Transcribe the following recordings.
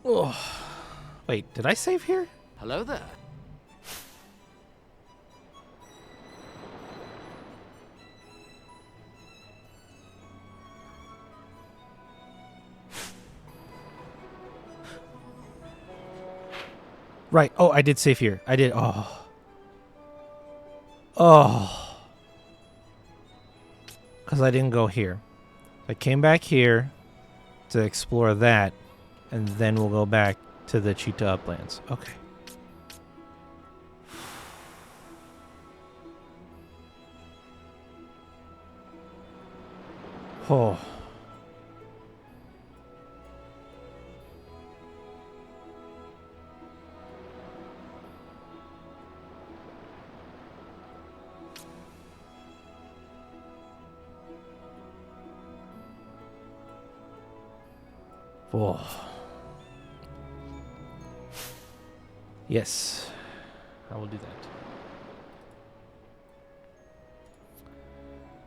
Oh. Wait, did I save here? Hello there. Right. Oh, I did save here. I did. Oh. Oh. Because I didn't go here. I came back here to explore that, and then we'll go back to the Cheetah Uplands. Okay. Oh. Oh. Yes, I will do that.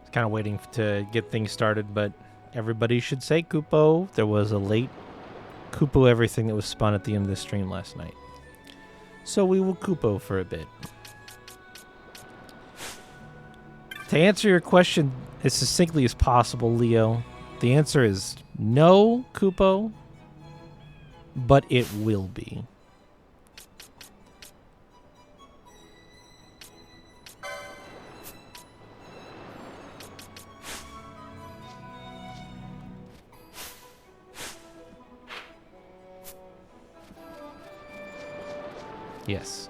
It's kind of waiting to get things started, but everybody should say Kupo. There was a late Kupo everything that was spun at the end of the stream last night. So we will Kupo for a bit. To answer your question as succinctly as possible, Leo, the answer is no Kupo, but it will be. Yes.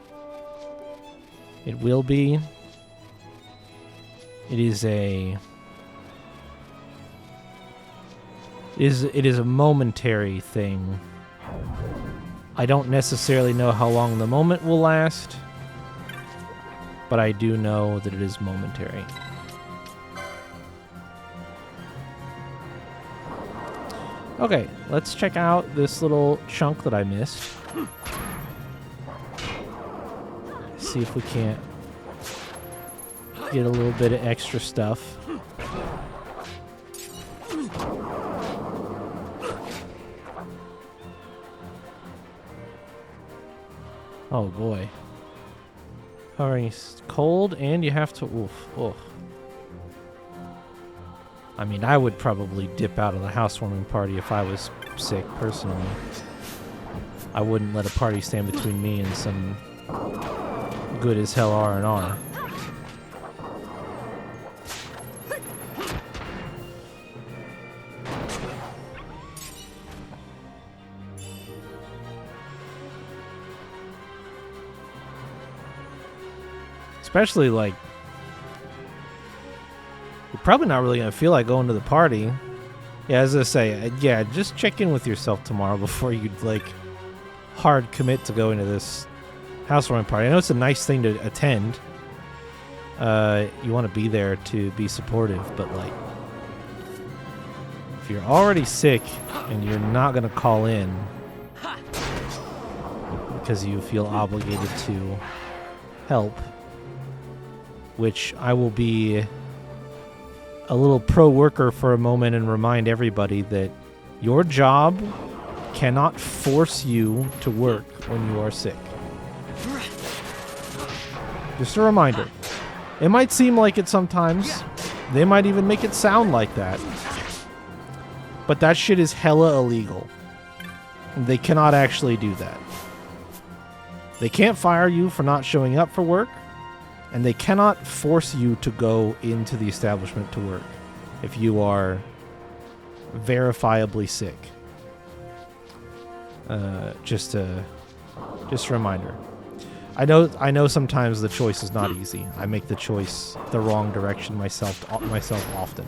It will be. It is a momentary thing. I don't necessarily know how long the moment will last, but I do know that it is momentary. Okay, let's check out this little chunk that I missed. See if we can't get a little bit of extra stuff. Oh boy. Alright, it's cold and you have to... Oof. I mean, I would probably dip out of the housewarming party if I was sick, personally. I wouldn't let a party stand between me and some good as hell R&R. Especially, like, you're probably not really going to feel like going to the party. Yeah, as I say, yeah, just check in with yourself tomorrow before you, like, hard commit to going to this housewarming party. I know it's a nice thing to attend. You want to be there to be supportive, but, like, if you're already sick and you're not going to call in because you feel obligated to help, which I will be a little pro-worker for a moment and remind everybody that your job cannot force you to work when you are sick. Just a reminder. It might seem like it sometimes. They might even make it sound like that. But that shit is hella illegal. They cannot actually do that. They can't fire you for not showing up for work. And they cannot force you to go into the establishment to work if you are verifiably sick. Just a reminder. I know sometimes the choice is not easy. I make the choice the wrong direction myself often,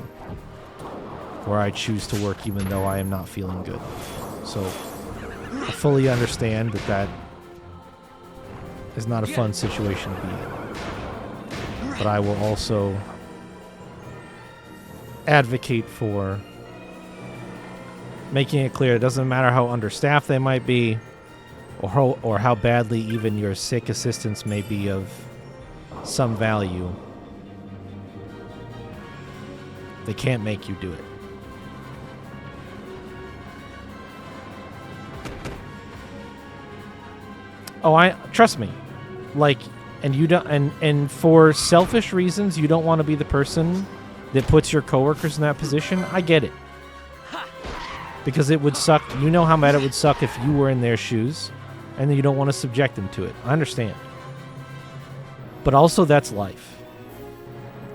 where I choose to work even though I am not feeling good. So I fully understand that is not a fun situation to be in. But I will also advocate for making it clear it doesn't matter how understaffed they might be or how badly even your sick assistance may be of some value. They can't make you do it. Oh, I trust me. Like, and you don't, and for selfish reasons, you don't want to be the person that puts your coworkers in that position. I get it. Because it would suck. You know how bad it would suck if you were in their shoes, and then you don't want to subject them to it. I understand. But also, that's life.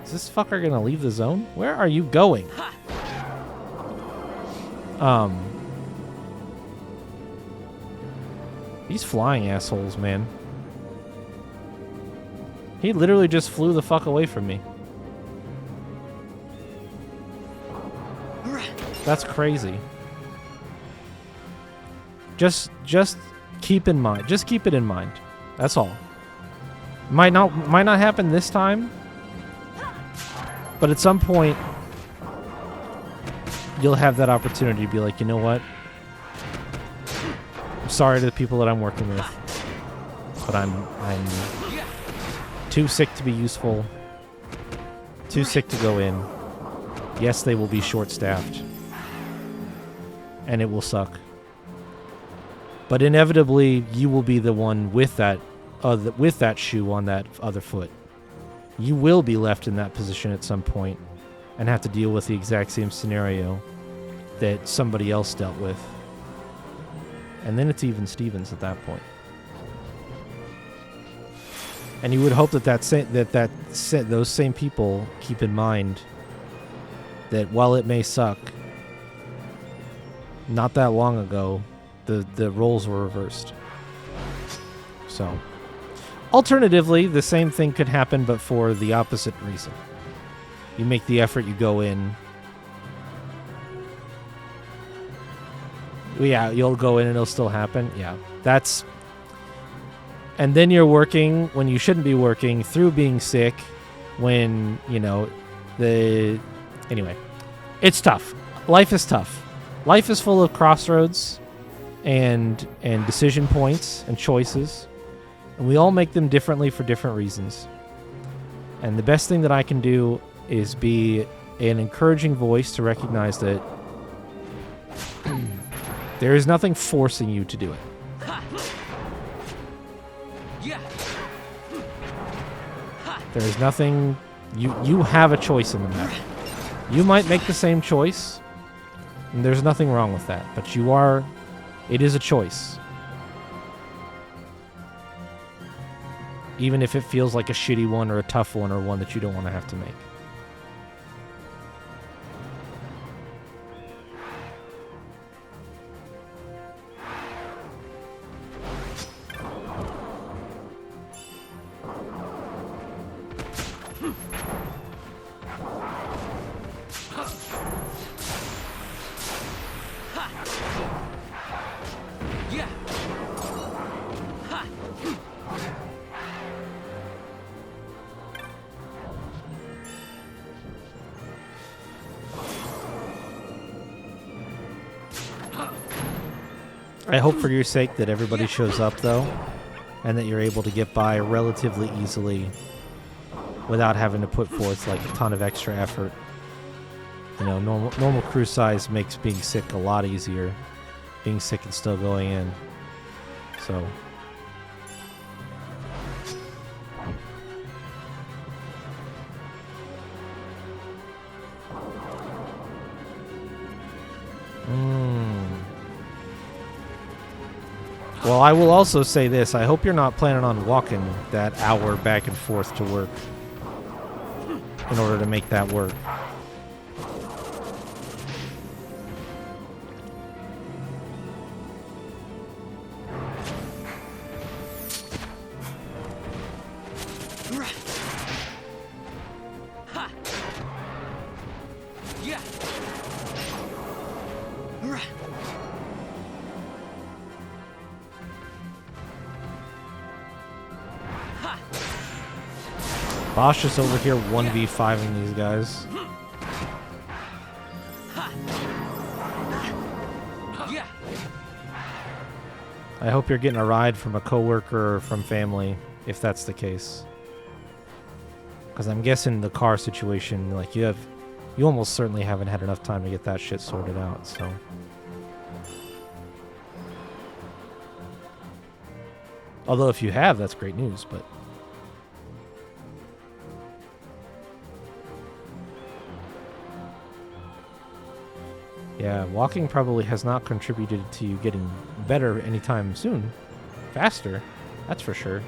Is this fucker gonna leave the zone? Where are you going? These flying assholes, man. He literally just flew the fuck away from me. That's crazy. Just keep in mind. Just keep it in mind. That's all. Might not happen this time, but at some point you'll have that opportunity to be like, you know what? I'm sorry to the people that I'm working with, but I'm too sick to be useful. Too sick to go in. Yes, they will be short-staffed, and it will suck. But inevitably, you will be the one with that shoe on that other foot. You will be left in that position at some point and have to deal with the exact same scenario that somebody else dealt with. And then it's even Stevens at that point. And you would hope that those same people keep in mind that while it may suck, not that long ago, the roles were reversed. So, alternatively, the same thing could happen, but for the opposite reason. You make the effort, you go in. Yeah, you'll go in and it'll still happen. Yeah, that's... And then you're working when you shouldn't be working through being sick when, Anyway, it's tough. Life is tough. Life is full of crossroads and decision points and choices. And we all make them differently for different reasons. And the best thing that I can do is be an encouraging voice to recognize that there is nothing forcing you to do it. There is nothing... You have a choice in the matter. You might make the same choice, and there's nothing wrong with that. But it is a choice. Even if it feels like a shitty one or a tough one or one that you don't want to have to make. I hope for your sake that everybody shows up, though, and that you're able to get by relatively easily without having to put forth like a ton of extra effort. Normal crew size makes being sick a lot easier. Being sick and still going in. So... Well, I will also say this. I hope you're not planning on walking that hour back and forth to work in order to make that work. Bosch is over here 1v5ing these guys. I hope you're getting a ride from a coworker or from family, if that's the case. Because I'm guessing the car situation, like you almost certainly haven't had enough time to get that shit sorted out, so... Although if you have, that's great news, but... Yeah, walking probably has not contributed to you getting better anytime soon. Faster, that's for sure.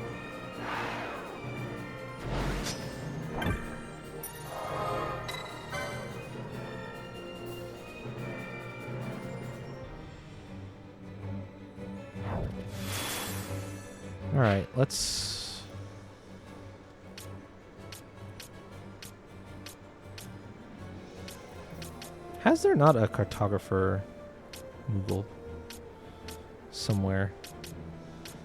Alright, let's... Has there not a cartographer Moogle somewhere?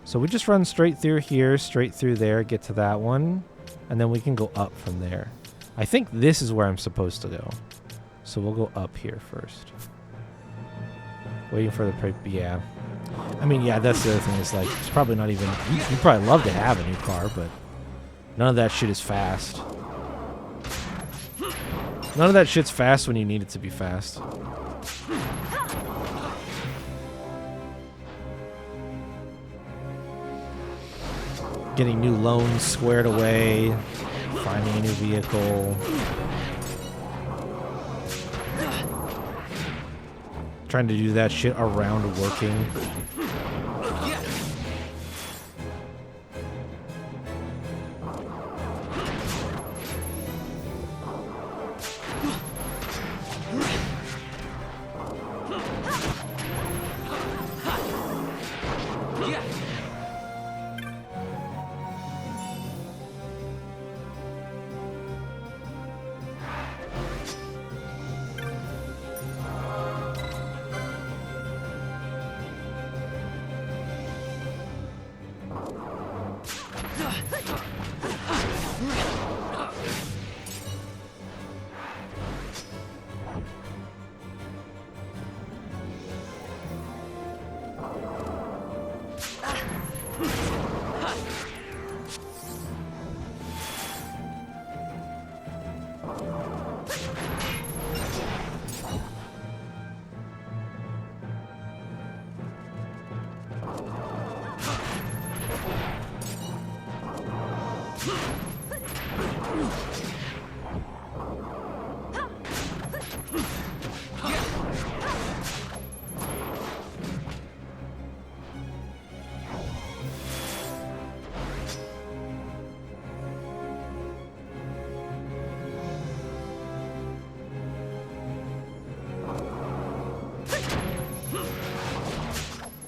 So we just run straight through here, straight through there, get to that one, and then we can go up from there. I think this is where I'm supposed to go. So we'll go up here first. Waiting for the... Yeah. I mean, yeah, that's the other thing is, like, it's probably not even... You'd probably love to have a new car, but none of that shit is fast. None of that shit's fast when you need it to be fast. Getting new loans squared away, finding a new vehicle. Trying to do that shit around working.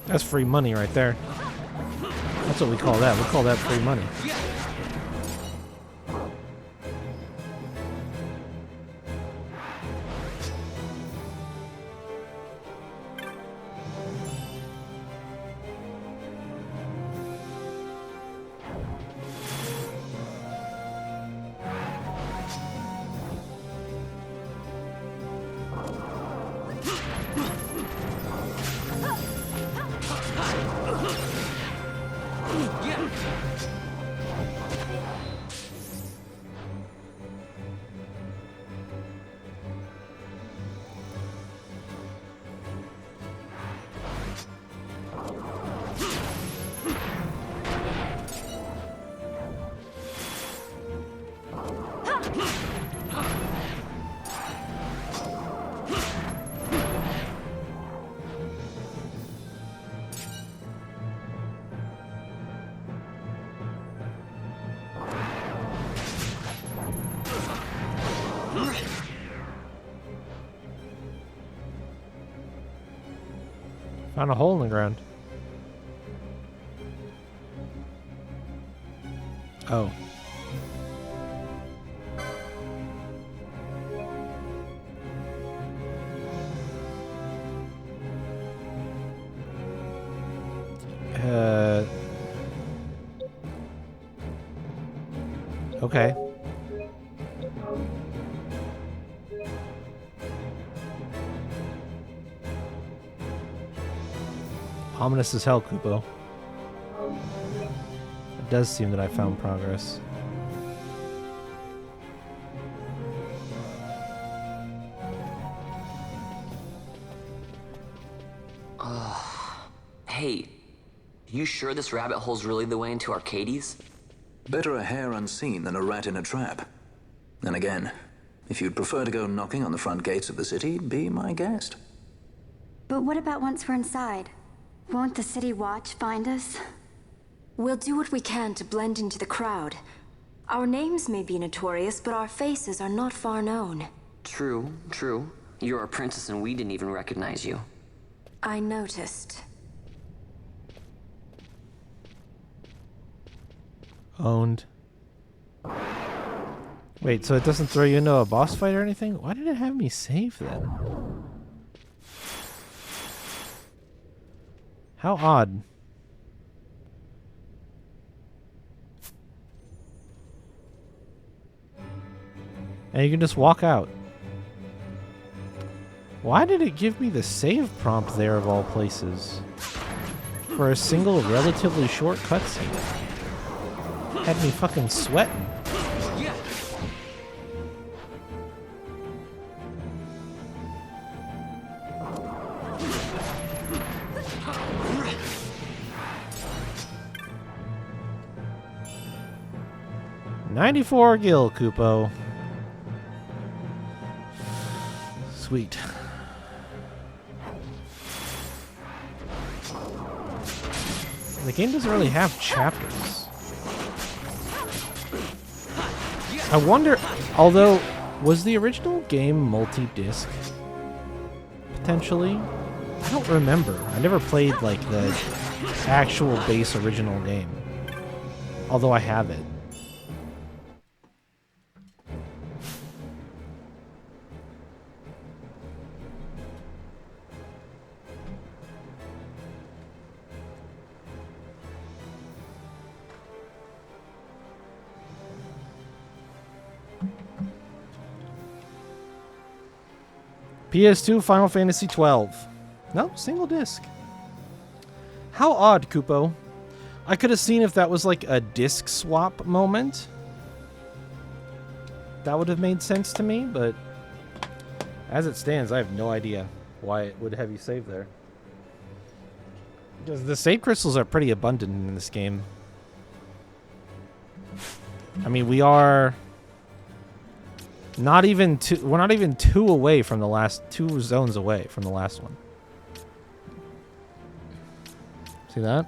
That's free money right there. That's what we call that. We call that free money. Found a hole in the ground. Oh. Okay. Ominous as hell, Kupo. It does seem that I found progress. Hey, You sure this rabbit hole's really the way into Arcades? Better a hare unseen than a rat in a trap. And again, if you'd prefer to go knocking on the front gates of the city, be my guest. But what about once we're inside? Won't the city watch find us? We'll do what we can to blend into the crowd. Our names may be notorious, but our faces are not far known. True, true. You're a princess and we didn't even recognize you. I noticed. Owned. Wait, so it doesn't throw you into a boss fight or anything? Why did it have me save then? How odd. And you can just walk out. Why did it give me the save prompt there of all places? For a single relatively short cutscene. Had me fucking sweating. Yeah. $94 gil, Kupo. Sweet. The game doesn't really have chapters. I wonder, although, was the original game multi-disc? Potentially? I don't remember. I never played, like, the actual base original game. Although I have it. PS2 Final Fantasy 12. No, single disc. How odd, Kupo. I could have seen if that was like a disc swap moment. That would have made sense to me, but as it stands, I have no idea why it would have you save there. Because the save crystals are pretty abundant in this game. I mean, we are not even two. We're not even two away from the last 2 zones away from the last one. See that?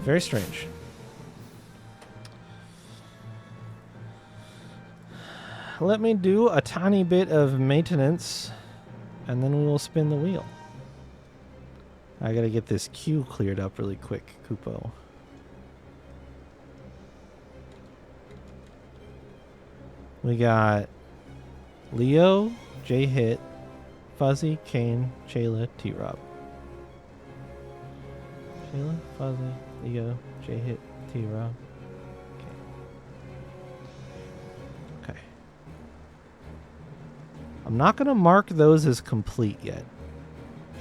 Very strange. Let me do a tiny bit of maintenance, and then we will spin the wheel. I gotta get this queue cleared up really quick, Kupo. We got Leo, J-Hit, Fuzzy, Kane, Chayla, T-Rob. Chayla, Fuzzy, Leo, J-Hit, T-Rob. Okay. I'm not going to mark those as complete yet.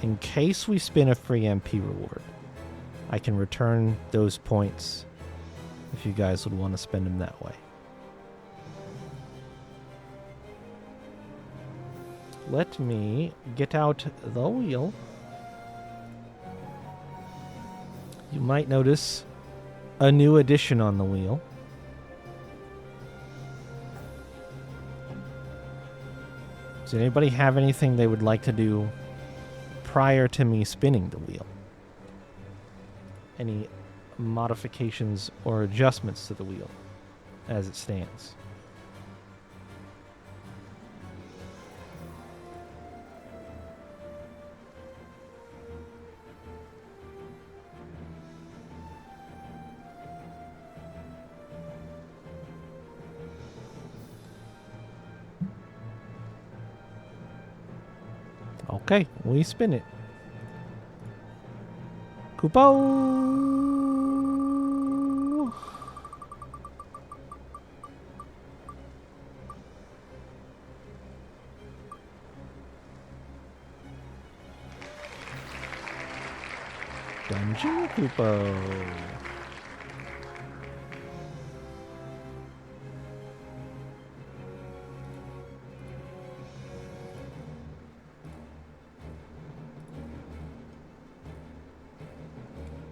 In case we spin a free MP reward, I can return those points if you guys would want to spend them that way. Let me get out the wheel. You might notice a new addition on the wheel. Does anybody have anything they would like to do prior to me spinning the wheel? Any modifications or adjustments to the wheel as it stands? Okay, we spin it. Kupo! Dungeon Kupo.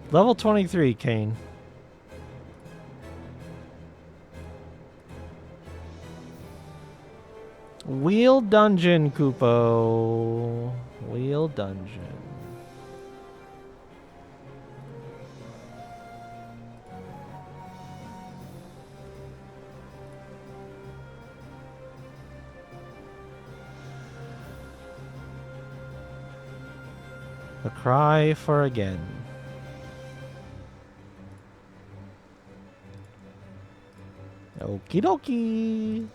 Level 23, Kane. Wheel dungeon, Koopo. Wheel dungeon. The cry for again. Okie dokie.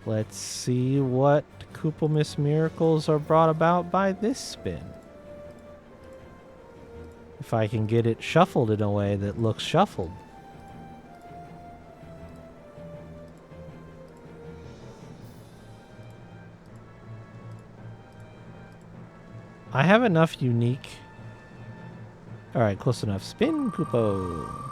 Let's see what Koopa Miss Miracles are brought about by this spin. If I can get it shuffled in a way that looks shuffled. I have enough unique... Alright, close enough. Spin, Koopo.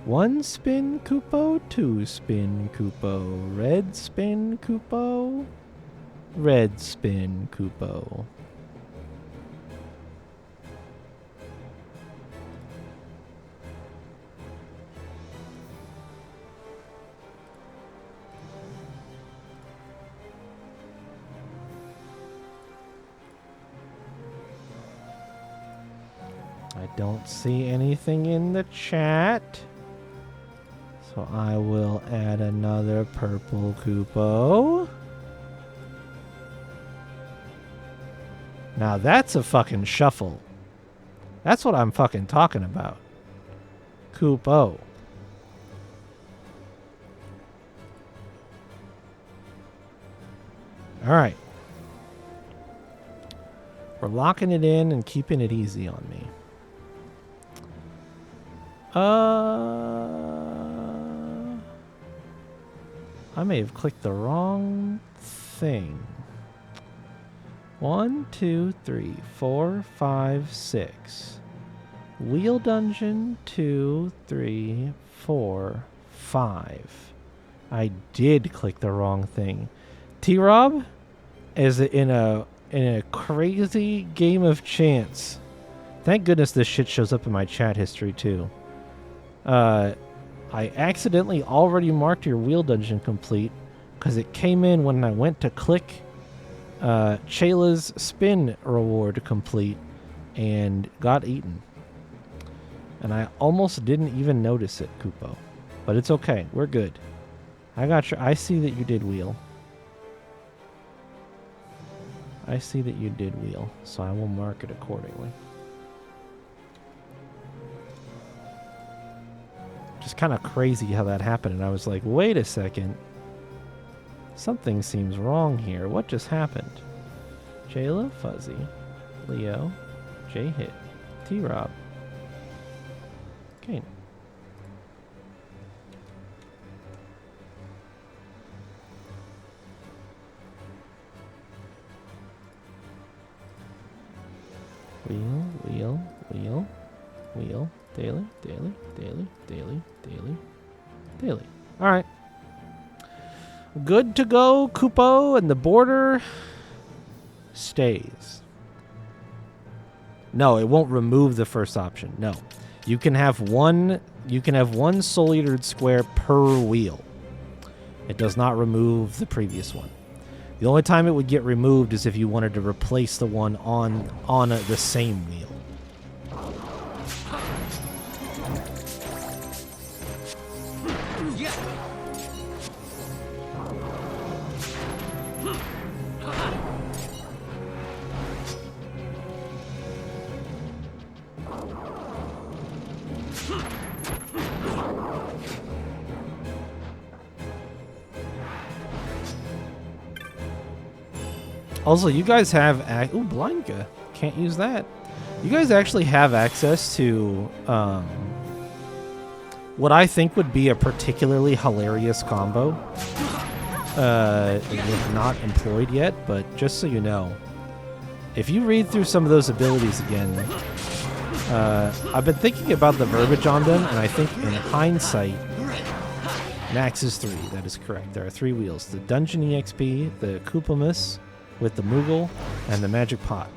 One spin, Koopo. Two spin, Koopo. Red spin, Koopo. Red spin, Koopo. I don't see anything in the chat. So I will add another purple Koopo. Now that's a fucking shuffle. That's what I'm fucking talking about. Koopo. Alright. We're locking it in and keeping it easy on me. I may have clicked the wrong thing. 1, 2, 3, 4, 5, 6. Wheel dungeon 2, 3, 4, 5. I did click the wrong thing. T-Rob is in a crazy game of chance. Thank goodness this shit shows up in my chat history too. I accidentally already marked your wheel dungeon complete because it came in when I went to click Chayla's spin reward complete and got eaten. And I almost didn't even notice it, Koopo. But it's okay. We're good. I got your... I see that you did wheel. I see that you did wheel, so I will mark it accordingly. Just kind of crazy how that happened, and I was like, wait a second. Something seems wrong here. What just happened? Jayla, Fuzzy, Leo, J-Hit, T-Rob, Kane. Wheel, wheel, wheel, wheel, daily, daily, daily, daily, daily, daily. All right. Good to go, Koopo, and the border stays. No, it won't remove the first option. No. You can have one Soul Eatered square per wheel. It does not remove the previous one. The only time it would get removed is if you wanted to replace the one on the same wheel. Also, you guys have... Ooh, Blanca. Can't use that. You guys actually have access to what I think would be a particularly hilarious combo. not employed yet, but just so you know, if you read through some of those abilities again, I've been thinking about the verbiage on them, and I think in hindsight, max is 3. That is correct. There are 3 wheels: the Dungeon EXP, the Koopamus with the Moogle, and the Magic Pot,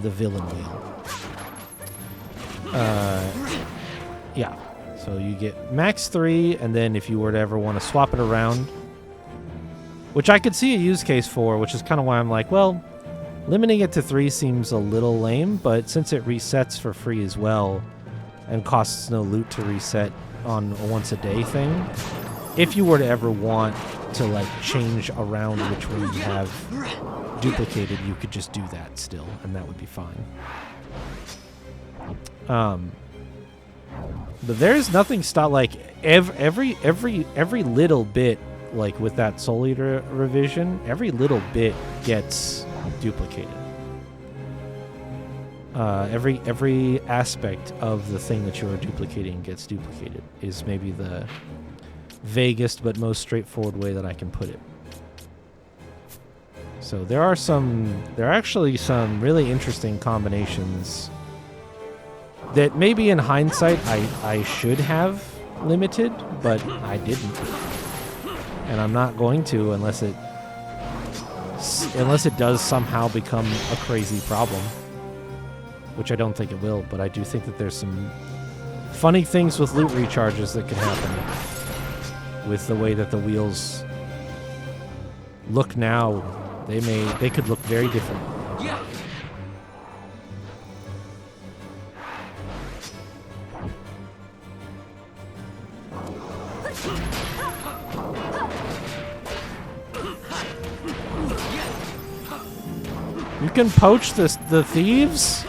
the villain wheel. Yeah. So you get max 3, and then if you were to ever want to swap it around, which I could see a use case for, which is kind of why I'm like, well, limiting it to 3 seems a little lame, but since it resets for free as well and costs no loot to reset on a once-a-day thing, if you were to ever want to like change around which one you have duplicated, you could just do that still, and that would be fine. But there's nothing stop like every little bit, like with that Soul Eater revision, every little bit gets duplicated. Every aspect of the thing that you are duplicating gets duplicated is maybe the vaguest but most straightforward way that I can put it. So there are actually some really interesting combinations that maybe in hindsight I should have limited, but I didn't. And I'm not going to unless it does somehow become a crazy problem, which I don't think it will, but I do think that there's some funny things with loot recharges that could happen with the way that the wheels look now. They could look very different. You can poach the thieves?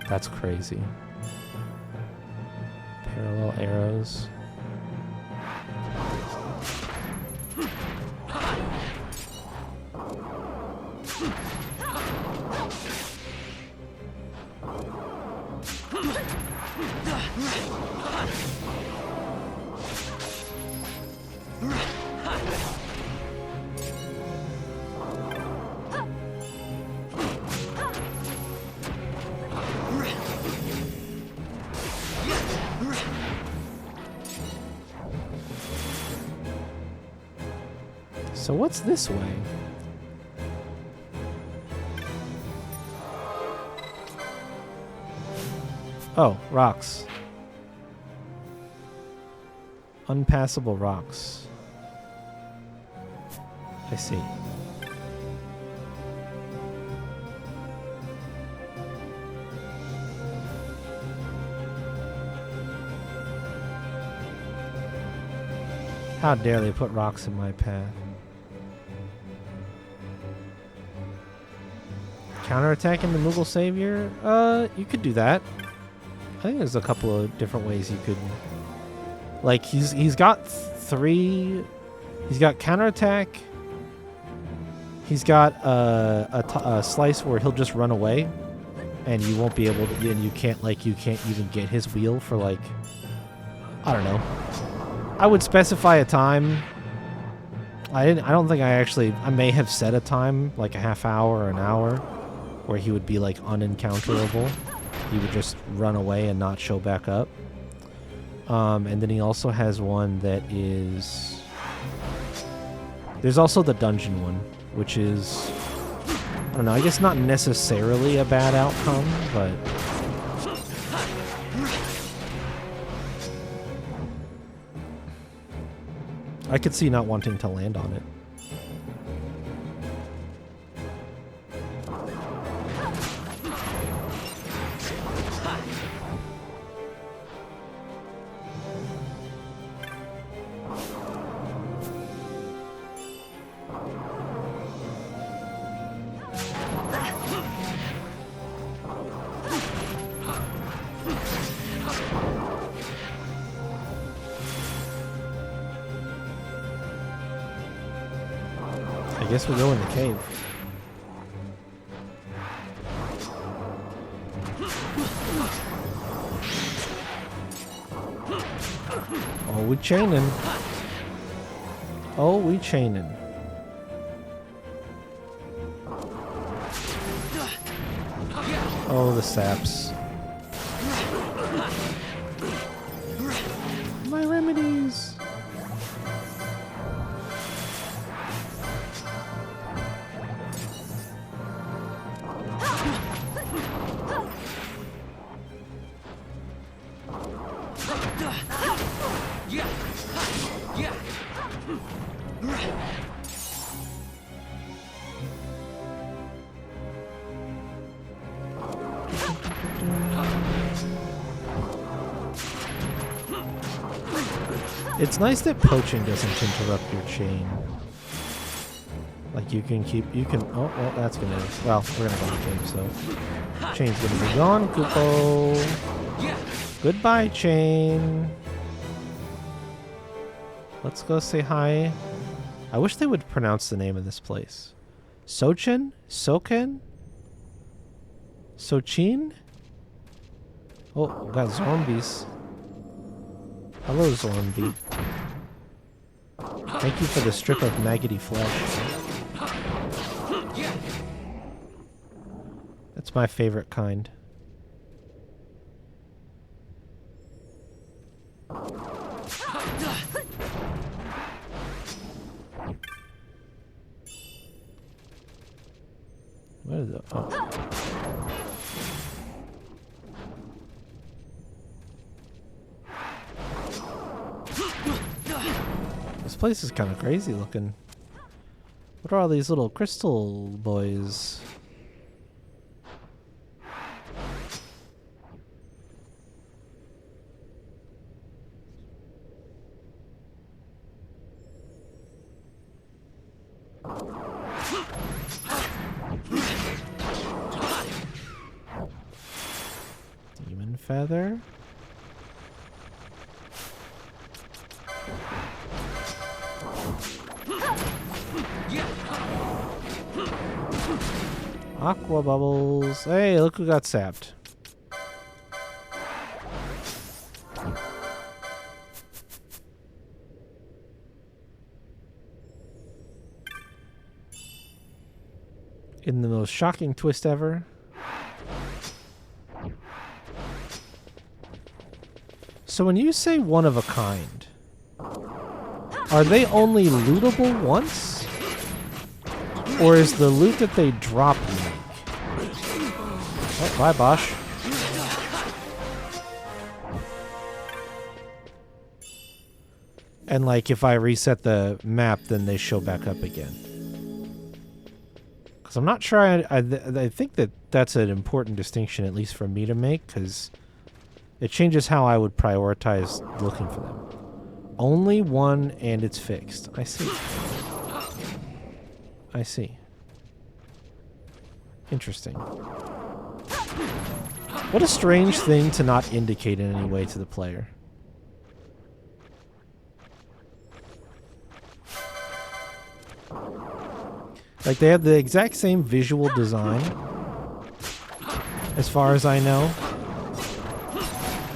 That's crazy. Parallel arrows. So what's this way? Oh, rocks. Unpassable rocks. I see. How dare they put rocks in my path? Counterattacking the Moogle Savior? You could do that. I think there's a couple of different ways you could. Like he's got 3. He's got counterattack. He's got a slice where he'll just run away, and you won't be able to. And you can't even get his wheel for like. I don't know. I would specify a time. I don't think I may have set a time, like a half hour or an hour, where he would be like unencounterable. He would just run away and not show back up. And then he also has one that is... There's also the dungeon one, which is... I don't know, I guess not necessarily a bad outcome, but... I could see not wanting to land on it. I guess we go in the cave. Oh, we chaining. Oh, we chaining. Oh, the saps. My remedies. It's nice that poaching doesn't interrupt your chain. Like you can oh, well, that's gonna, well, we're gonna go on game, so. Chain's gonna be gone, Kupo. Goodbye, chain. Let's go say hi. I wish they would pronounce the name of this place. Sochin? Soken? Sochin? Oh, we got zombies. Hello, zombie. Thank you for the strip of maggoty flesh. That's my favorite kind. What is it? Oh. This place is kind of crazy looking. What are all these little crystal boys? Demon feather. Aqua bubbles. Hey, look who got sapped. In the most shocking twist ever. So when you say one of a kind, are they only lootable once? Or is the loot that they drop unique? Oh, bye, Bosch. And like if I reset the map, then they show back up again. Because I'm not sure, I think that that's an important distinction, at least for me to make, because it changes how I would prioritize looking for them. Only one and it's fixed. I see. I see. Interesting. What a strange thing to not indicate in any way to the player. Like, they have the exact same visual design, as far as I know.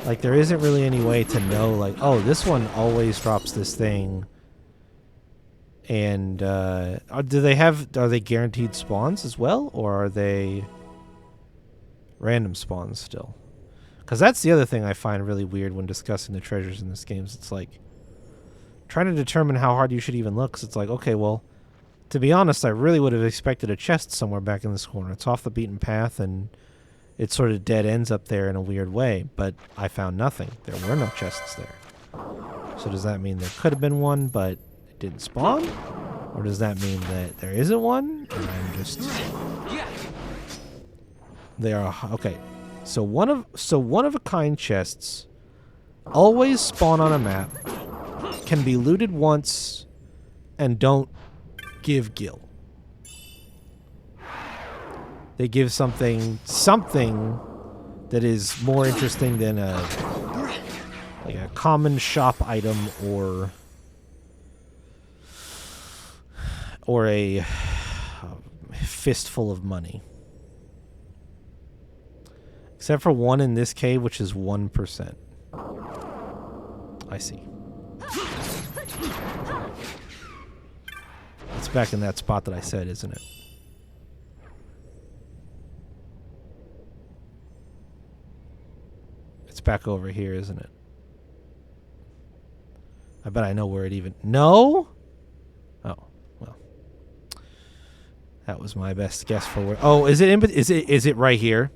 Like, there isn't really any way to know, like, oh, this one always drops this thing. And, are they guaranteed spawns as well? Or are they random spawns still? Because that's the other thing I find really weird when discussing the treasures in this game. It's like, trying to determine how hard you should even look. 'Cause it's like, okay, well, to be honest, I really would have expected a chest somewhere back in this corner. It's off the beaten path, and it sort of dead ends up there in a weird way. But I found nothing. There were no chests there. So does that mean there could have been one, but it didn't spawn? Or does that mean that there isn't one? And I'm just... They are... Okay. So one of a kind chests always spawn on a map, can be looted once, and don't give gil. They give something that is more interesting than a common shop item or a fistful of money. Except for one in this cave, which is 1%. I I see. It's back in that spot that I said, isn't it? It's back over here, isn't it? I bet I know where it even... No? Oh, well. That was my best guess for where... Oh, is it right here?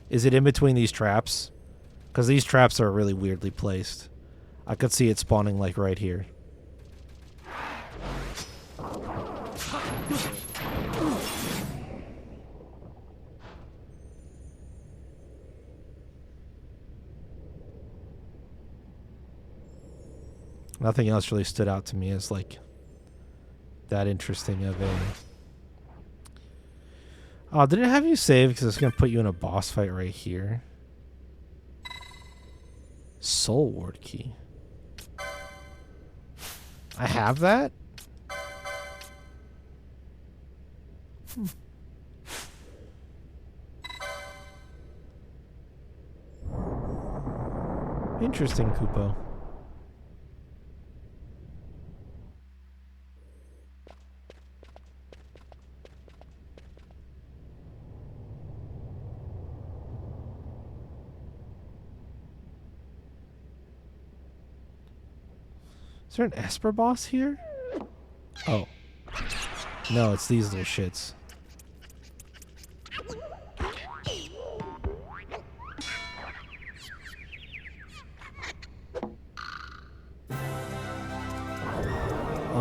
Is it in between these traps? Because these traps are really weirdly placed. I could see it spawning like right here. Nothing else really stood out to me as like that interesting of a... Oh, did it have you save? Because it's going to put you in a boss fight right here. Soul Ward Key. I have that? Interesting, Kupo. Is there an Esper boss here? Oh. No, it's these little shits.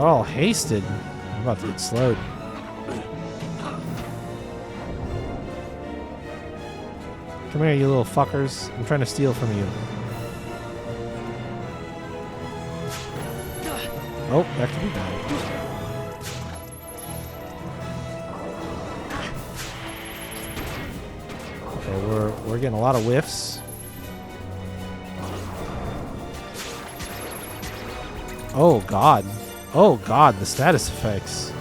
They're all hasted. I'm about to get slowed. Come here, you little fuckers. I'm trying to steal from you. Oh, that could be bad. Okay, we're getting a lot of whiffs. Oh god. Oh god, the status effects.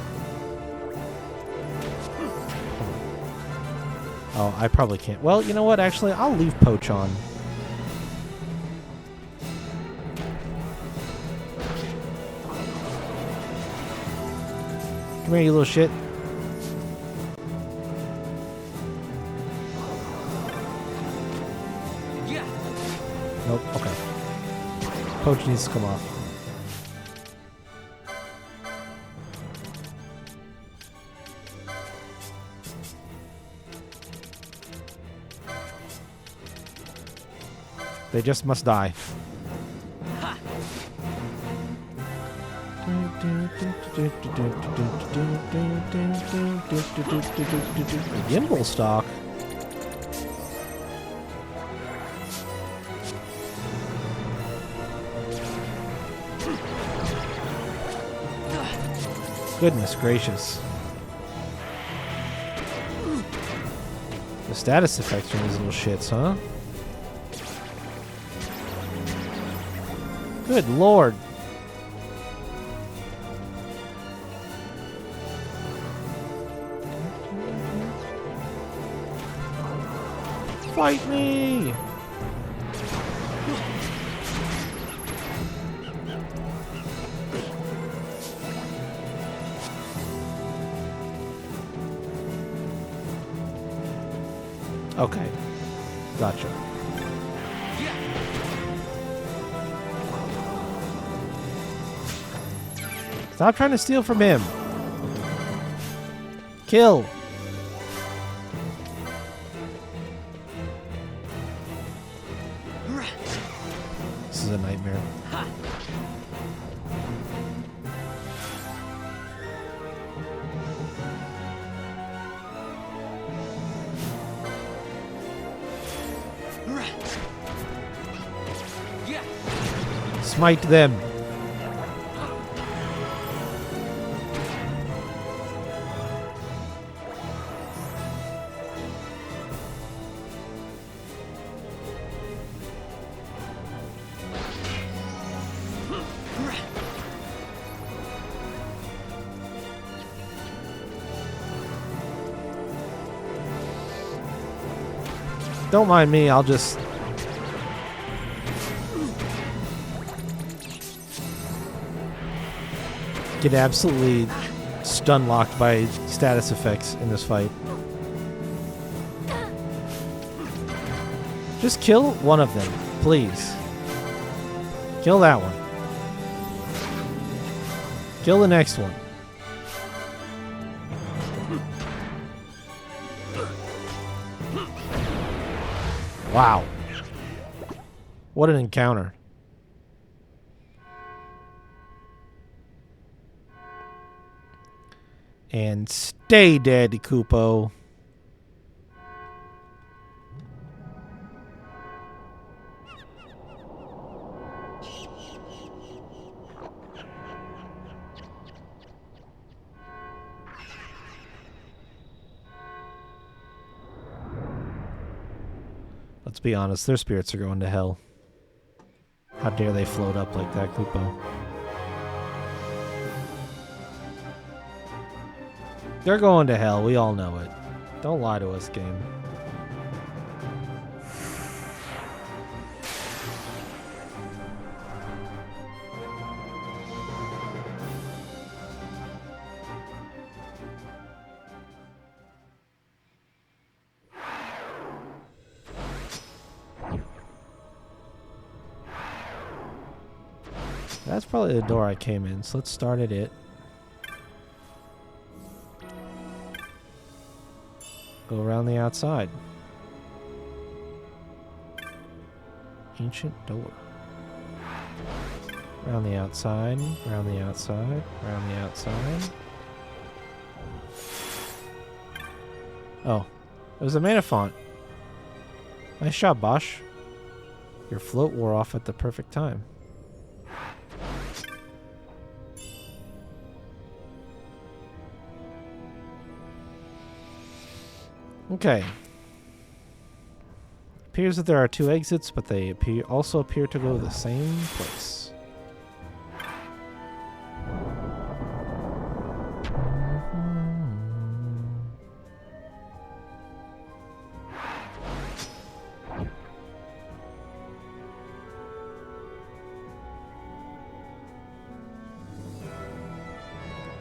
Oh, I probably can't. Well, you know what? Actually, I'll leave Poach on. Come here, you little shit. Yeah. Nope, okay. Poach needs to come off. They just must die. Gimbal stock. Goodness gracious. The status effects from these little shits, huh? Good lord. Fight me! Okay. Gotcha. Stop trying to steal from him. Kill. This is a nightmare. Smite them. Don't mind me, I'll just... Get absolutely stun locked by status effects in this fight. Just kill one of them, please. Kill that one. Kill the next one. Wow. What an encounter. And stay dead, Kupo. Let's be honest, their spirits are going to hell. How dare they float up like that, Kupo? They're going to hell, we all know it. Don't lie to us, game. That's probably the door I came in, so let's start at it. Go around the outside. Ancient door. Around the outside, around the outside, around the outside. Oh, it was a mana font. Nice job, Bosch. Your float wore off at the perfect time. Okay. Appears that there are two exits, but they also appear to go to the same place.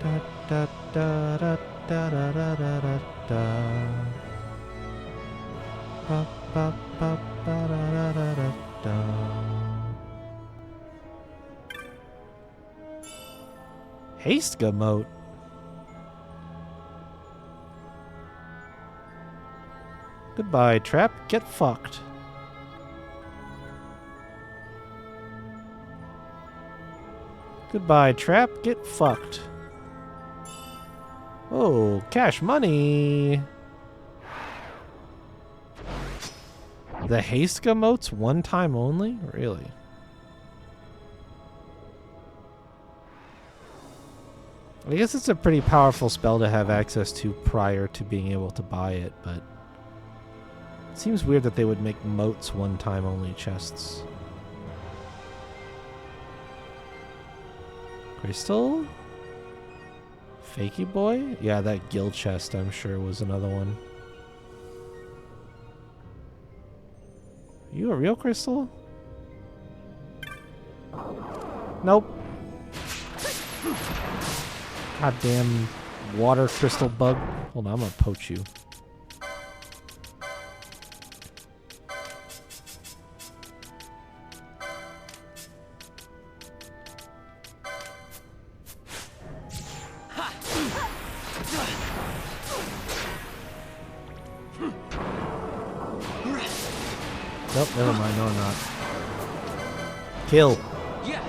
Da da da da da da da da da. Ba, ba, ba, ba, da, da, da, da. Haste Gamote. Goodbye, Trap. Get fucked. Goodbye, Trap. Get fucked. Oh, cash money. The haste emotes one time only? Really? I guess it's a pretty powerful spell to have access to prior to being able to buy it, but it seems weird that they would make motes one time only chests. Crystal? Fakey boy? Yeah, that guild chest I'm sure was another one. You a real crystal? Nope. Goddamn water crystal bug. Hold on, I'm gonna poach you. Nope, never mind. No, I'm not. Kill. Yeah.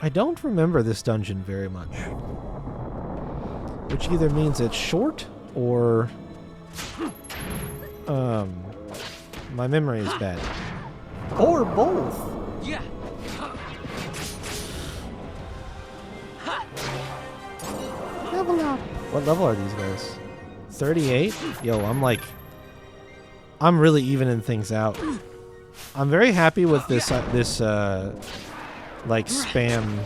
I don't remember this dungeon very much. Which either means it's short or My memory is bad. Or both. Yeah. Level up. What level are these guys? 38? Yo, I'm really evening things out. I'm very happy with this like spam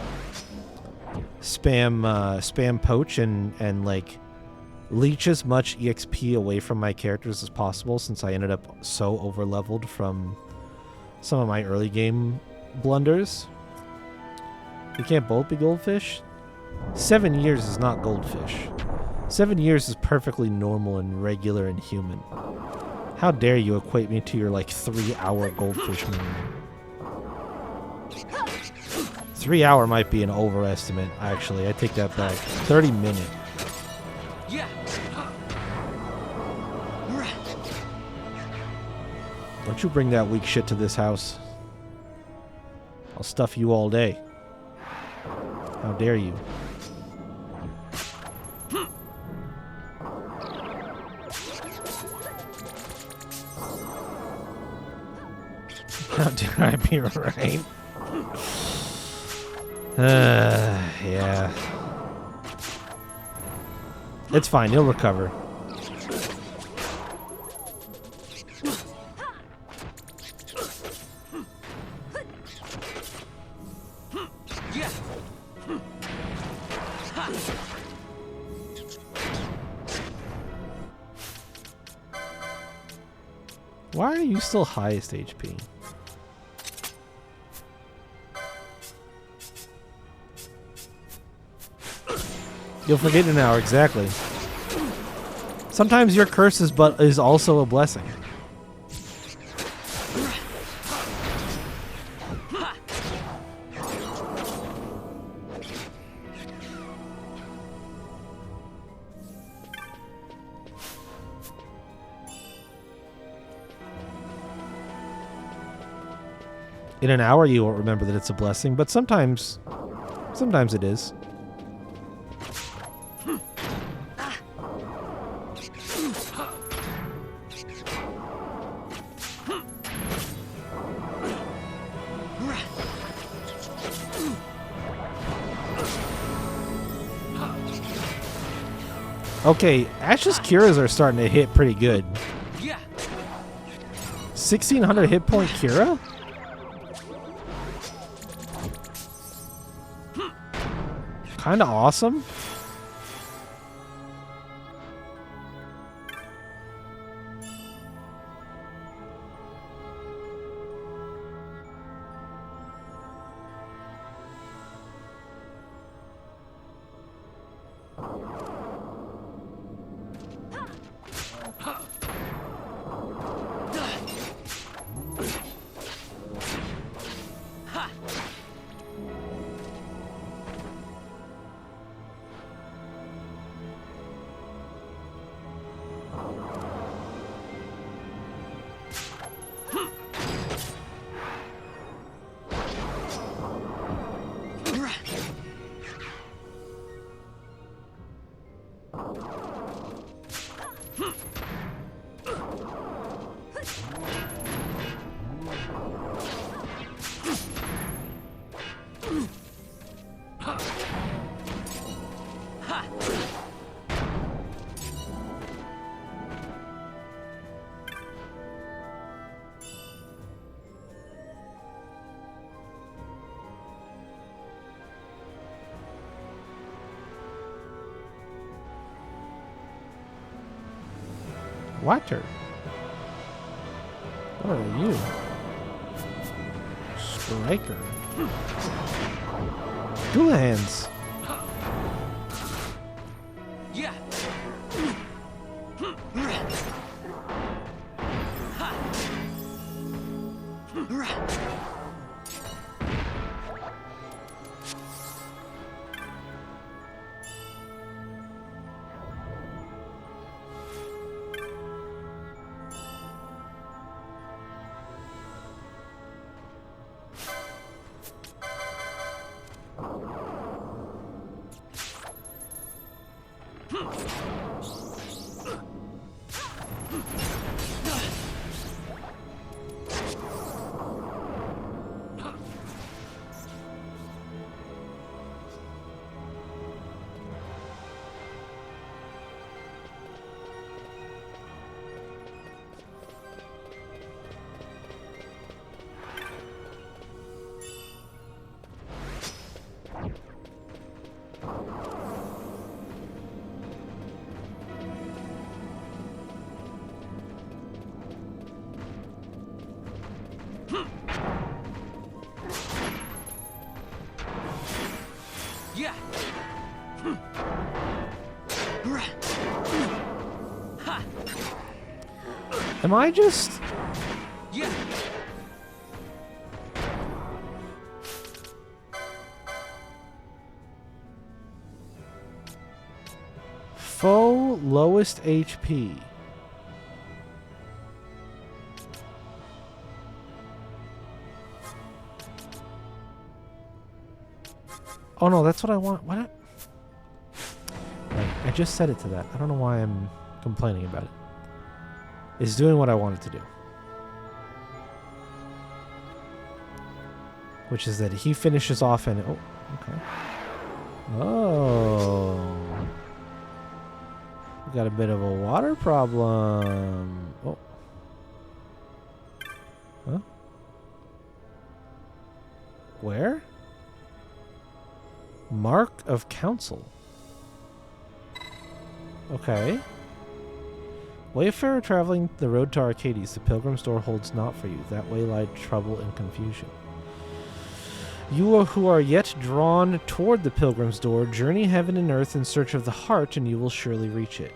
poach and like leech as much EXP away from my characters as possible, since I ended up so over leveled from some of my early game blunders. You can't both be goldfish? 7 years is not goldfish. 7 years is perfectly normal and regular and human. How dare you equate me to your like 3-hour goldfish moon? 3 hour might be an overestimate, actually. I take that back. 30 minute. Yeah. Don't you bring that weak shit to this house. I'll stuff you all day. How dare you? How dare I be right? Yeah. It's fine, you'll recover. Yeah. Why are you still highest HP? You'll forget in an hour, exactly. Sometimes your curse is also a blessing. In an hour you won't remember that it's a blessing, but sometimes it is. Okay, Ash's Curas are starting to hit pretty good. Yeah. 1600 hit point Cura? Kinda awesome. Water. What are you? Striker. Dual hands. Yeah. Am I just... Foe lowest HP. Oh no, that's what I want. What? Right, I just set it to that. I don't know why I'm complaining about it. It's doing what I want it to do. Which is that he finishes off and... Oh, okay. Oh. We got a bit of a water problem. Oh. Huh? Where? Mark of Council. Okay. Wayfarer traveling the road to Arcades, the Pilgrim's Door holds not for you. That way lie trouble and confusion. Who are yet drawn toward the Pilgrim's Door, journey heaven and earth in search of the heart, and you will surely reach it.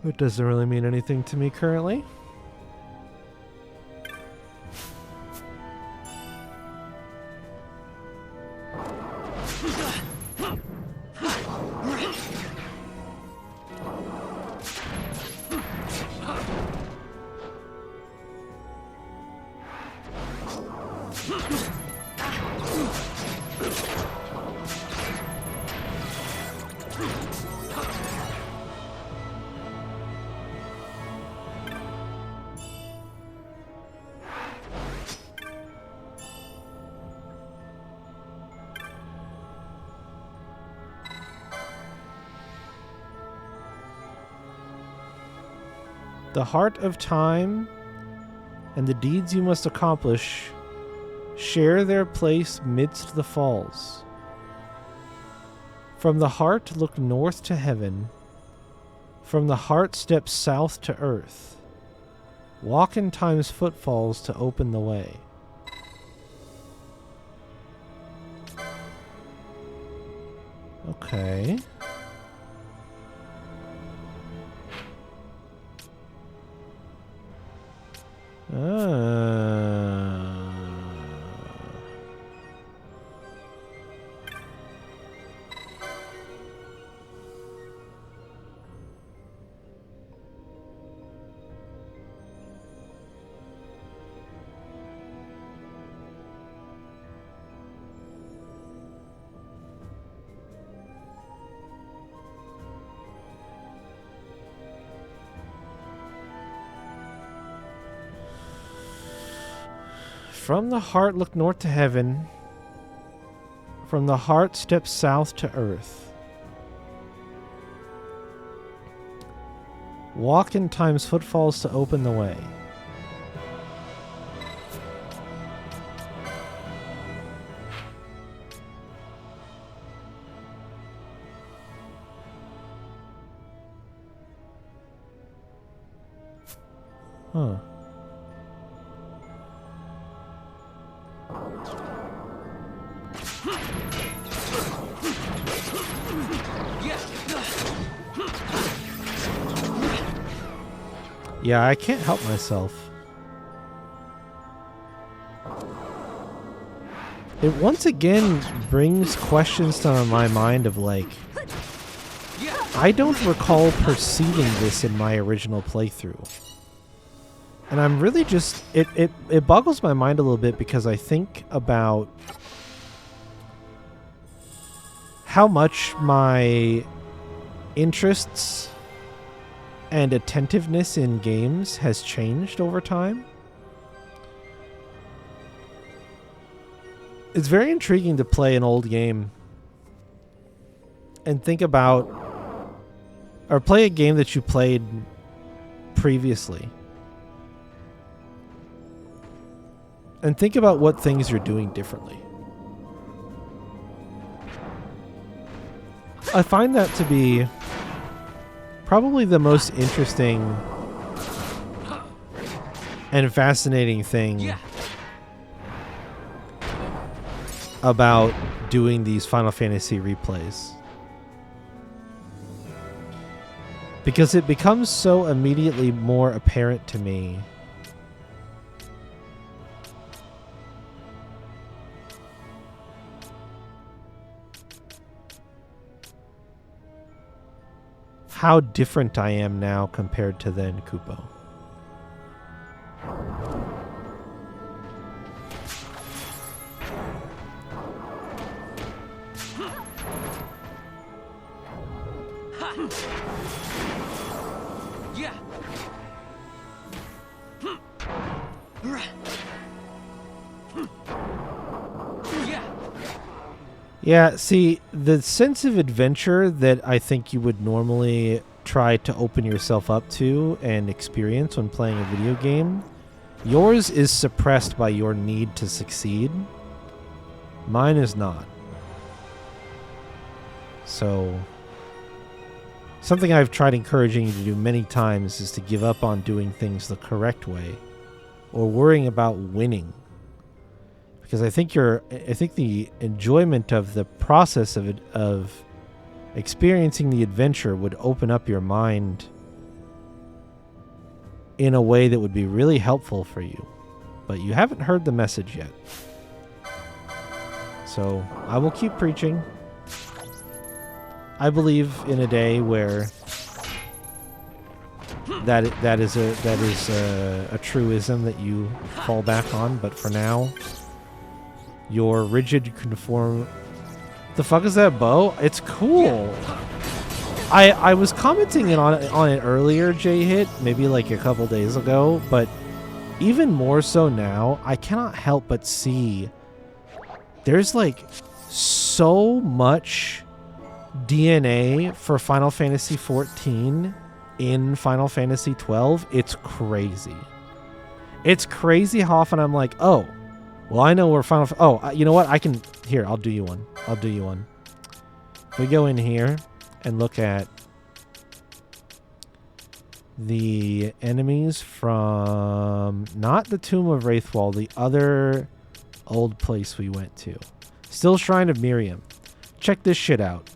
It doesn't really mean anything to me currently. The heart of time and the deeds you must accomplish share their place midst the falls. From the heart look north to heaven. From the heart step south to earth. Walk in time's footfalls to open the way. Okay. From the heart look north to heaven. From the heart step south to earth. Walk in time's footfalls to open the way. Huh. Yeah, I can't help myself. It once again brings questions to my mind of like, I don't recall perceiving this in my original playthrough. And I'm really just, it boggles my mind a little bit because I think about how much my interests and attentiveness in games has changed over time. It's very intriguing to play an old game and think about, or play a game that you played previously and think about what things you're doing differently. I find that to be probably the most interesting and fascinating thing about doing these Final Fantasy replays. Because it becomes so immediately more apparent to me how different I am now compared to then, Kupo. Yeah, see, the sense of adventure that I think you would normally try to open yourself up to and experience when playing a video game, yours is suppressed by your need to succeed. Mine is not. So, something I've tried encouraging you to do many times is to give up on doing things the correct way or worrying about winning. Because I think the enjoyment of the process of experiencing the adventure would open up your mind in a way that would be really helpful for you. But you haven't heard the message yet. So I will keep preaching. I believe in a day where that is a truism that you fall back on, but for now, your rigid conform. The fuck is that bow? It's cool. I was commenting on it earlier, J-Hit, maybe like a couple days ago, but even more so now, I cannot help but see there's like so much DNA for Final Fantasy XIV in Final Fantasy XII. It's crazy. It's crazy how often I'm like, oh, well, I know where you know what? I'll do you one. If we go in here and look at the enemies from not the Tomb of Wraithwall, the other old place we went to. Still Shrine of Miriam. Check this shit out.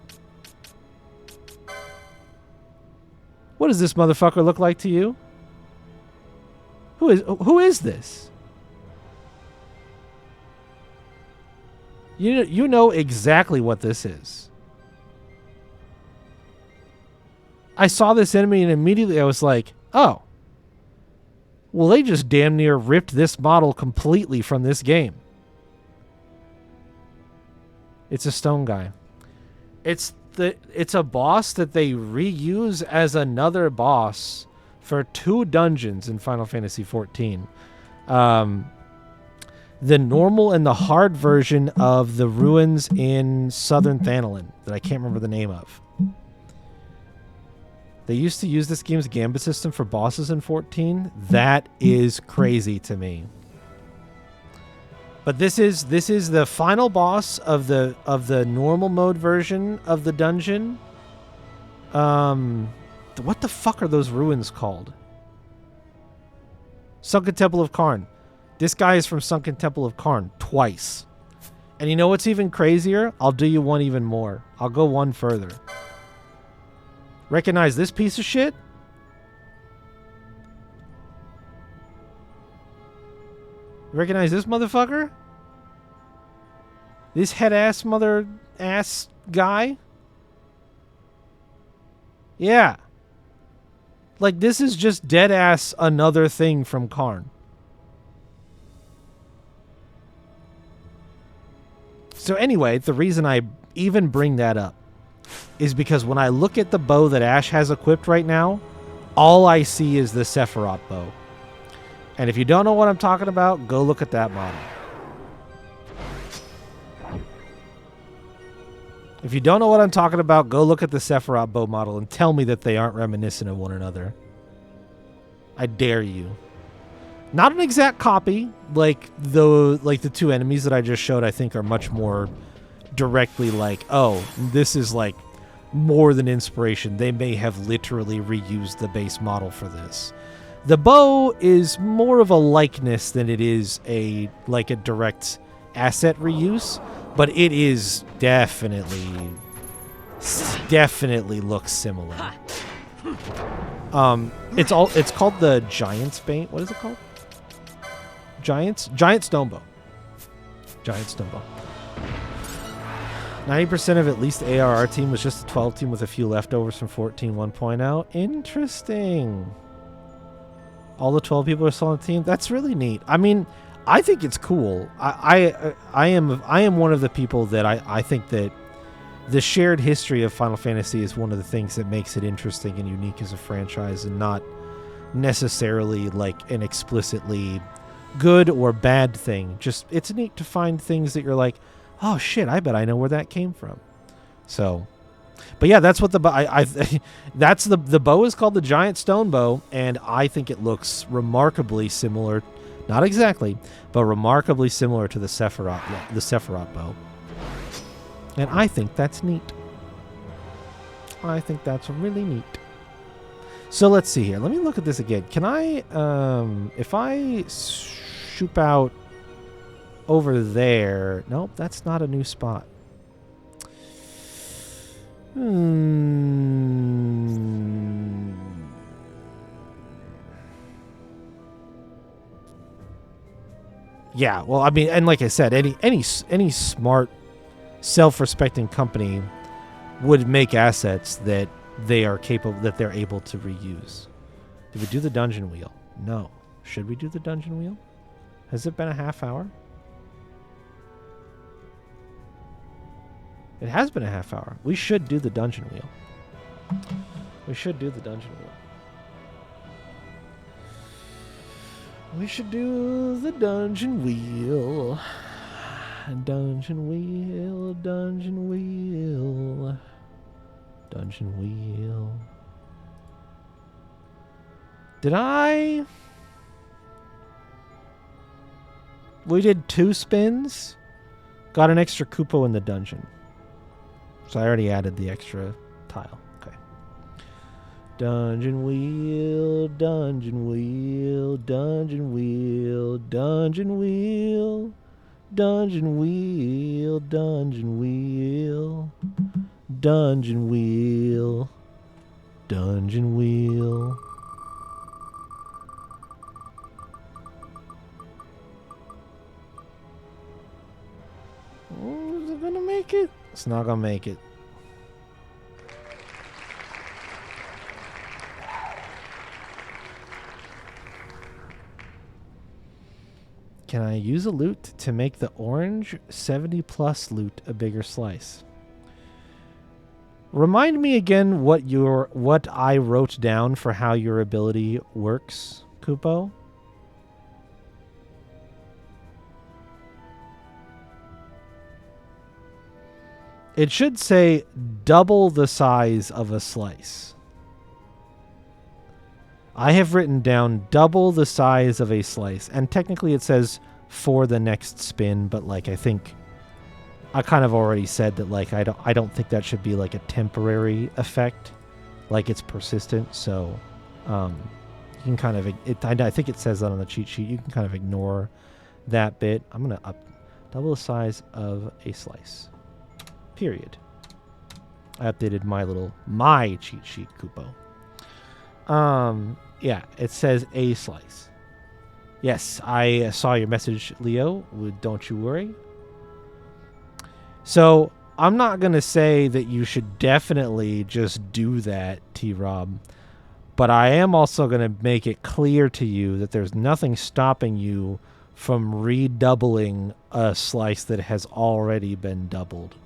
What does this motherfucker look like to you? Who is this? You know exactly what this is. I saw this enemy and immediately I was like, oh. Well, they just damn near ripped this model completely from this game. It's a stone guy. It's a boss that they reuse as another boss for 2 dungeons in Final Fantasy XIV. The normal and the hard version of the ruins in Southern Thanalan that I can't remember the name of. They used to use this game's gambit system for bosses in 14. That is crazy to me. But this is the final boss of the normal mode version of the dungeon. What the fuck are those ruins called? Sunken Temple of Karn. This guy is from Sunken Temple of Karn twice. And you know what's even crazier? I'll do you one even more. I'll go one further. Recognize this piece of shit? Recognize this motherfucker? This head-ass mother-ass guy? Yeah. Like, this is just dead-ass another thing from Karn. So anyway, the reason I even bring that up is because when I look at the bow that Ash has equipped right now, all I see is the Sephiroth bow. And if you don't know what I'm talking about, go look at that model. If you don't know what I'm talking about, go look at the Sephiroth bow model and tell me that they aren't reminiscent of one another. I dare you. Not an exact copy, like the 2 enemies that I just showed, I think are much more directly like, oh, this is like more than inspiration. They may have literally reused the base model for this. The bow is more of a likeness than it is a direct asset reuse, but it is definitely looks similar. It's called the Giant's Bane. What is it called? Giant Stonebow. Giant Stonebow. 90% of at least the ARR team was just a 12 team with a few leftovers from 14 1.0. Interesting. All the 12 people are still on the team. That's really neat. I mean, I think it's cool. I am one of the people that I think that the shared history of Final Fantasy is one of the things that makes it interesting and unique as a franchise, and not necessarily like an explicitly good or bad thing. Just it's neat to find things that you're like, oh shit, I bet I know where that came from. So, but yeah, that's what the that's the bow is called the Giant Stone Bow, and I think it looks remarkably similar, not exactly, but remarkably similar to the Sephiroth bow. And I think that's neat. I think that's really neat. So let's see here. Let me look at this again. Can I, if I shoop out over there? Nope, that's not a new spot. Yeah, well, I mean, and like I said, any smart, self-respecting company would make assets that they're able to reuse. Did we do the dungeon wheel? No. Should we do the dungeon wheel? Has it been a half hour? It has been a half hour. We should do the dungeon wheel. We should do the dungeon wheel. We should do the dungeon wheel. Dungeon wheel, dungeon wheel, dungeon wheel. Did I? We did 2 spins. Got an extra Kupo in the dungeon. So I already added the extra tile. Okay. Dungeon wheel, dungeon wheel, dungeon wheel, dungeon wheel. Dungeon wheel, dungeon wheel, dungeon wheel, dungeon wheel. Oh, is it gonna make it? It's not gonna make it. Can I use a loot to make the orange 70 plus loot a bigger slice? Remind me again what I wrote down for how your ability works, Kupo. It should say double the size of a slice. I have written down double the size of a slice, and technically it says for the next spin, but like I think I kind of already said that like I don't think that should be like a temporary effect, like it's persistent. So you can kind of I think it says that on the cheat sheet. You can kind of ignore that bit. I'm gonna double the size of a slice. Period. I updated my cheat sheet, Kupo. Yeah, it says a slice. Yes, I saw your message, Leo. Don't you worry. So, I'm not going to say that you should definitely just do that, T-Rob. But I am also going to make it clear to you that there's nothing stopping you from redoubling a slice that has already been doubled.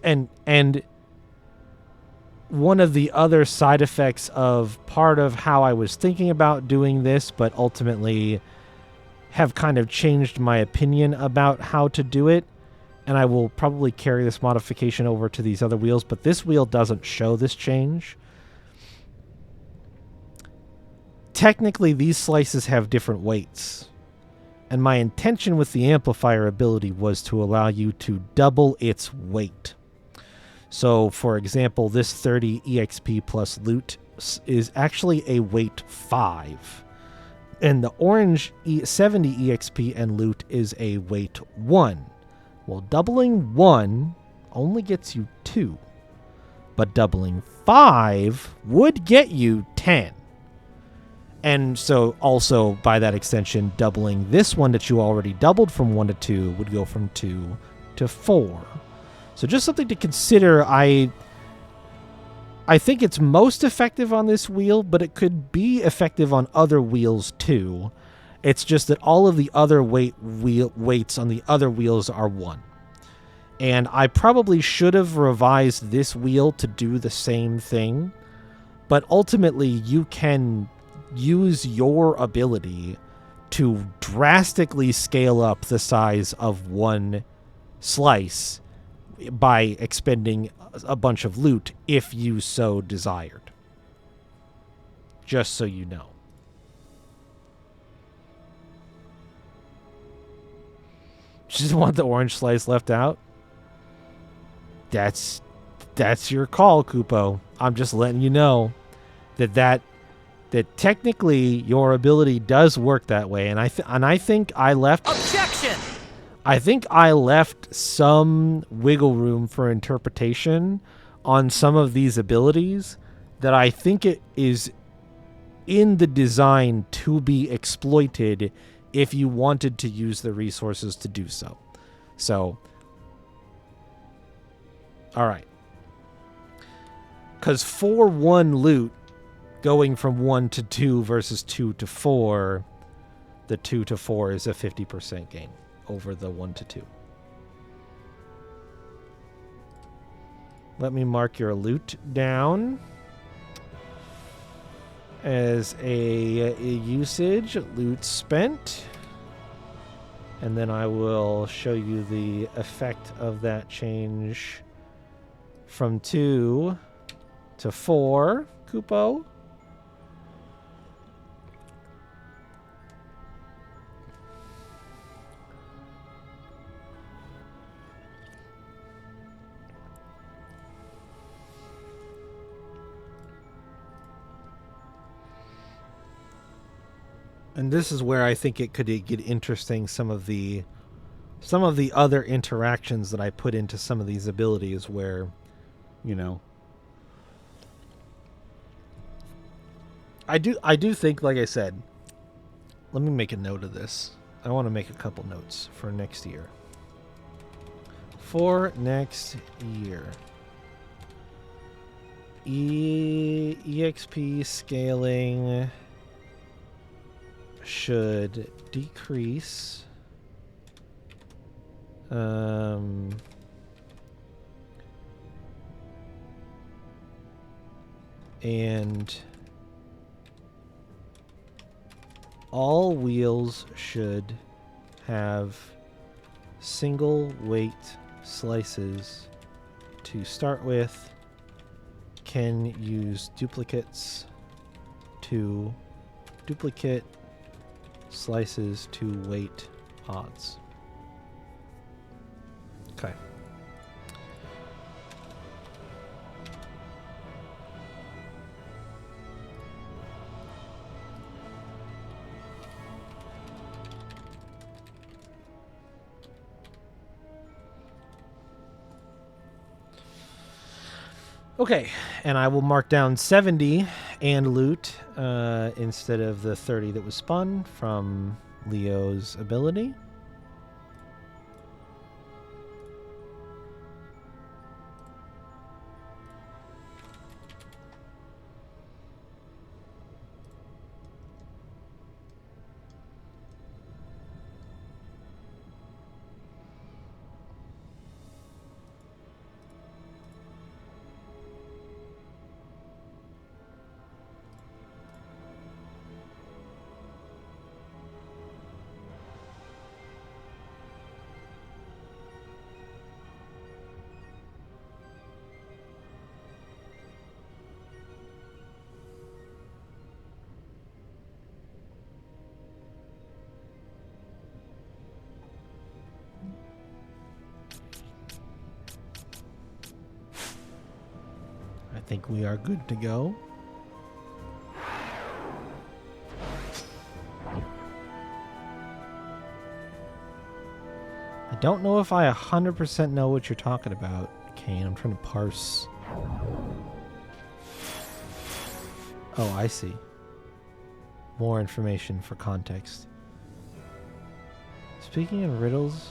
And one of the other side effects of part of how I was thinking about doing this, but ultimately have kind of changed my opinion about how to do it, and I will probably carry this modification over to these other wheels, but this wheel doesn't show this change. Technically, these slices have different weights, and my intention with the amplifier ability was to allow you to double its weight. So, for example, this 30 EXP plus loot is actually a weight 5. And the orange 70 EXP and loot is a weight 1. Well, doubling 1 only gets you 2. But doubling 5 would get you 10. And so also by that extension, doubling this one that you already doubled from 1 to 2 would go from 2 to 4. So just something to consider. I think it's most effective on this wheel, but it could be effective on other wheels too. It's just that all of the other weights on the other wheels are 1. And I probably should have revised this wheel to do the same thing. But ultimately, you can use your ability to drastically scale up the size of one slice by expending a bunch of loot if you so desired. Just so you know. Just want the orange slice left out? That's your call, Kupo. I'm just letting you know that technically your ability does work that way, and I think I left. Objection! I think I left some wiggle room for interpretation on some of these abilities that I think it is in the design to be exploited if you wanted to use the resources to do so. So, all right. Because 4-1 loot, going from 1 to 2 versus 2 to 4, the 2 to 4 is a 50% gain over the 1 to 2. Let me mark your loot down as a usage, loot spent. And then I will show you the effect of that change from 2 to 4, Kupo. And this is where I think it could get interesting, some of the other interactions that I put into some of these abilities where, you know, I do think, like I said, let me make a note of this. I want to make a couple notes for next year. For next year. EXP scaling should decrease and all wheels should have single weight slices to start with, can use duplicates to duplicate slices to weight odds. Okay. Okay, and I will mark down 70 and loot instead of the 30 that was spun from Leo's ability. think we are good to go. I don't know if I 100% know what you're talking about, Kane. I'm trying to parse. Oh, I see. More information for context. Speaking of riddles...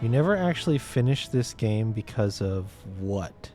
You never actually finished this game because of what?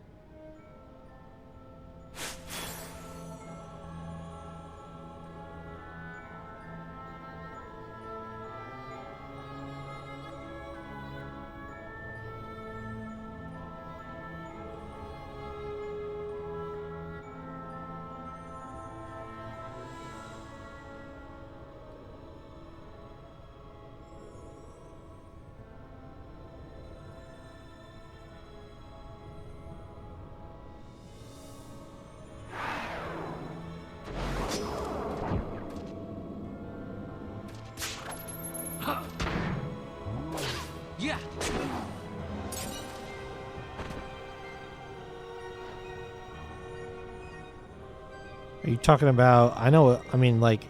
Yeah. Are you talking about... I know... I mean, like...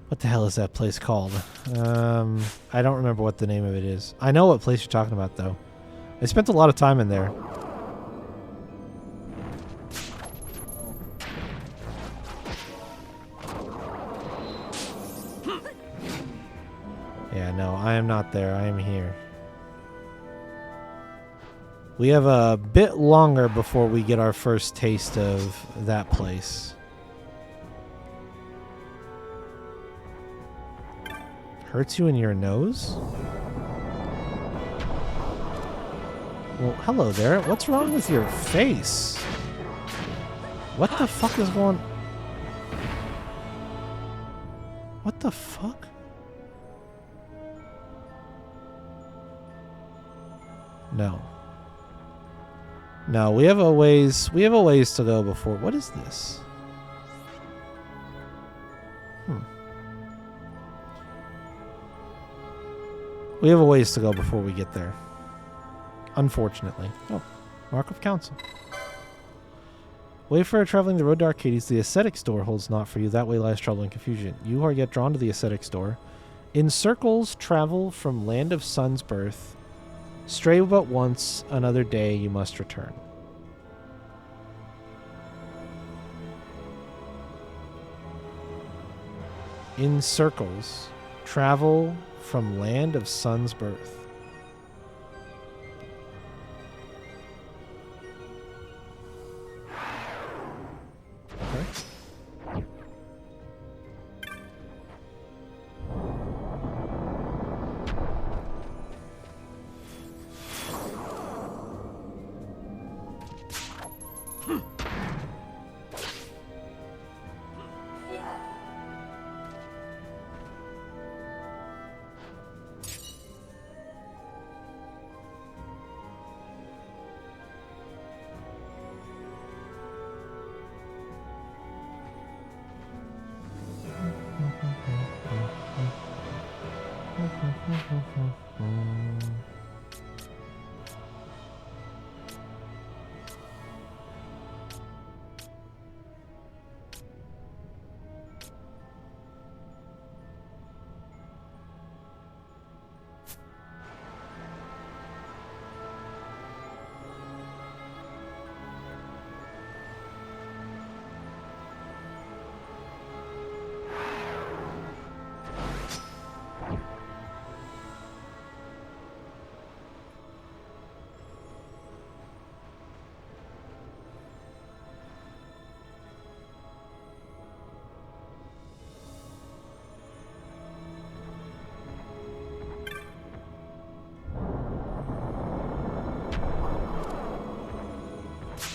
What the hell is that place called? I don't remember what the name of it is. I know what place you're talking about, though. I spent a lot of time in there. Yeah, no, I am not there. I am here. We have a bit longer before we get our first taste of that place. Hurts you in your nose? Well, hello there. What's wrong with your face? What the fuck is going... What the fuck? No. No, we have a ways to go before. What is this? We have a ways to go before we get there. Unfortunately. Oh, Mark of Council. Wayfarer traveling the road to Arcades, the ascetic store holds naught for you. That way lies trouble and confusion. You are yet drawn to the ascetic store. In circles, travel from land of sun's birth. Stray but once, another day you must return. In circles, travel from land of sun's birth. Okay.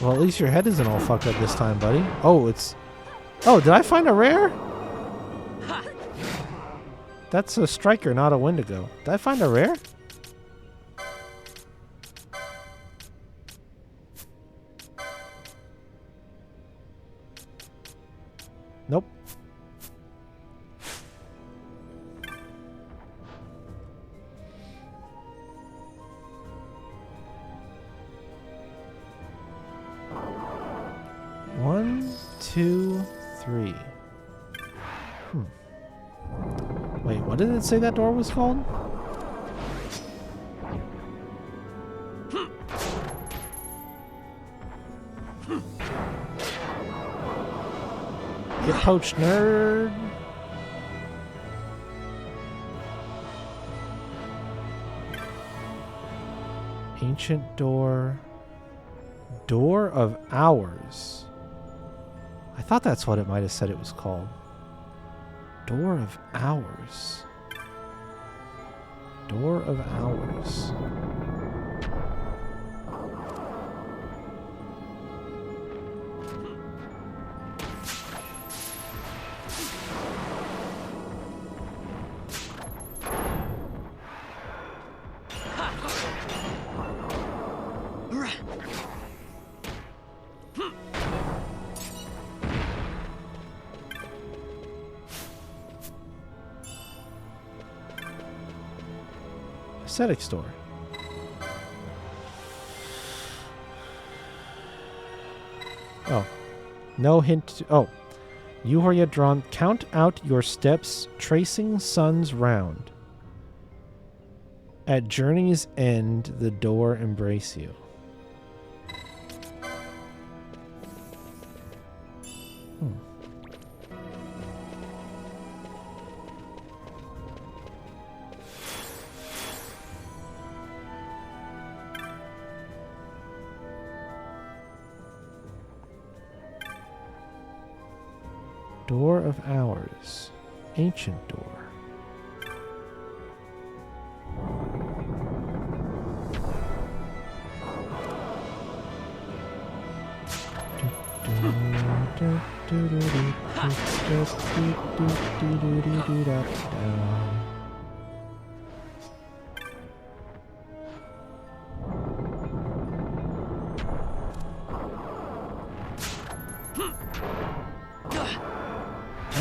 Well, at least your head isn't all fucked up this time, buddy. Oh, it's... Oh, did I find a rare? That's a striker, not a Wendigo. Did I find a rare? Nope. 2, 3. Wait, what did it say that door was called? Get poached, nerd. Ancient door. Door of Hours. I thought that's what it might have said it was called. Door of Hours. Door of Hours. Aesthetic store. Oh. No hint to, oh. You are yet drawn. Count out your steps, tracing suns round. At journey's end, the door embrace you. Door of Hours. Ancient door.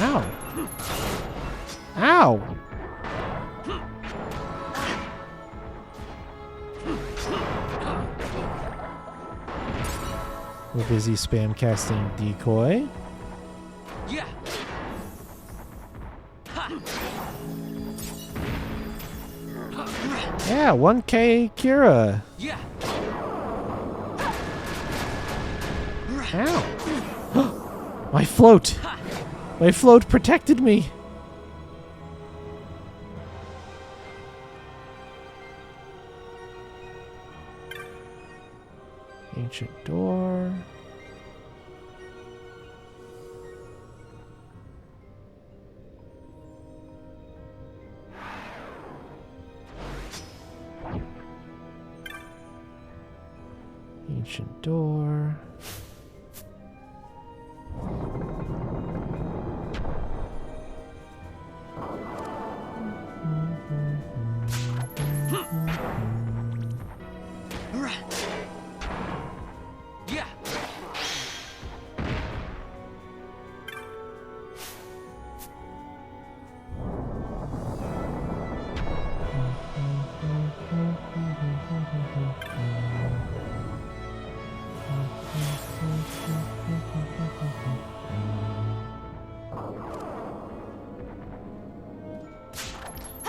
Ow! Ow! We're busy spam casting decoy. Yeah. Yeah, 1K Kira. Yeah. Ow! My float! My float protected me! Ancient door. Ancient door. Yeah.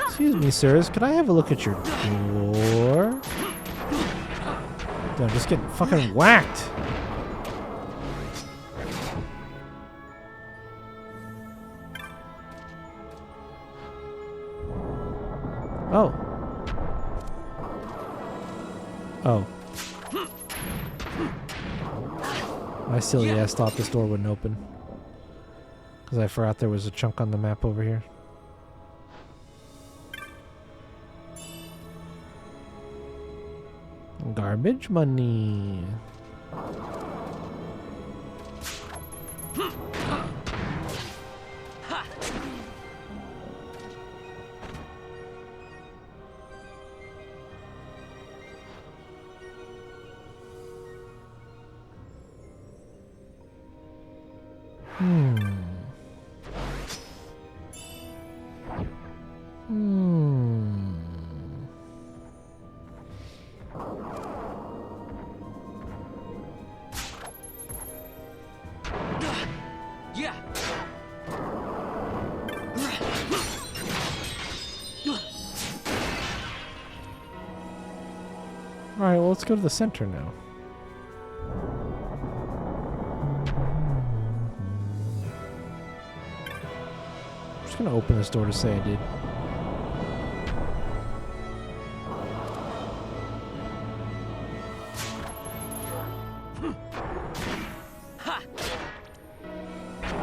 Excuse me, sirs. Could I have a look at your door? Dude, I'm just getting fucking whacked. Oh. Oh. My silly ass thought this door wouldn't open. Because I forgot there was a chunk on the map over here. Garbage money. Alright, well, let's go to the center now. I'm just gonna open this door to say I did.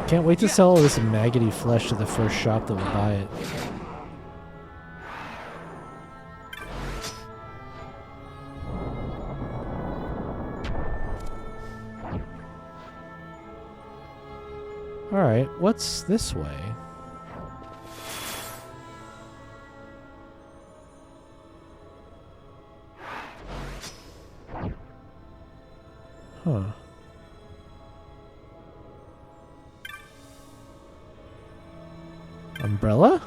Can't wait to sell all this maggoty flesh to the first shop that will buy it. Alright, what's this way? Huh. Umbrella?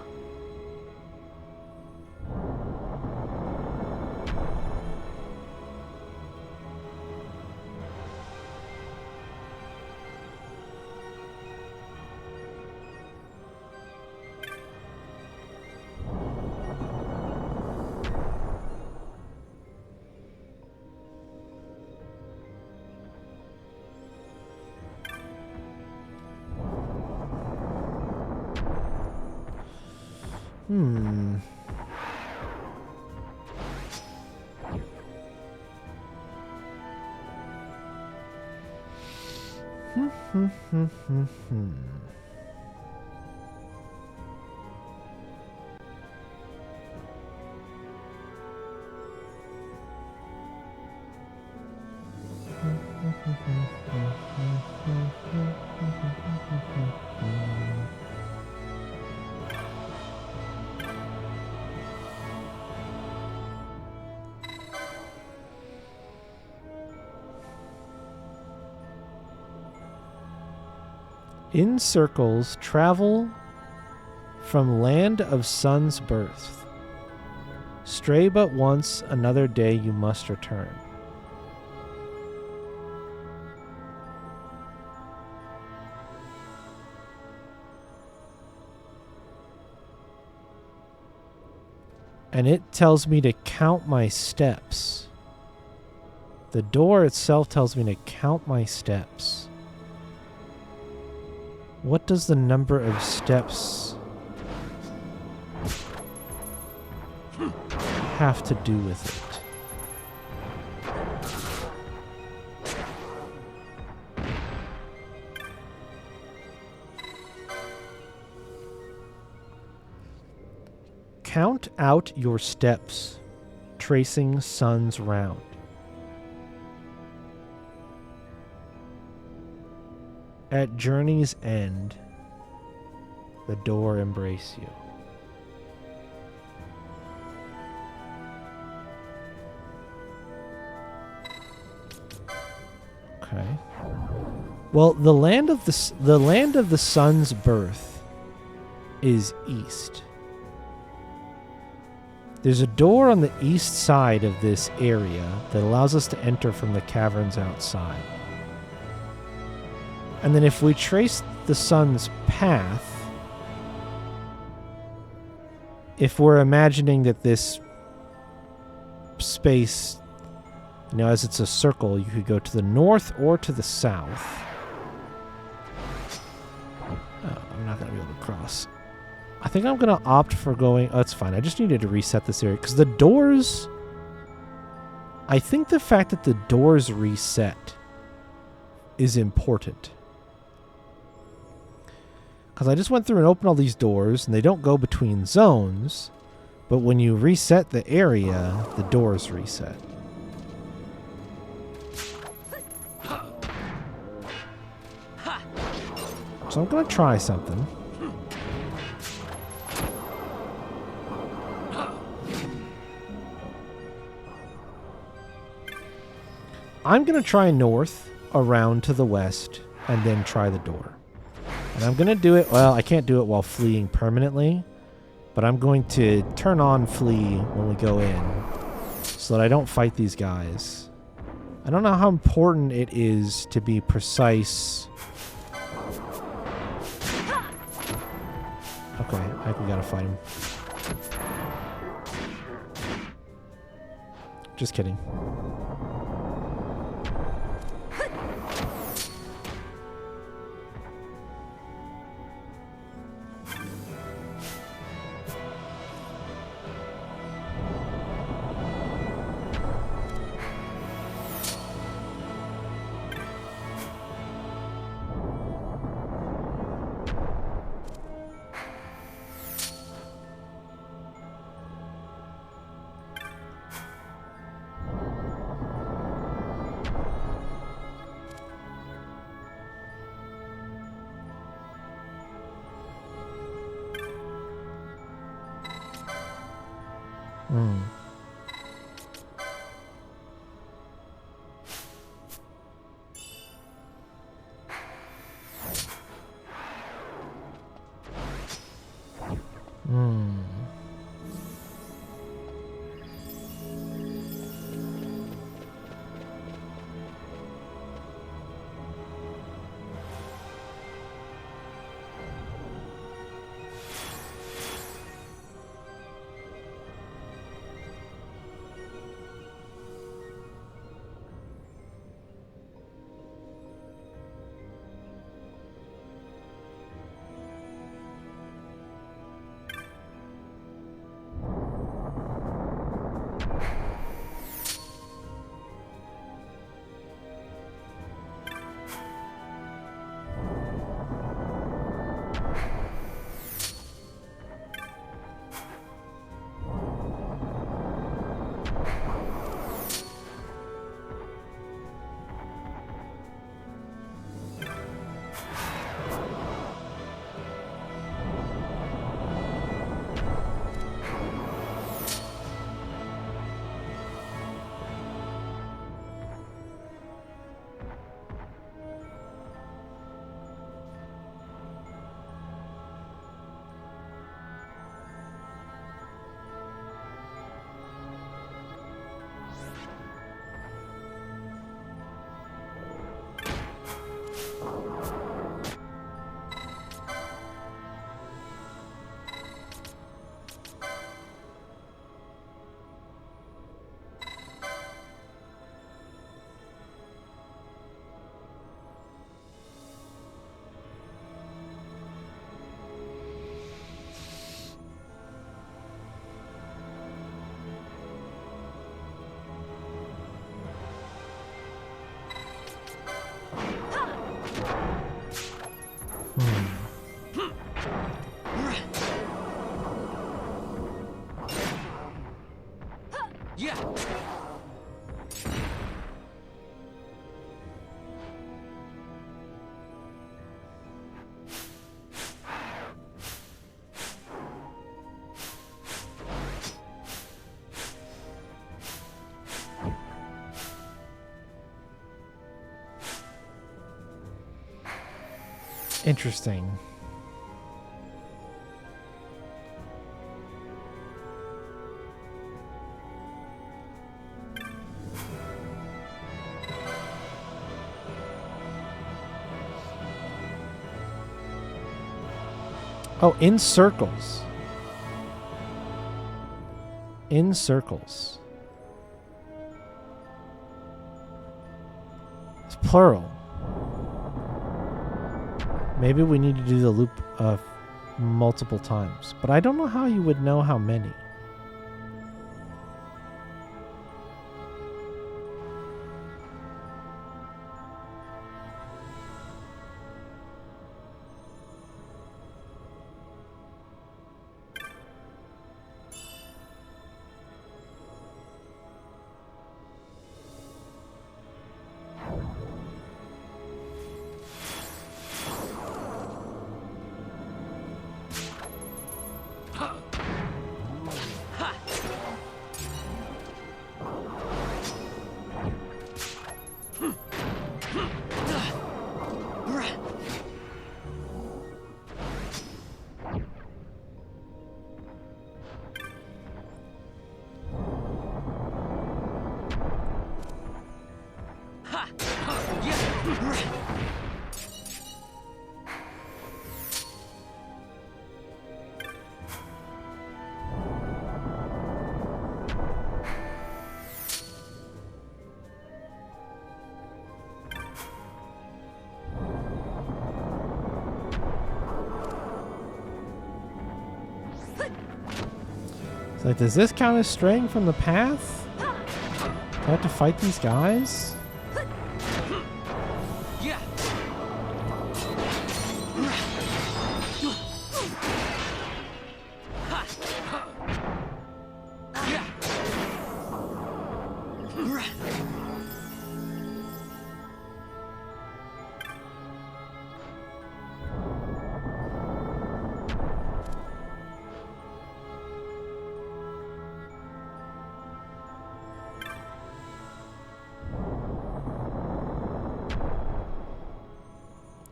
Hmm. In circles, travel from land of sun's birth. Stray but once, another day you must return. And it tells me to count my steps. The door itself tells me to count my steps. What does the number of steps have to do with it? Count out your steps, tracing suns round. At journey's end, the door embrace you. Okay. Well, the land of the sun's birth is east. There's a door on the east side of this area that allows us to enter from the caverns outside. And then if we trace the sun's path, if we're imagining that this space, as it's a circle, you could go to the north or to the south. Oh, I'm not going to be able to cross. I think I'm going to opt for going... Oh, that's fine. I just needed to reset this area. Because the doors... I think the fact that the doors reset is important. Because I just went through and opened all these doors, and they don't go between zones, but when you reset the area, the doors reset. So I'm going to try something. I'm going to try north, around to the west, and then try the door. And I'm going to do it, well, I can't do it while fleeing permanently, but I'm going to turn on flee when we go in so that I don't fight these guys. I don't know how important it is to be precise. Okay, we gotta fight him. Just kidding. Hmm. Hmm. Interesting. Oh, in circles. In circles. It's plural. Maybe we need to do the loop multiple times, but I don't know how you would know how many. It's like, does this count as straying from the path? Do I have to fight these guys?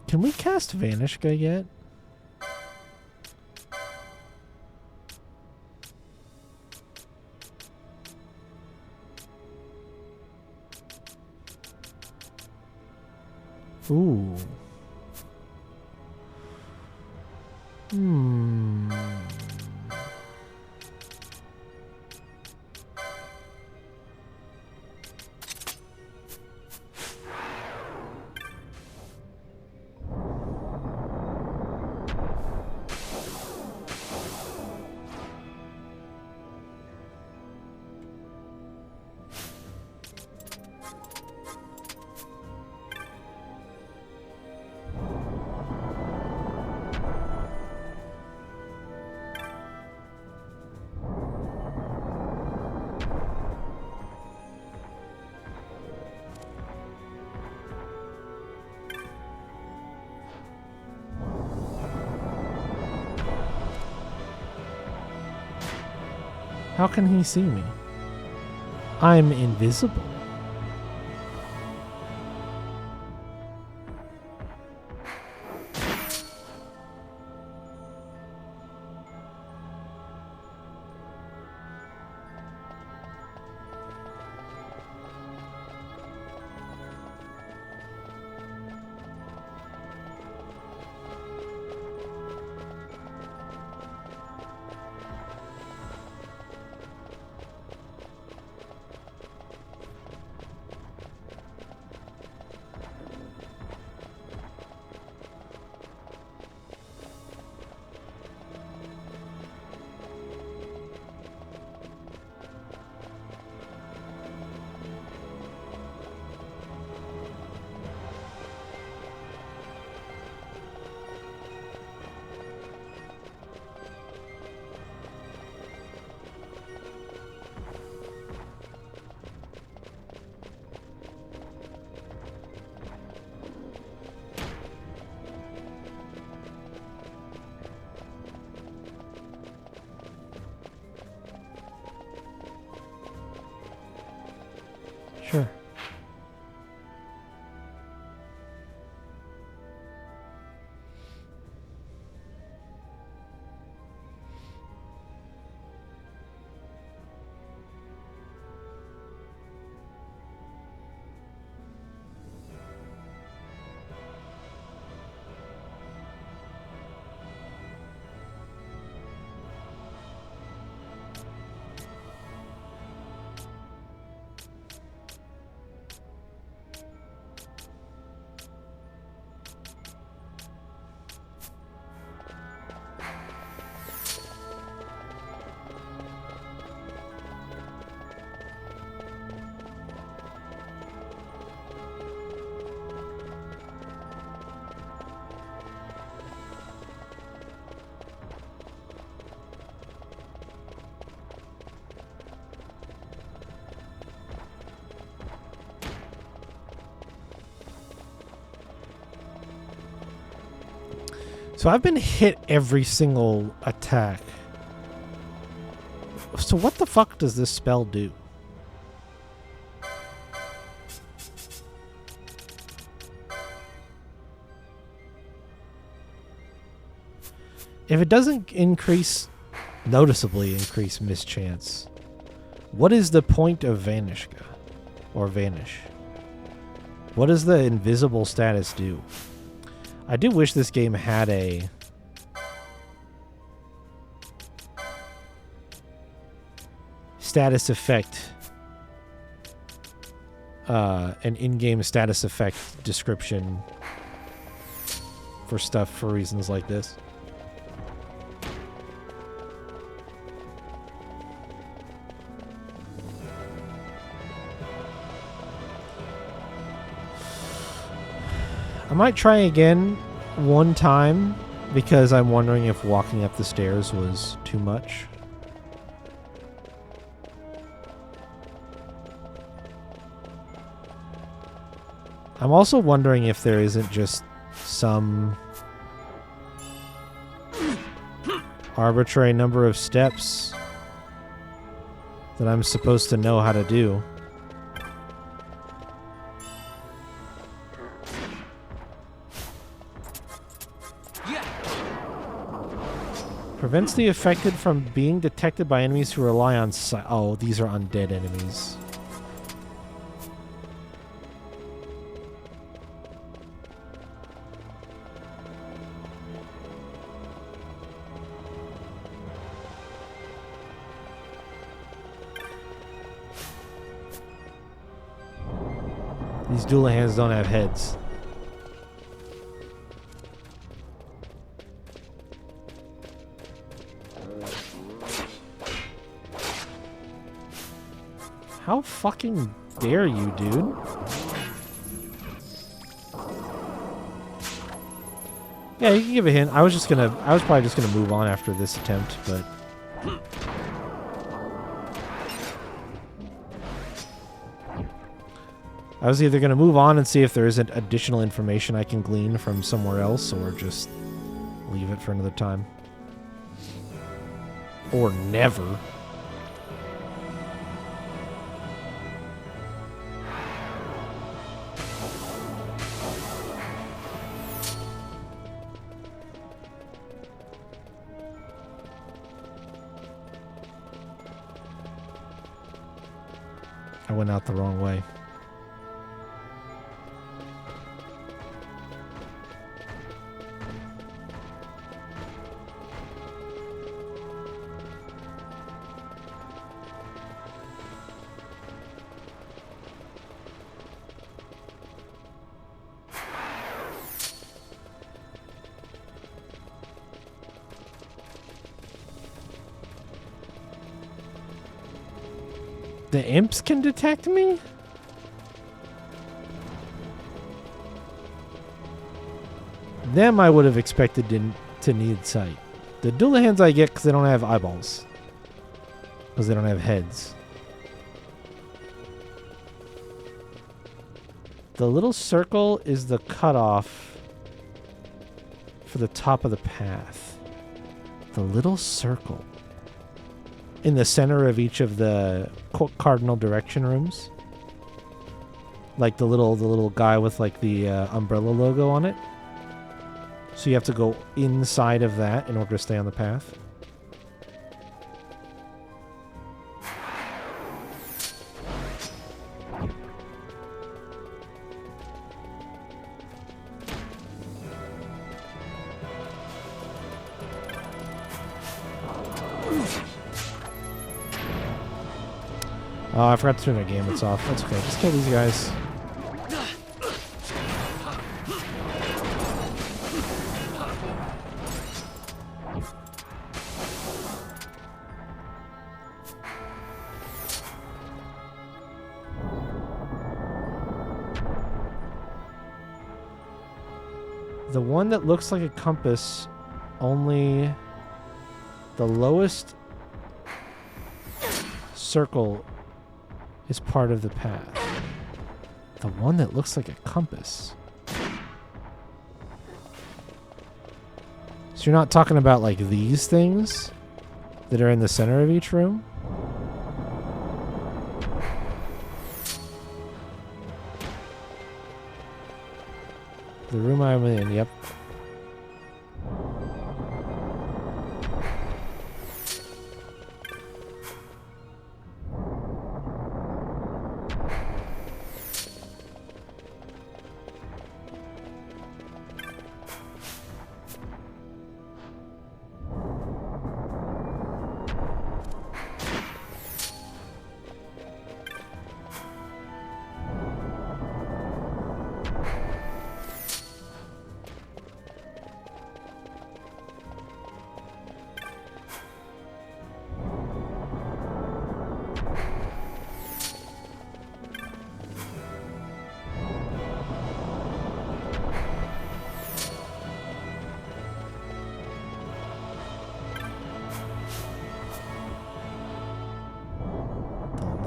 Can we cast Vanishka yet? Ooh. Hmm. How can he see me? I'm invisible. Sure. So I've been hit every single attack. So what the fuck does this spell do? If it doesn't noticeably increase mischance, what is the point of Vanishka? Or Vanish? What does the invisible status do? I do wish this game had a status effect, an in-game status effect description for stuff for reasons like this. I might try again one time because I'm wondering if walking up the stairs was too much. I'm also wondering if there isn't just some arbitrary number of steps that I'm supposed to know how to do. Prevents the affected from being detected by enemies who rely on oh, these are undead enemies. These Doolahans don't have heads. How fucking dare you, dude? Yeah, you can give a hint. I was probably just gonna move on after this attempt, but I was either gonna move on and see if there isn't additional information I can glean from somewhere else, or just leave it for another time. Or never. I went out the wrong way. The imps can detect me? Them I would have expected to need sight. The Doolahans I get because they don't have eyeballs. Because they don't have heads. The little circle is the cutoff for the top of the path. The little circle. In the center of each of the cardinal direction rooms. Like the little guy with like the umbrella logo on it. So you have to go inside of that in order to stay on the path. Oh, I forgot to turn my gamuts off. That's okay. Just kill these guys. The one that looks like a compass, only the lowest circle is part of the path. The one that looks like a compass. So you're not talking about like these things that are in the center of each room? The room I'm in, yep.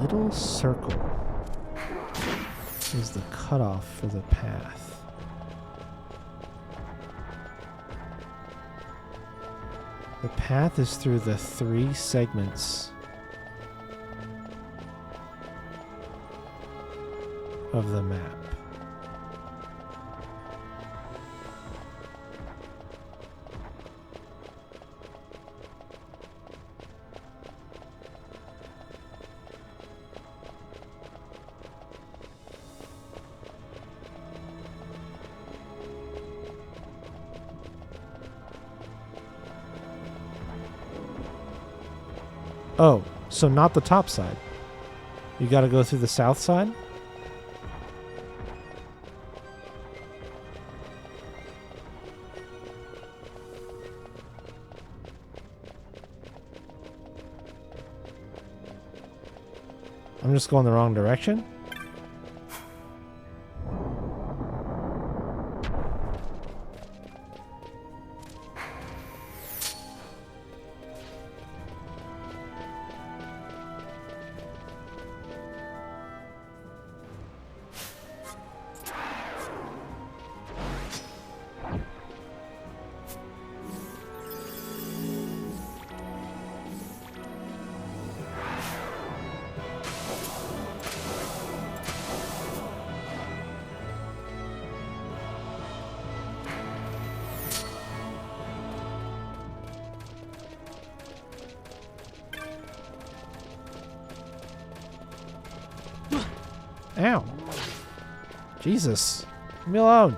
little circle is the cutoff for the path. The path is through the 3 segments of the map. Oh, so not the top side. You gotta go through the south side? I'm just going the wrong direction? Ow. Jesus. Leave me alone.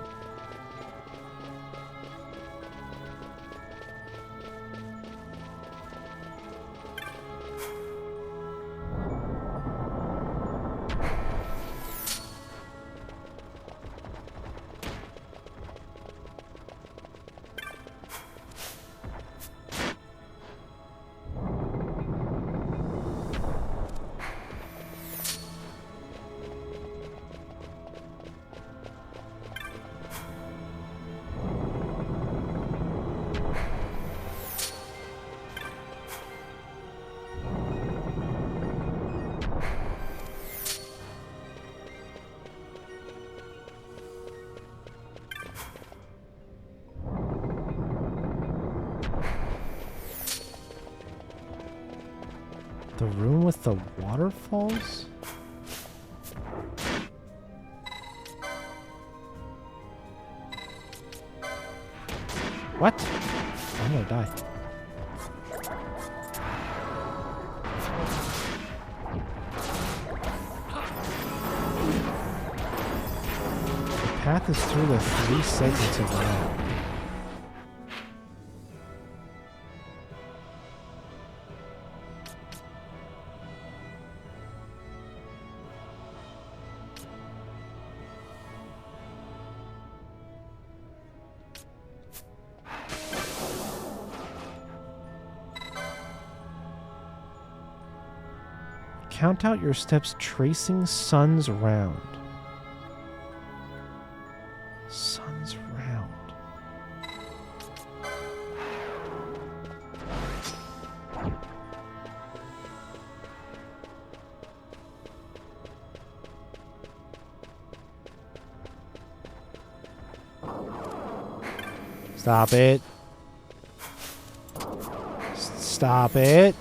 The room with the waterfalls? What? I'm gonna die. The path is through the 3 segments of the map. Count out your steps tracing suns round. Suns round. Stop it. Stop it.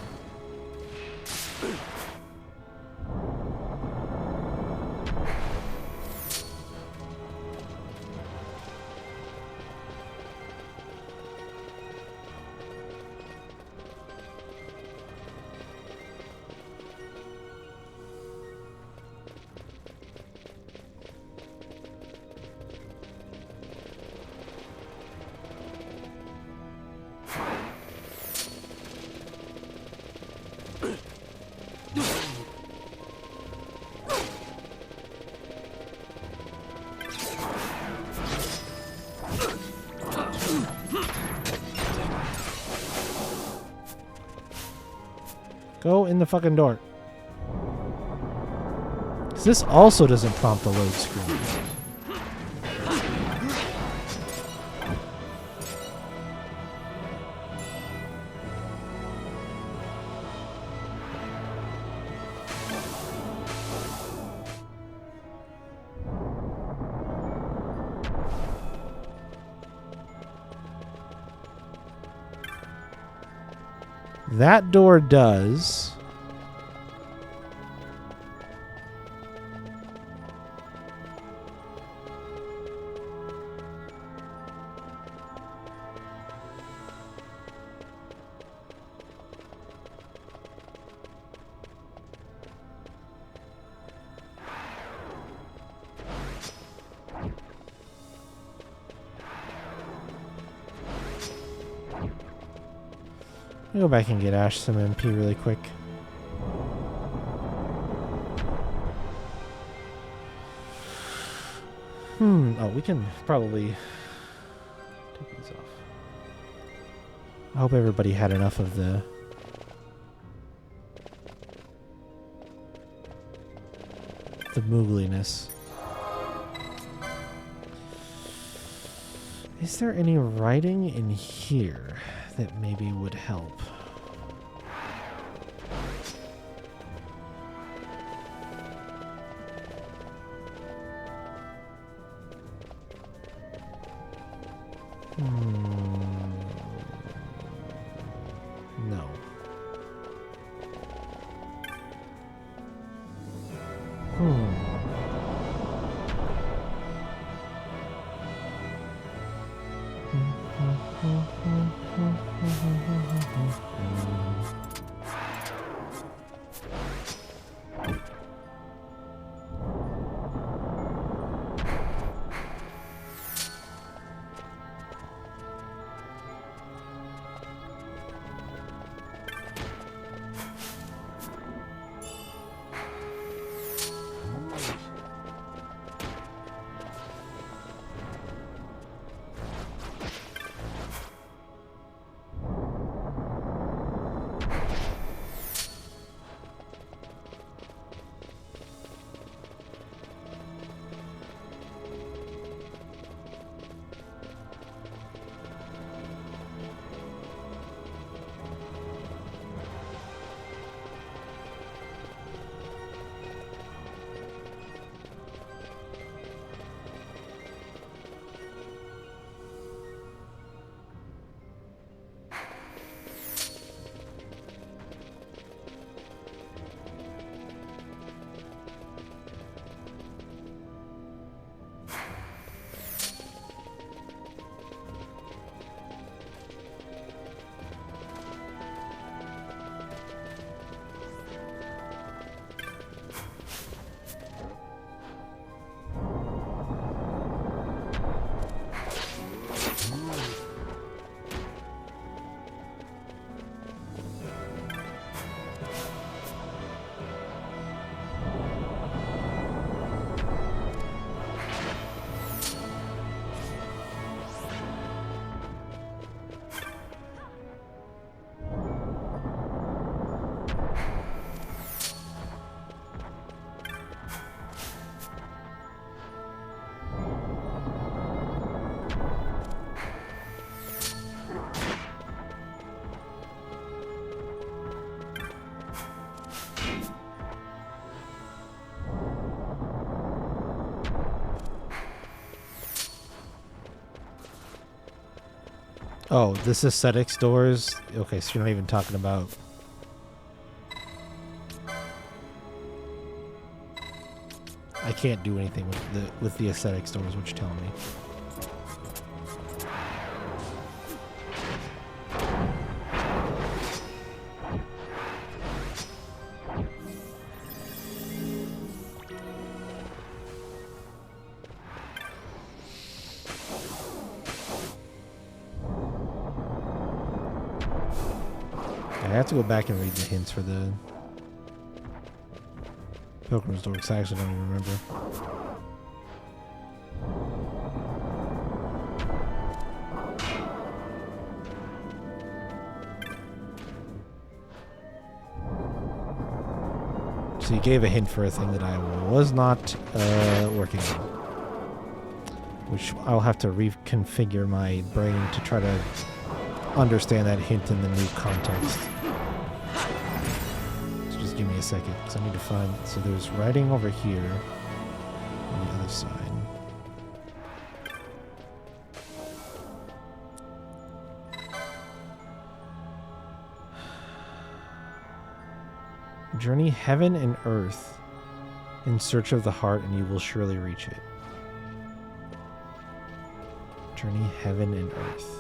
Go in the fucking door. 'Cause this also doesn't prompt the load screen. That door does. I'll go back and get Ash some MP really quick. Oh, we can probably take these off. I hope everybody had enough of the moogliness. Is there any writing in here that maybe would help? No. Oh, this aesthetics doors? Okay, so you're not even talking about... I can't do anything with the aesthetics doors, what you're telling me. I have to go back and read the hints for the Pilgrim's Door, because I actually don't even remember. So you gave a hint for a thing that I was not working on, which I'll have to reconfigure my brain to try to understand that hint in the new context. So just give me a second, because I need to find... So there's writing over here on the other side. Journey heaven and earth in search of the heart, and you will surely reach it. Journey heaven and earth.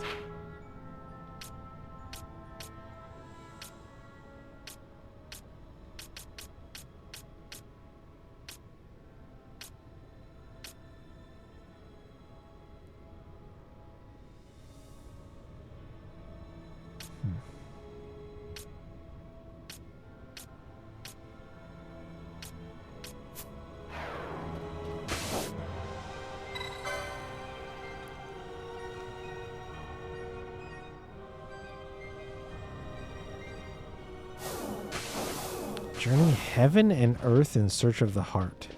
Journey heaven and earth in search of the heart.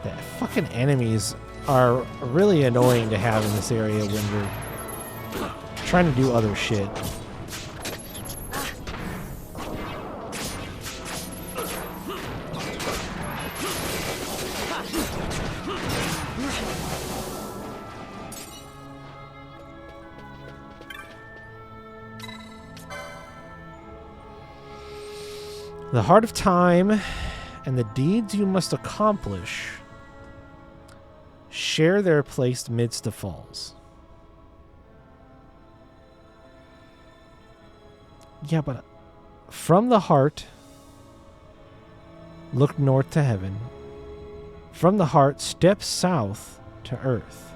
The fucking enemies are really annoying to have in this area when you're trying to do other shit. The Heart of Time and the deeds you must accomplish share their place midst the falls. Yeah, but from the heart, look north to heaven. From the heart, step south to earth.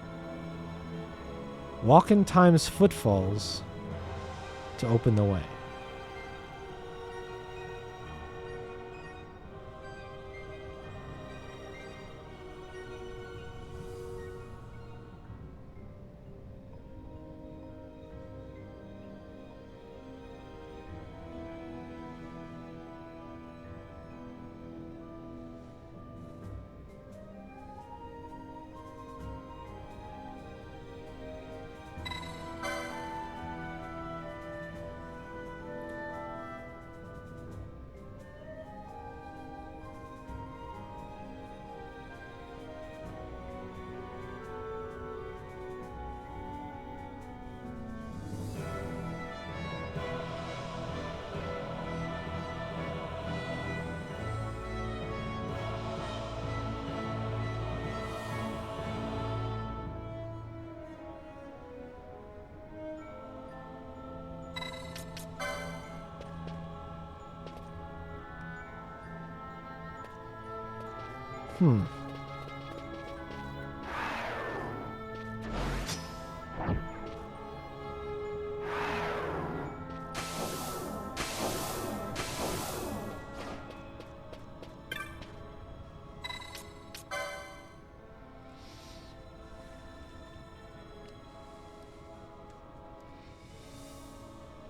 Walk in time's footfalls to open the way.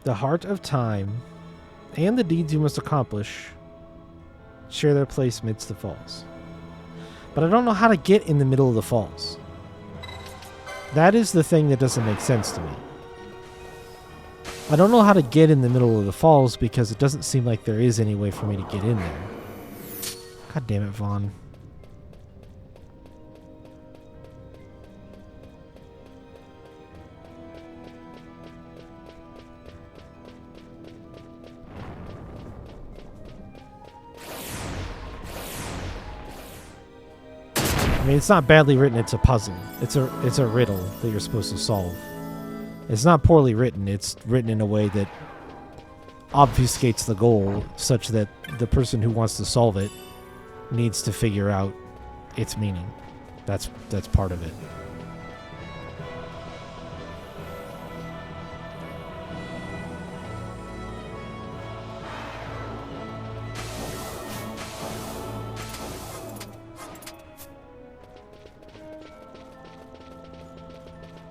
The Heart of Time and the deeds you must accomplish share their place midst the falls. But I don't know how to get in the middle of the falls. That is the thing that doesn't make sense to me. I don't know how to get in the middle of the falls because it doesn't seem like there is any way for me to get in there. God damn it, Vaughn. I mean, it's not badly written, it's a puzzle. It's a riddle that you're supposed to solve. It's not poorly written, it's written in a way that obfuscates the goal such that the person who wants to solve it needs to figure out its meaning. That's part of it.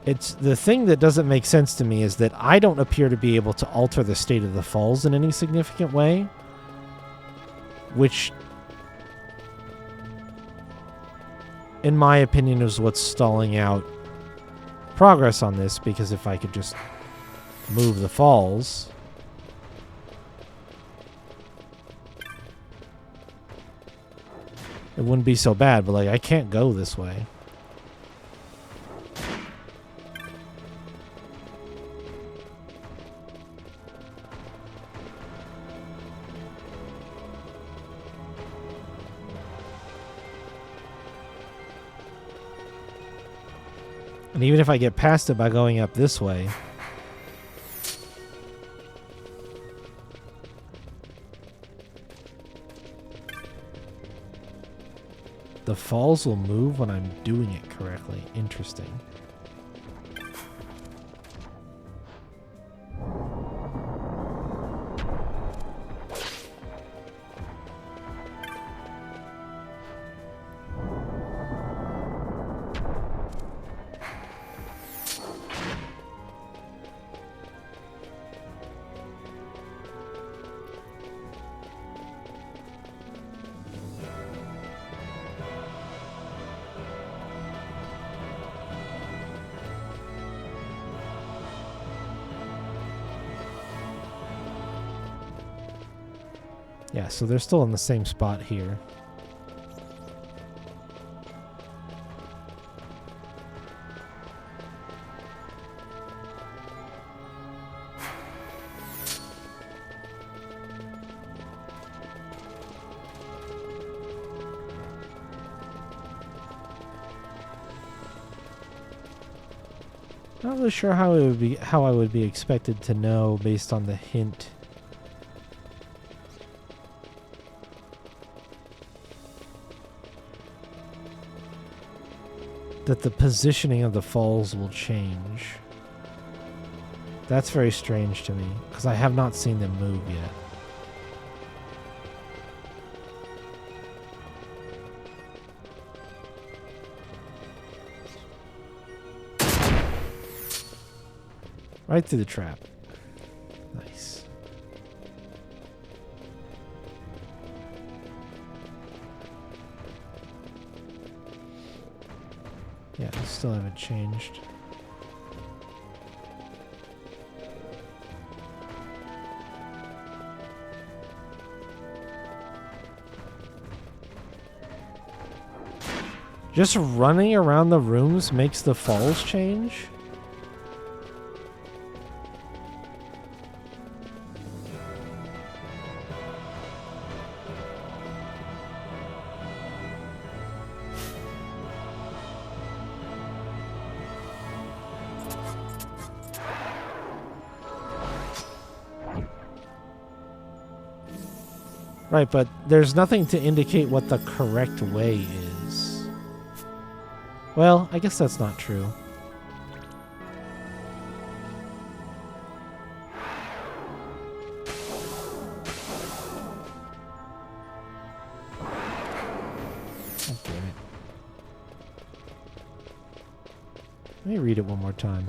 It's the thing that doesn't make sense to me is that I don't appear to be able to alter the state of the falls in any significant way, which, in my opinion, is what's stalling out progress on this, because if I could just move the falls, it wouldn't be so bad, but like I can't go this way. And even if I get past it by going up this way, the falls will move when I'm doing it correctly. Interesting. Yeah, so they're still in the same spot here. Not really sure how I would be expected to know based on the hint. That the positioning of the falls will change. That's very strange to me, because I have not seen them move yet. Right through the trap. Nice. Yeah, still haven't changed. Just running around the rooms makes the falls change? Right, but there's nothing to indicate what the correct way is. Well, I guess that's not true. Oh, damn it. Let me read it one more time.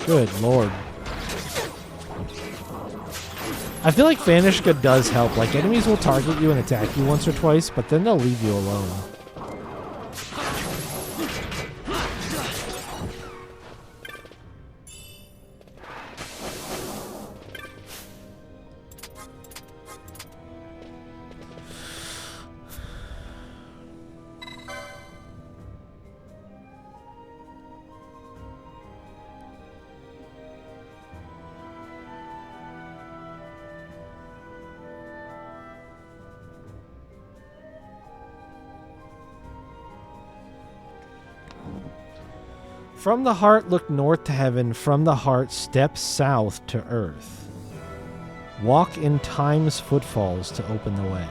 Good lord. I feel like Vanishka does help. Like, enemies will target you and attack you once or twice, but then they'll leave you alone. From the heart, look north to heaven. From the heart, step south to earth. Walk in time's footfalls to open the way.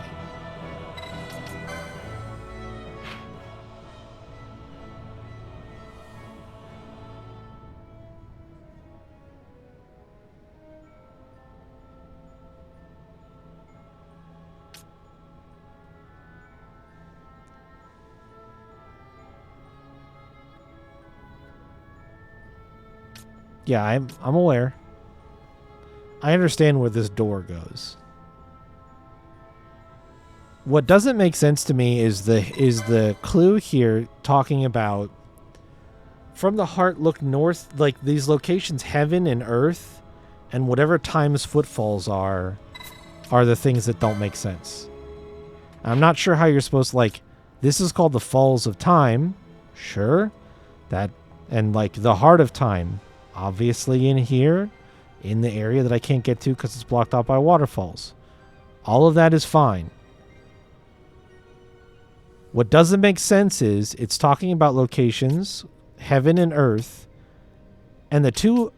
Yeah, I'm aware. I understand where this door goes. What doesn't make sense to me is the clue here talking about from the heart look north, like these locations, heaven and earth, and whatever time's footfalls are the things that don't make sense. I'm not sure how you're supposed to, like, this is called the Falls of Time. Sure. That, and like the Heart of Time, obviously in here, in the area that I can't get to because it's blocked out by waterfalls. All of that is fine. What doesn't make sense is it's talking about locations, heaven and earth, and the two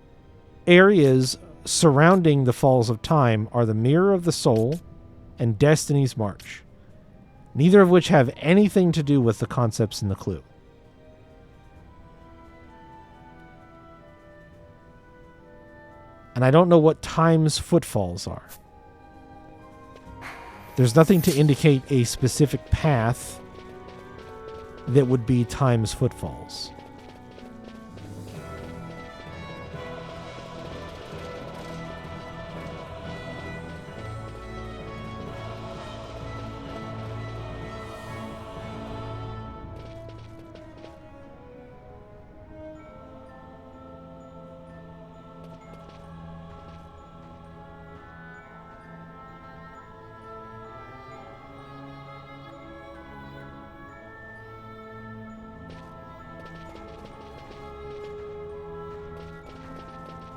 areas surrounding the Falls of Time are the Mirror of the Soul and Destiny's March, neither of which have anything to do with the concepts in the clue. And I don't know what Time's footfalls are. There's nothing to indicate a specific path that would be Time's footfalls.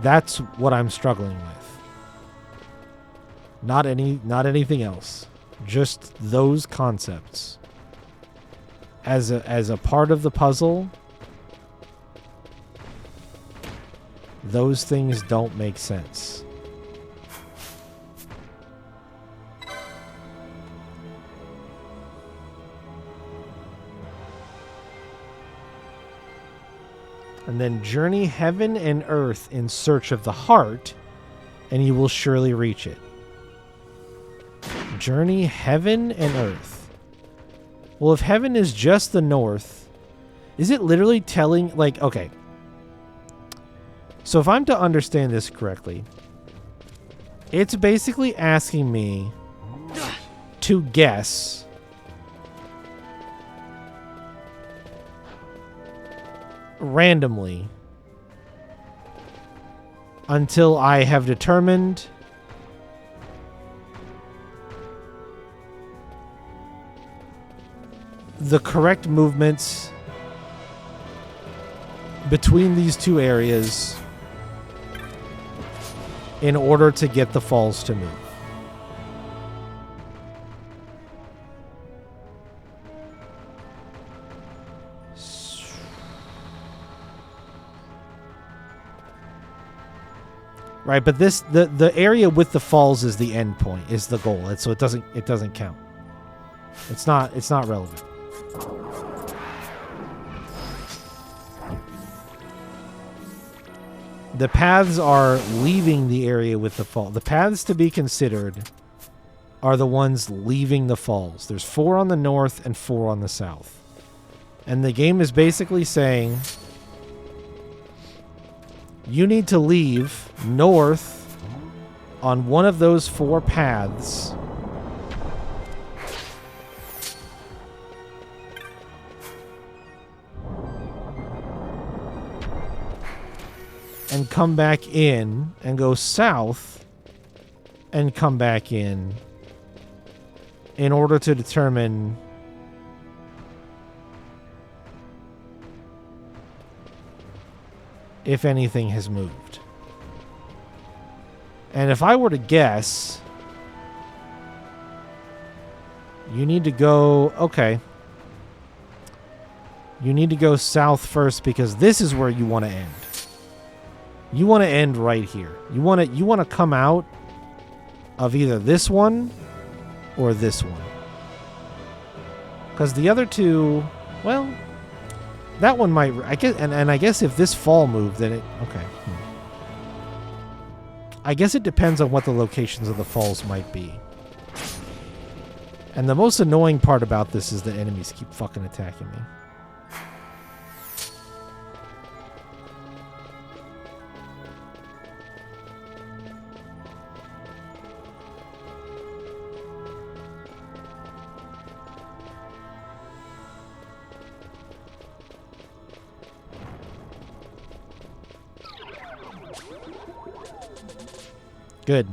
That's what I'm struggling with. Not anything else. Just those concepts. As a part of the puzzle, those things don't make sense. And then journey heaven and earth in search of the heart, and you will surely reach it. Journey heaven and earth. Well, if heaven is just the north, is it literally telling, like, okay. So if I'm to understand this correctly, it's basically asking me to guess randomly until I have determined the correct movements between these two areas in order to get the falls to move. Right, but this the area with the falls is the end point, is the goal. So it doesn't count. It's not relevant. The paths are leaving the area with the fall. The paths to be considered are the ones leaving the falls. There's 4 on the north and 4 on the south. And the game is basically saying you need to leave north on one of those 4 paths and come back in, and go south and come back in order to determine if anything has moved. And if I were to guess, you need to go, okay. You need to go south first because this is where you want to end. You want to end right here. You want to come out of either this one or this one. Because the other two, well, that one might, I guess, and I guess if this fall moved, then it, okay. I guess it depends on what the locations of the falls might be. And the most annoying part about this is the enemies keep fucking attacking me. Good.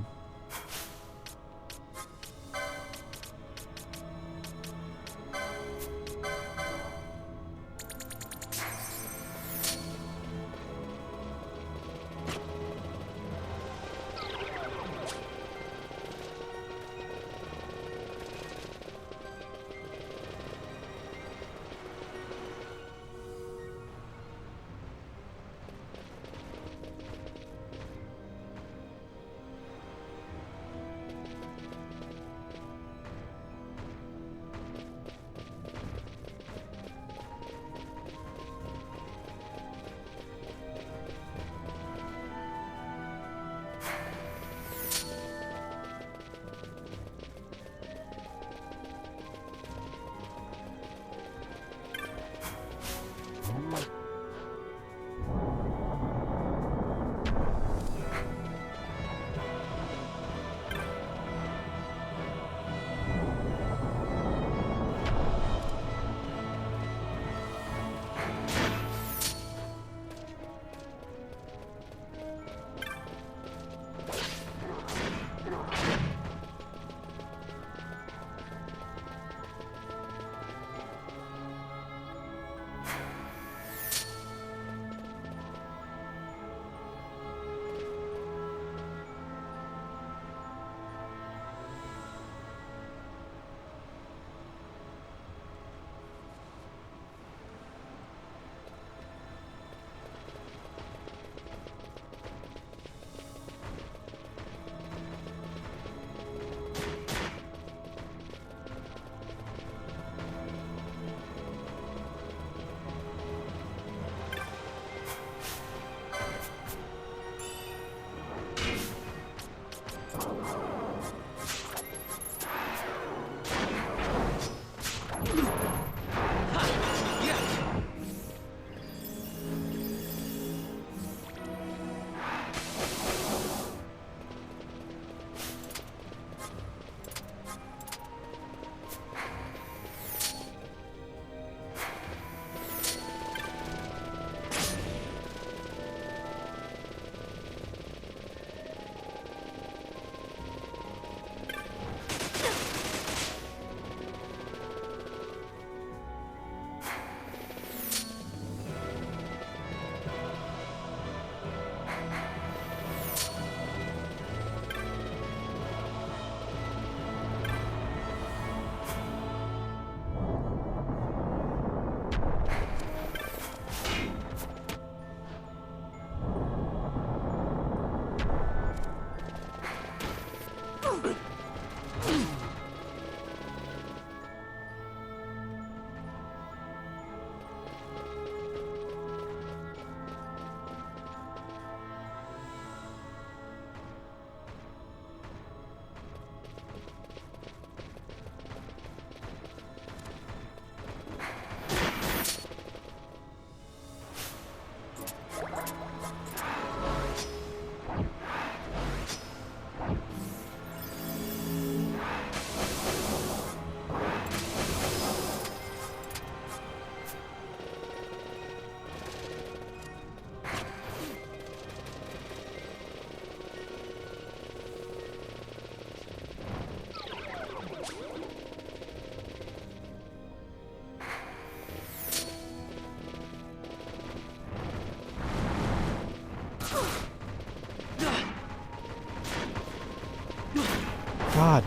God.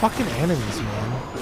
Fucking enemies, man.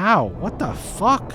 Ow, what the fuck?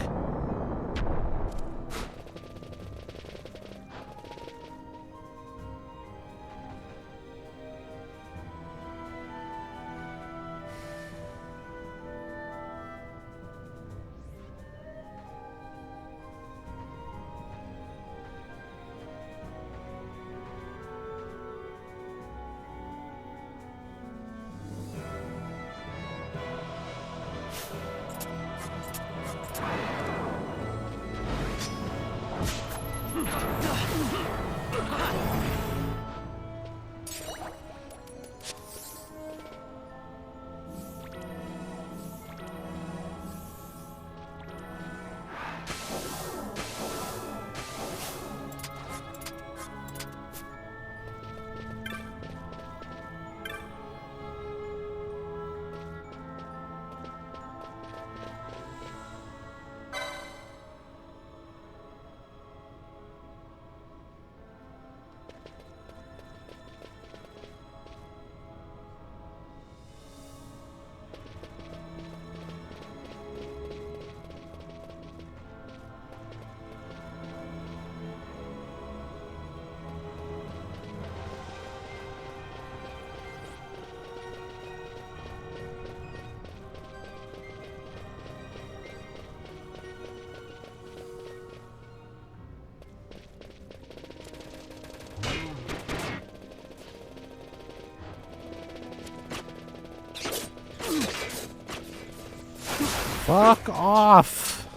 Fuck off!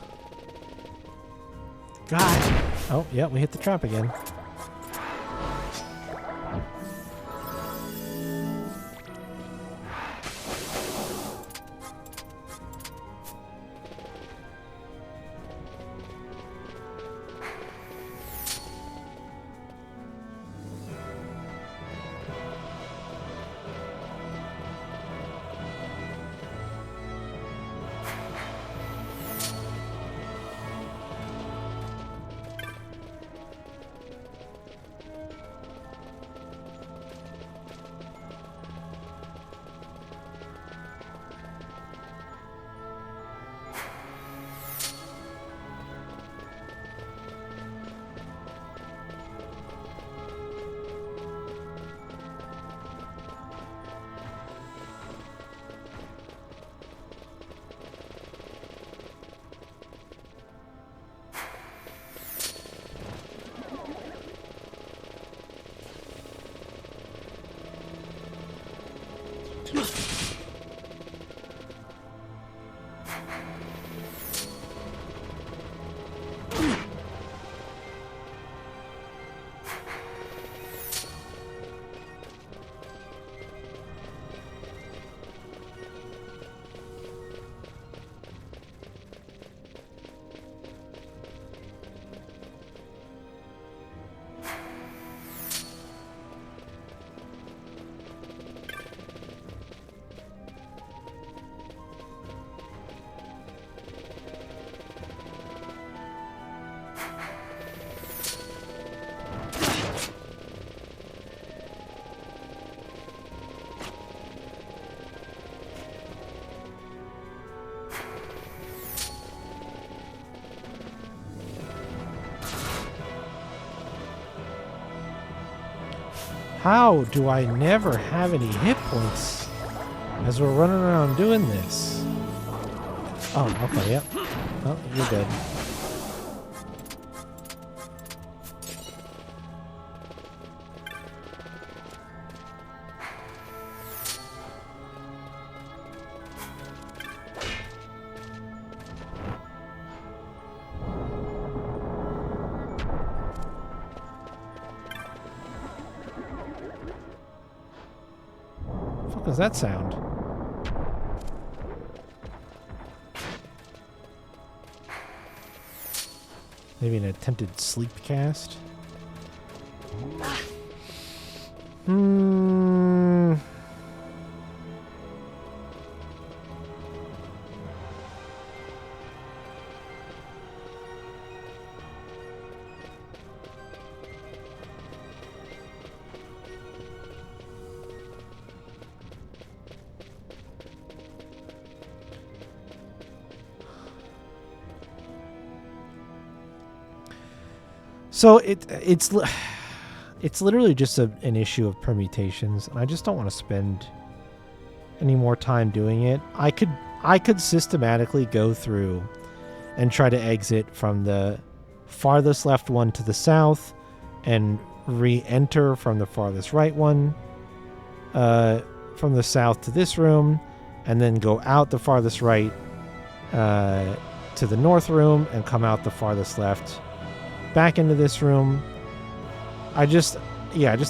God! Oh, yeah, we hit the trap again. How do I never have any hit points as we're running around doing this? Oh, okay, yep. Oh, you're good. What does that sound? Maybe an attempted sleep cast? Hmm. So it's literally just an issue of permutations, and I just don't want to spend any more time doing it. I could systematically go through and try to exit from the farthest left one to the south and re-enter from the farthest right one from the south to this room, and then go out the farthest right to the north room and come out the farthest left back into this room. Just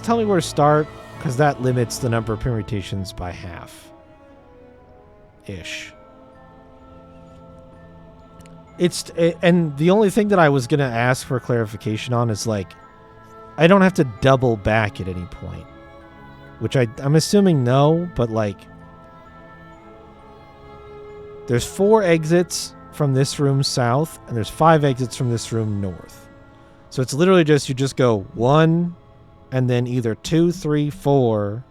tell me where to start, because that limits the number of permutations by half ish. And the only thing that I was going to ask for clarification on is, like, I don't have to double back at any point, which I'm assuming no, but, like, there's 4 exits from this room south, and there's 5 exits from this room north. So it's literally just, you just go 1, and then either 2, 3, 4,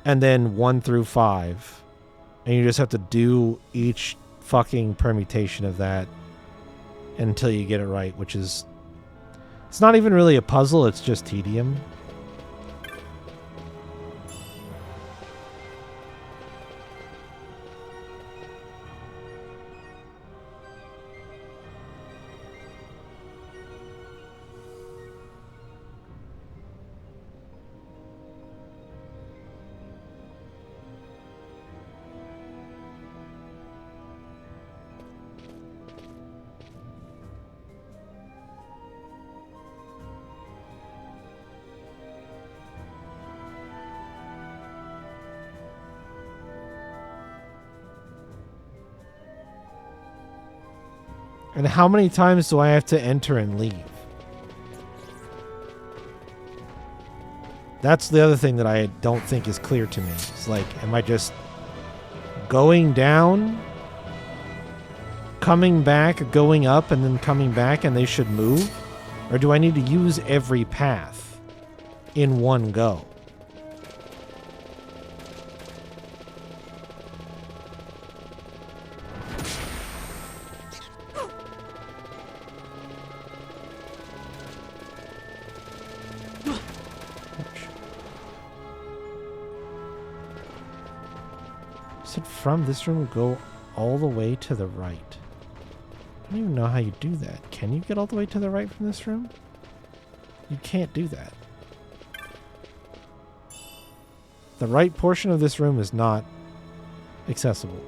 and then 1 through 5. And you just have to do each fucking permutation of that until you get it right, which is... It's not even really a puzzle, it's just tedium. And how many times do I have to enter and leave? That's the other thing that I don't think is clear to me. It's like, am I just going down, coming back, going up, and then coming back, and they should move? Or do I need to use every path in one go? From this room, go all the way to the right. I don't even know how you do that. Can you get all the way to the right from this room? You can't do that. The right portion of this room is not accessible.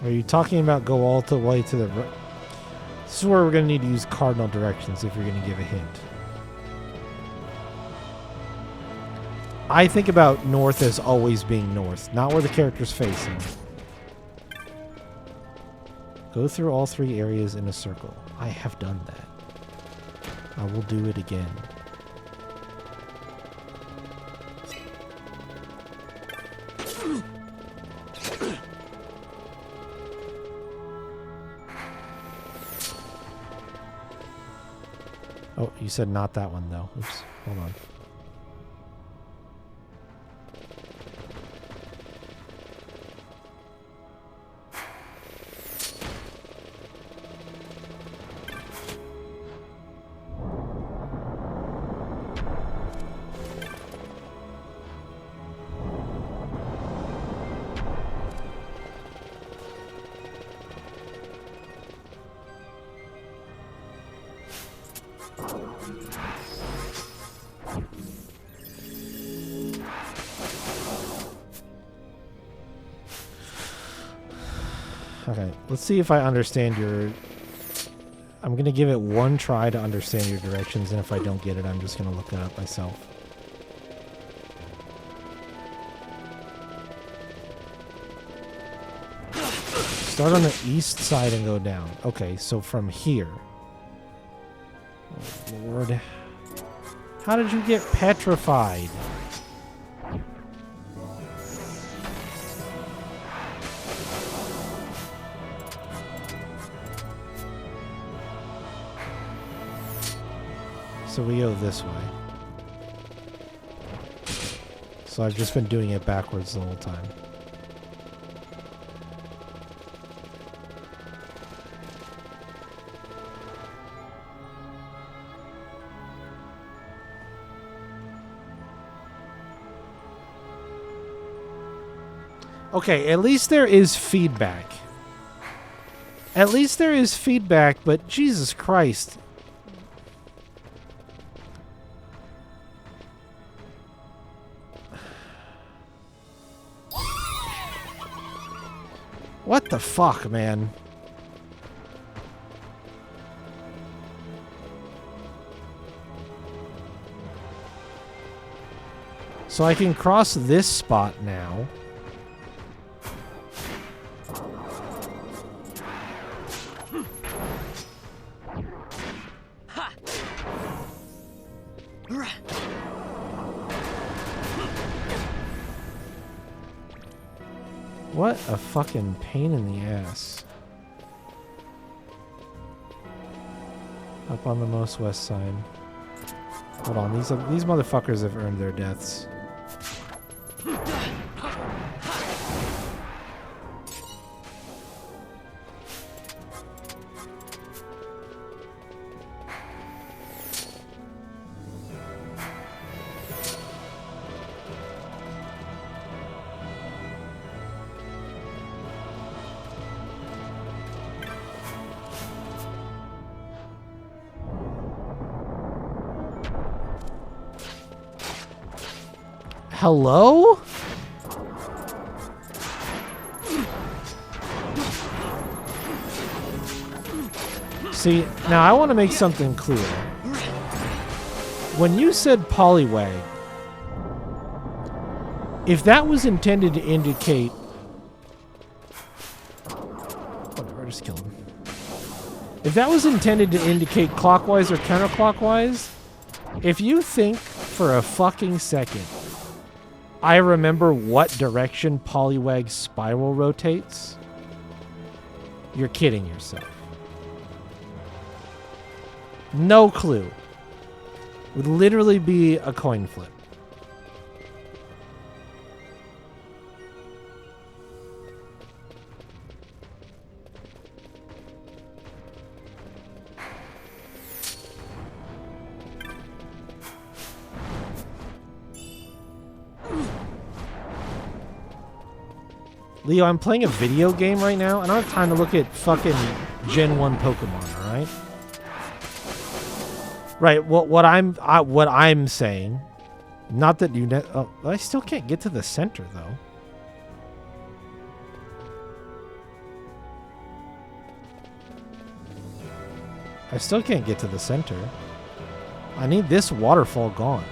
Are you talking about go all the way to the right? This is where we're going to need to use cardinal directions if you're going to give a hint. I think about north as always being north, not where the character's facing. Go through all 3 areas in a circle. I have done that. I will do it again. Oh, you said not that one, though. Oops. Hold on. Okay, let's see if I understand your... I'm going to give it one try to understand your directions, and if I don't get it, I'm just going to look it up myself. Start on the east side and go down. Okay, so from here. Oh, Lord. How did you get petrified? So we go this way. So I've just been doing it backwards the whole time. Okay, at least there is feedback. At least there is feedback, but Jesus Christ. What the fuck, man? So I can cross this spot now. What a fucking pain in the ass. Up on the most west side. Hold on, these motherfuckers have earned their deaths. Hello? See, now I want to make something clear. When you said polywag, if that was intended to indicate... Whatever, just kill him. If that was intended to indicate clockwise or counterclockwise, if you think for a fucking second I remember what direction polywag spiral rotates, you're kidding yourself. No clue. Would literally be a coin flip. Leo, I'm playing a video game right now. I don't have time to look at fucking Gen 1 Pokemon, alright? Right, well, what I'm saying, not that you... Oh, I still can't get to the center, though. I still can't get to the center. I need this waterfall gone.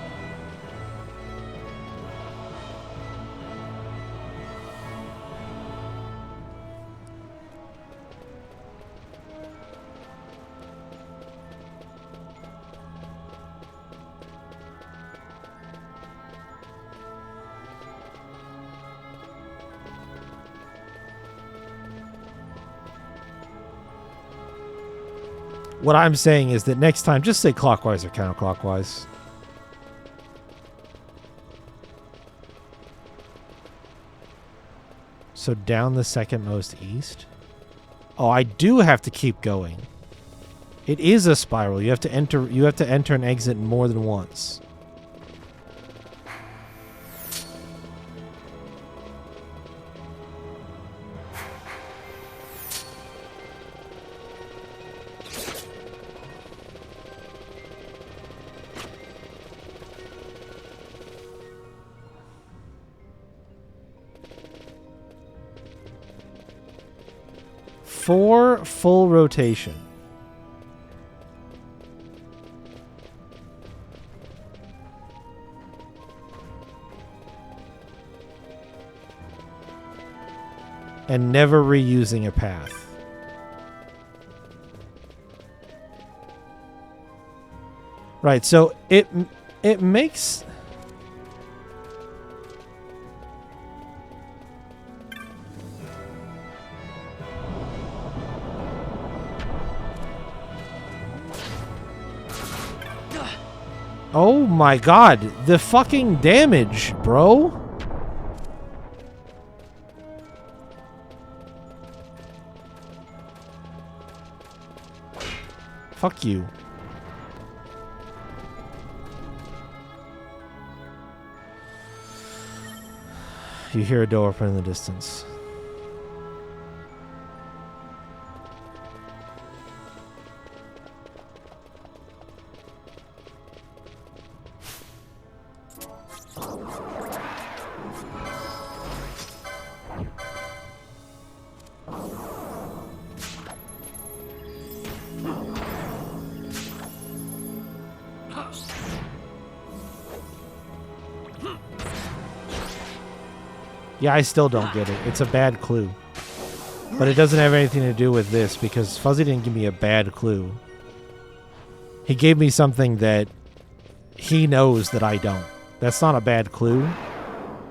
What I'm saying is that next time, just say clockwise or counterclockwise. So down the second most east? Oh, I do have to keep going. It is a spiral. You have to enter and exit more than once. 4 full rotation. And never reusing a path. Right, so it makes... Oh my god, the fucking damage, bro. Fuck you. You hear a door open in the distance. Yeah, I still don't get it. It's a bad clue. But it doesn't have anything to do with this because Fuzzy didn't give me a bad clue. He gave me something that he knows that I don't. That's not a bad clue.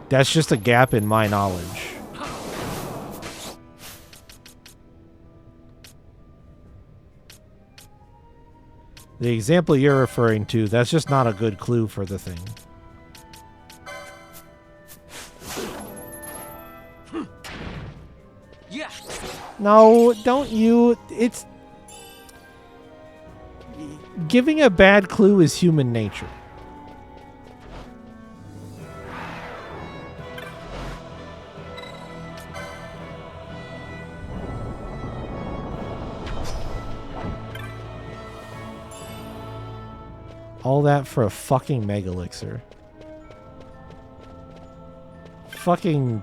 That's just a gap in my knowledge. The example you're referring to, that's just not a good clue for the thing. No, don't you. It's... Giving a bad clue is human nature. All that for a fucking mega elixir. Fucking...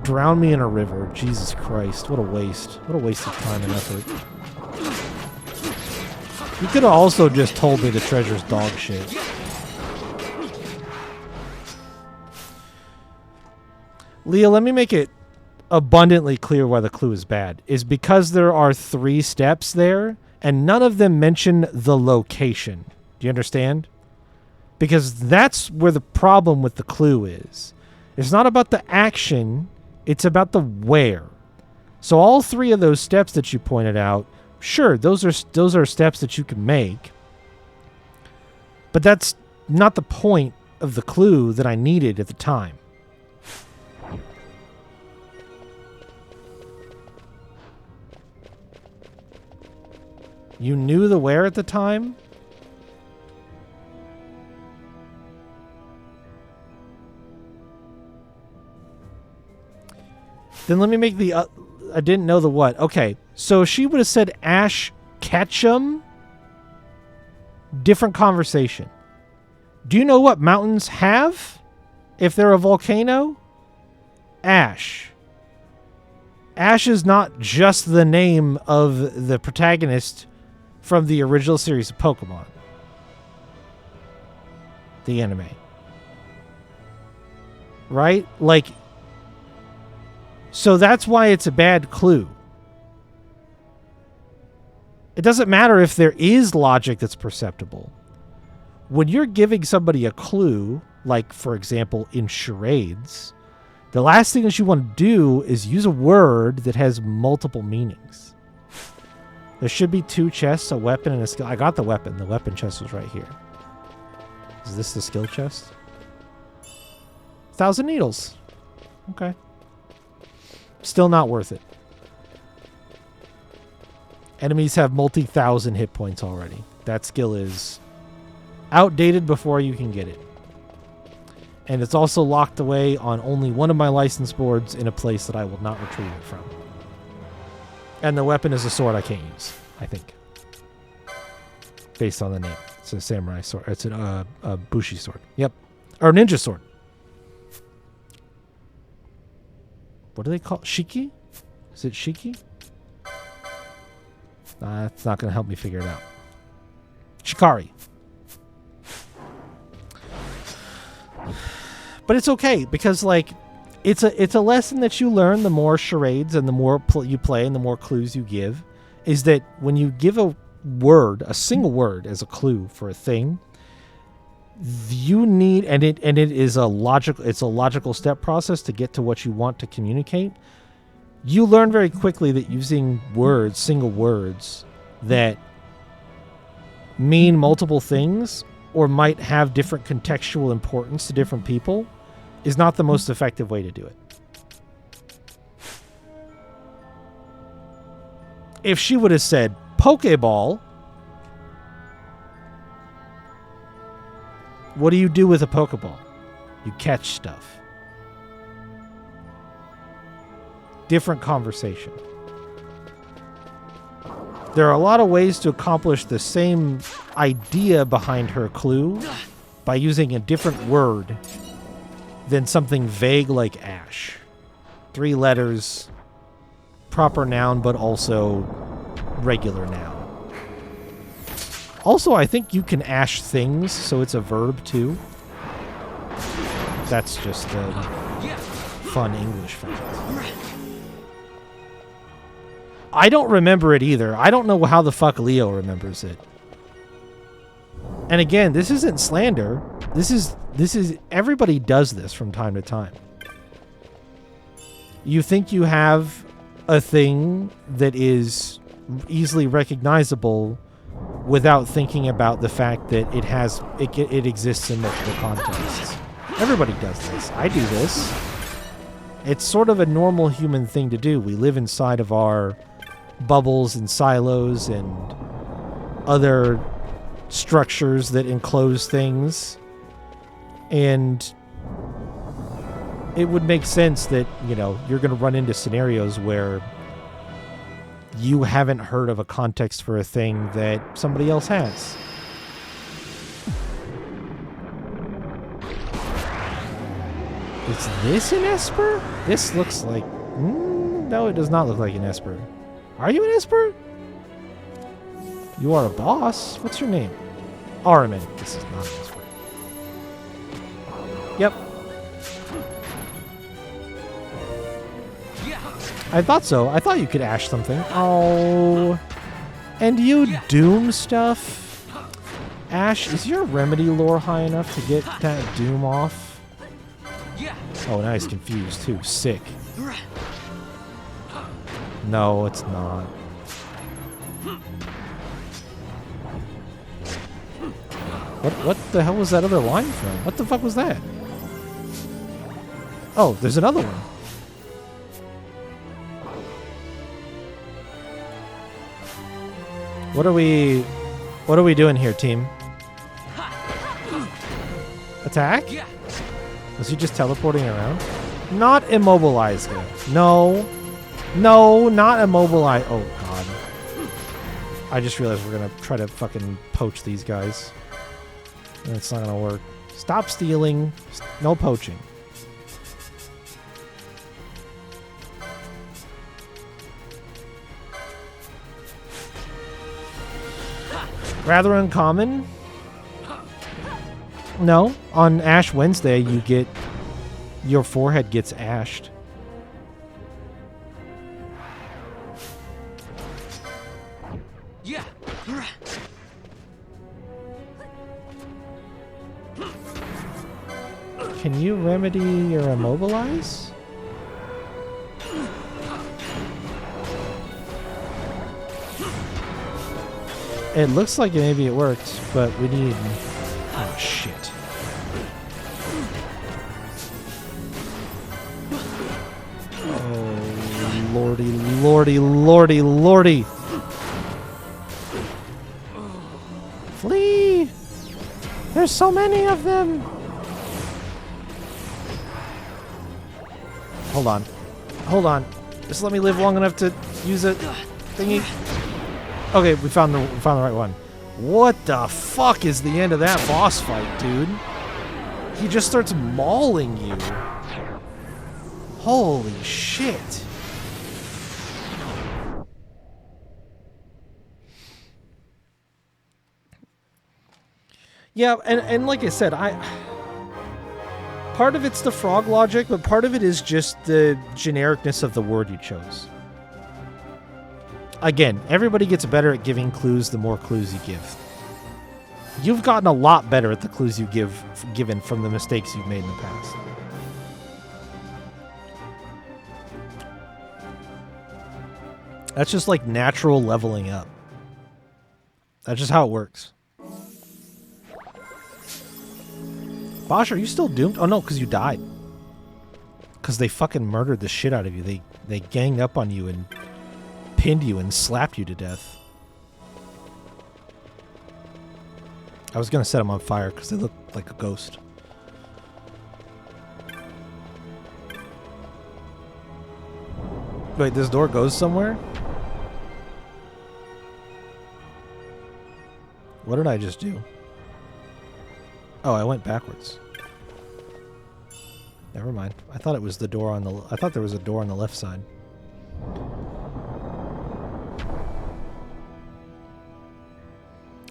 Drown me in a river. Jesus Christ. What a waste. What a waste of time and effort. You could have also just told me the treasure's dog shit. Leah, let me make it abundantly clear why the clue is bad. Is because there are 3 steps there, and none of them mention the location. Do you understand? Because that's where the problem with the clue is. It's not about the action... It's about the where. So all 3 of those steps that you pointed out, sure, those are steps that you can make. But that's not the point of the clue that I needed at the time. You knew the where at the time? Then let me make the... I didn't know the what. Okay, so she would have said Ash Ketchum. Different conversation. Do you know what mountains have? If they're a volcano? Ash. Ash is not just the name of the protagonist from the original series of Pokemon. The anime. Right? Like... So that's why it's a bad clue. It doesn't matter if there is logic that's perceptible. When you're giving somebody a clue, like, for example, in charades, the last thing that you want to do is use a word that has multiple meanings. There should be 2 chests, a weapon and a skill. I got the weapon. The weapon chest was right here. Is this the skill chest? 1,000 needles. Okay. Still not worth it. Enemies have multi-thousand hit points already. That skill is outdated before you can get it. And it's also locked away on only one of my license boards in a place that I will not retrieve it from. And the weapon is a sword I can't use, I think. Based on the name. It's a samurai sword. It's a Bushi sword. Yep. Or a ninja sword. What do they call it? Shiki? Is it Shiki? That's not going to help me figure it out. Shikari. But it's okay because, like, it's a lesson that you learn the more charades and the more you play and the more clues you give, is that when you give a word, a single word as a clue for a thing, you need, and it is a logical step process to get to what you want to communicate. You learn very quickly that using words, single words that mean multiple things or might have different contextual importance to different people is not the most effective way to do it. If she would have said Pokeball, what do you do with a Pokeball? You catch stuff. Different conversation. There are a lot of ways to accomplish the same idea behind her clue by using a different word than something vague like ash. 3 letters, proper noun, but also regular noun. Also, I think you can ash things, so it's a verb too. That's just a fun English fact. I don't remember it either. I don't know how the fuck Leo remembers it. And again, this isn't slander. This is everybody does this from time to time. You think you have a thing that is easily recognizable without thinking about the fact that it exists in multiple contexts. Everybody does this. I do this. It's sort of a normal human thing to do. We live inside of our bubbles and silos and other structures that enclose things, and it would make sense that, you know, you're going to run into scenarios where you haven't heard of a context for a thing that somebody else has. Is this an Esper? This looks like... no, it does not look like an Esper. Are you an Esper? You are a boss. What's your name? Aramin. This is not an Esper. Yep. I thought so. I thought you could ash something. Oh. And you Doom stuff? Ash, is your Remedy lore high enough to get that Doom off? Oh, now he's confused too. Sick. No, it's not. What the hell was that other line from? What the fuck was that? Oh, there's another one. What are we doing here, team? Attack? Was he just teleporting around? Not immobilize him. No. No, not immobilize. Oh, God. I just realized we're going to try to fucking poach these guys. And it's not going to work. Stop stealing. No poaching. Rather uncommon. No, on Ash Wednesday, you get... your forehead gets ashed. Can you remedy or immobilize? It looks like maybe it worked, but we need... oh, shit. Oh, lordy, lordy, lordy, lordy. Flee! There's so many of them! Hold on. Hold on. Just let me live long enough to use a thingy. Okay, we found the right one. What the fuck is the end of that boss fight, dude? He just starts mauling you. Holy shit. Yeah, and like I said, part of it's the frog logic, but part of it is just the genericness of the word you chose. Again, everybody gets better at giving clues the more clues you give. You've gotten a lot better at the clues you given from the mistakes you've made in the past. That's just like natural leveling up. That's just how it works. Bosch, are you still doomed? Oh no, because you died. Because they fucking murdered the shit out of you. They ganged up on you and pinned you and slapped you to death. I was going to set them on fire because they look like a ghost. Wait, this door goes somewhere? What did I just do? Oh, I went backwards. Never mind. I thought it was the door on the... I thought there was a door on the left side.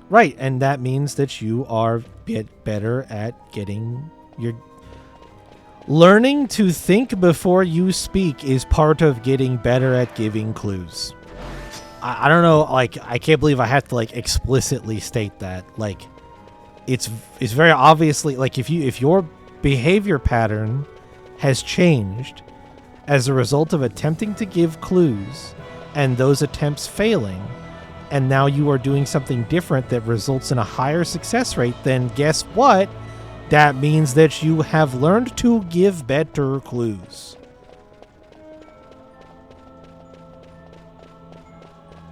Right, and that means that you are better at getting your... Learning to think before you speak is part of getting better at giving clues. I don't know, like, I can't believe I have to, like, explicitly state that. Like, it's very obviously, like, if your behavior pattern has changed as a result of attempting to give clues and those attempts failing, and now you are doing something different that results in a higher success rate, then guess what? That means that you have learned to give better clues.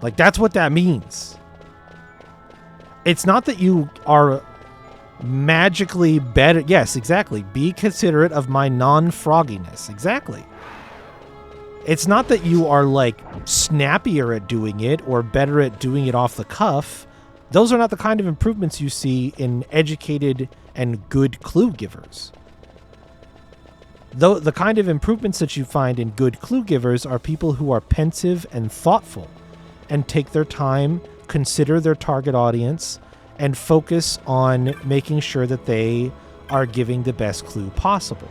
Like, that's what that means. It's not that you are magically better. Yes, exactly. Be considerate of my non-frogginess. Exactly. It's not that you are, like, snappier at doing it or better at doing it off the cuff. Those are not the kind of improvements you see in educated and good clue givers. Though the kind of improvements that you find in good clue givers are people who are pensive and thoughtful and take their time, consider their target audience, and focus on making sure that they are giving the best clue possible.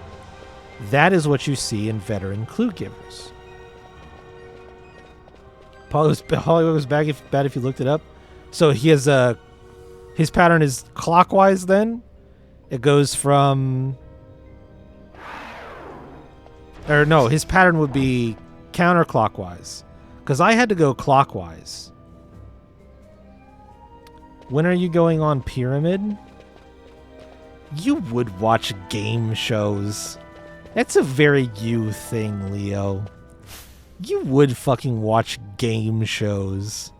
That is what you see in veteran clue givers. Hollywood was bad if you looked it up. So he has his pattern is clockwise then. It goes from... Or no, his pattern would be counterclockwise. Because I had to go clockwise. When are you going on Pyramid? You would watch game shows. That's a very you thing, Leo. You would fucking watch game shows.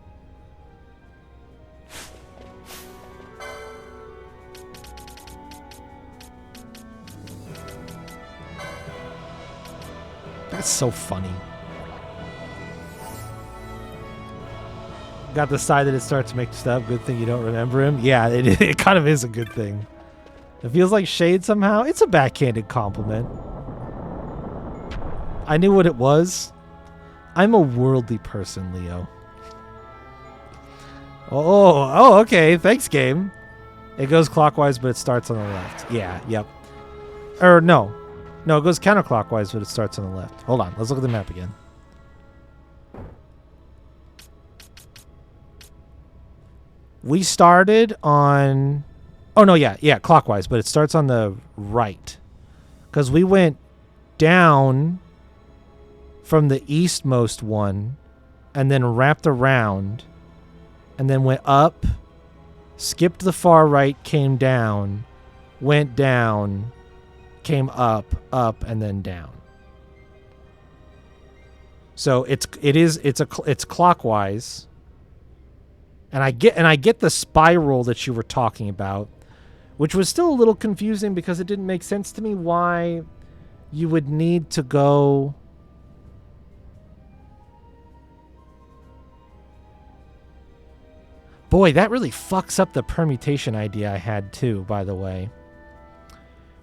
That's so funny. Got the side that it starts mixed up. Good thing you don't remember him. Yeah, it kind of is a good thing. It feels like shade somehow. It's a backhanded compliment. I knew what it was. I'm a worldly person, Leo. Oh, okay. Thanks, game. It goes clockwise, but it starts on the left. Yeah, yep. Or no. No, it goes counterclockwise, but it starts on the left. Hold on. Let's look at the map again. We started on... Oh, no, yeah, clockwise, but it starts on the right. Because we went down from the eastmost one and then wrapped around and then went up, skipped the far right, came down, went down, came up, and then down. So it's clockwise. And I get the spiral that you were talking about, which was still a little confusing because it didn't make sense to me why you would need to go... Boy, that really fucks up the permutation idea I had too, by the way.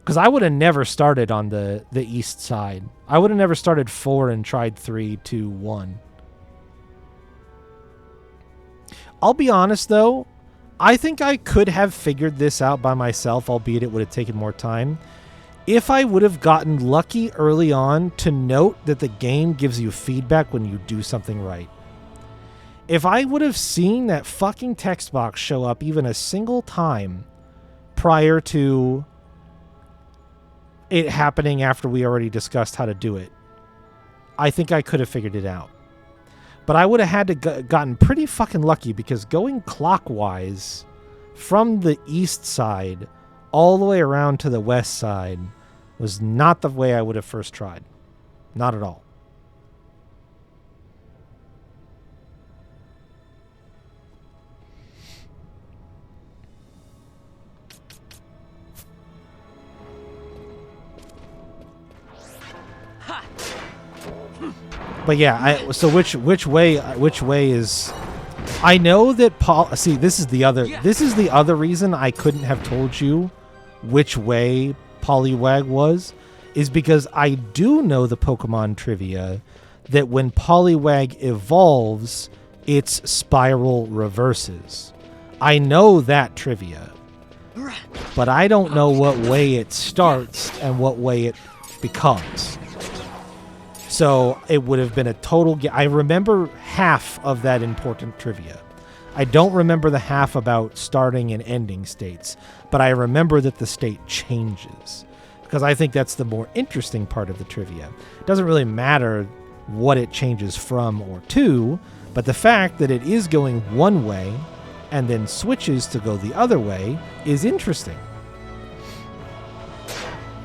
Because I would have never started on the east side. I would have never started 4 and tried 3, 2, 1. I'll be honest, though. I think I could have figured this out by myself, albeit it would have taken more time, if I would have gotten lucky early on to note that the game gives you feedback when you do something right. If I would have seen that fucking text box show up even a single time prior to it happening after we already discussed how to do it, I think I could have figured it out. But I would have had to gotten pretty fucking lucky, because going clockwise from the east side all the way around to the west side was not the way I would have first tried. Not at all. But yeah, so which way is? I know that Paul. See, this is the other reason I couldn't have told you which way Poliwag was, is because I do know the Pokemon trivia that when Poliwag evolves, its spiral reverses. I know that trivia, but I don't know what way it starts and what way it becomes. So it would have been a total... I remember half of that important trivia. I don't remember the half about starting and ending states, but I remember that the state changes, because I think that's the more interesting part of the trivia. It doesn't really matter what it changes from or to, but the fact that it is going one way and then switches to go the other way is interesting.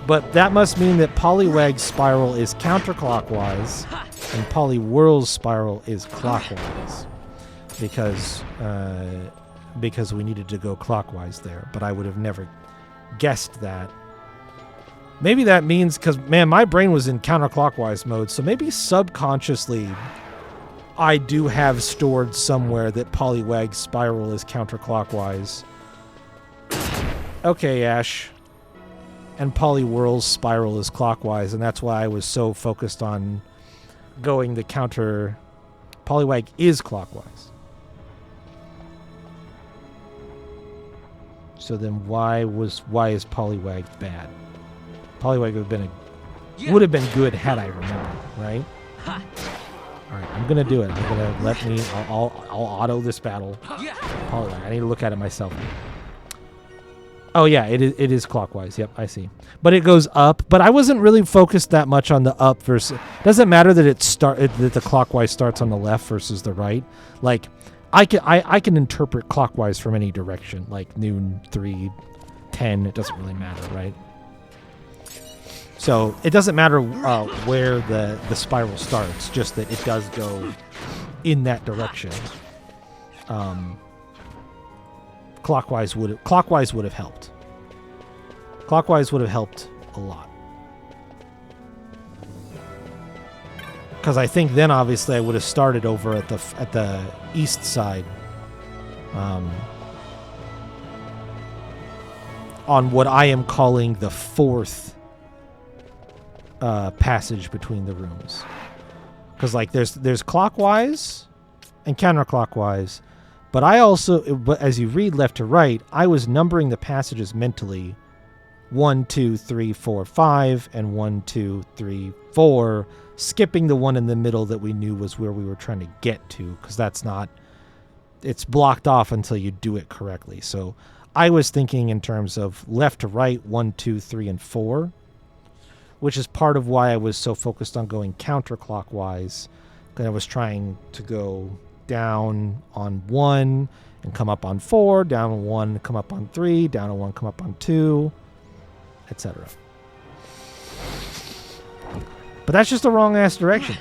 But that must mean that Poliwag's spiral is counterclockwise and Poliwhirl's spiral is clockwise, because we needed to go clockwise there. But I would have never guessed that. Maybe that means, because, man, my brain was in counterclockwise mode, so maybe subconsciously I do have stored somewhere that Poliwag's spiral is counterclockwise. Okay, Ash. And Poliwhirl's spiral is clockwise, and that's why I was so focused on going the counter. Poliwag is clockwise. So then why is Poliwag bad? Poliwag would have been good had I remembered, right? All right, I'm gonna do it. I'm gonna I'll auto this battle. Poliwag. I need to look at it myself. Oh yeah, it is clockwise. Yep, I see. But it goes up. But I wasn't really focused that much on the up versus. Doesn't matter that that the clockwise starts on the left versus the right. Like, I can interpret clockwise from any direction. Like noon, 3, 10. It doesn't really matter, right? So it doesn't matter where the spiral starts. Just that it does go in that direction. Clockwise would have helped. Clockwise would have helped a lot. Because I think then obviously I would have started over at the east side, on what I am calling the fourth passage between the rooms. Because like there's clockwise and counterclockwise. But I also, as you read left to right, I was numbering the passages mentally 1, 2, 3, 4, 5, and 1, 2, 3, 4, skipping the one in the middle that we knew was where we were trying to get to, because it's blocked off until you do it correctly. So I was thinking in terms of left to right, 1, 2, 3, and 4, which is part of why I was so focused on going counterclockwise, because I was trying to go down on 1 and come up on 4, down on 1, come up on 3, down on 1, come up on 2, etc. But that's just the wrong ass direction.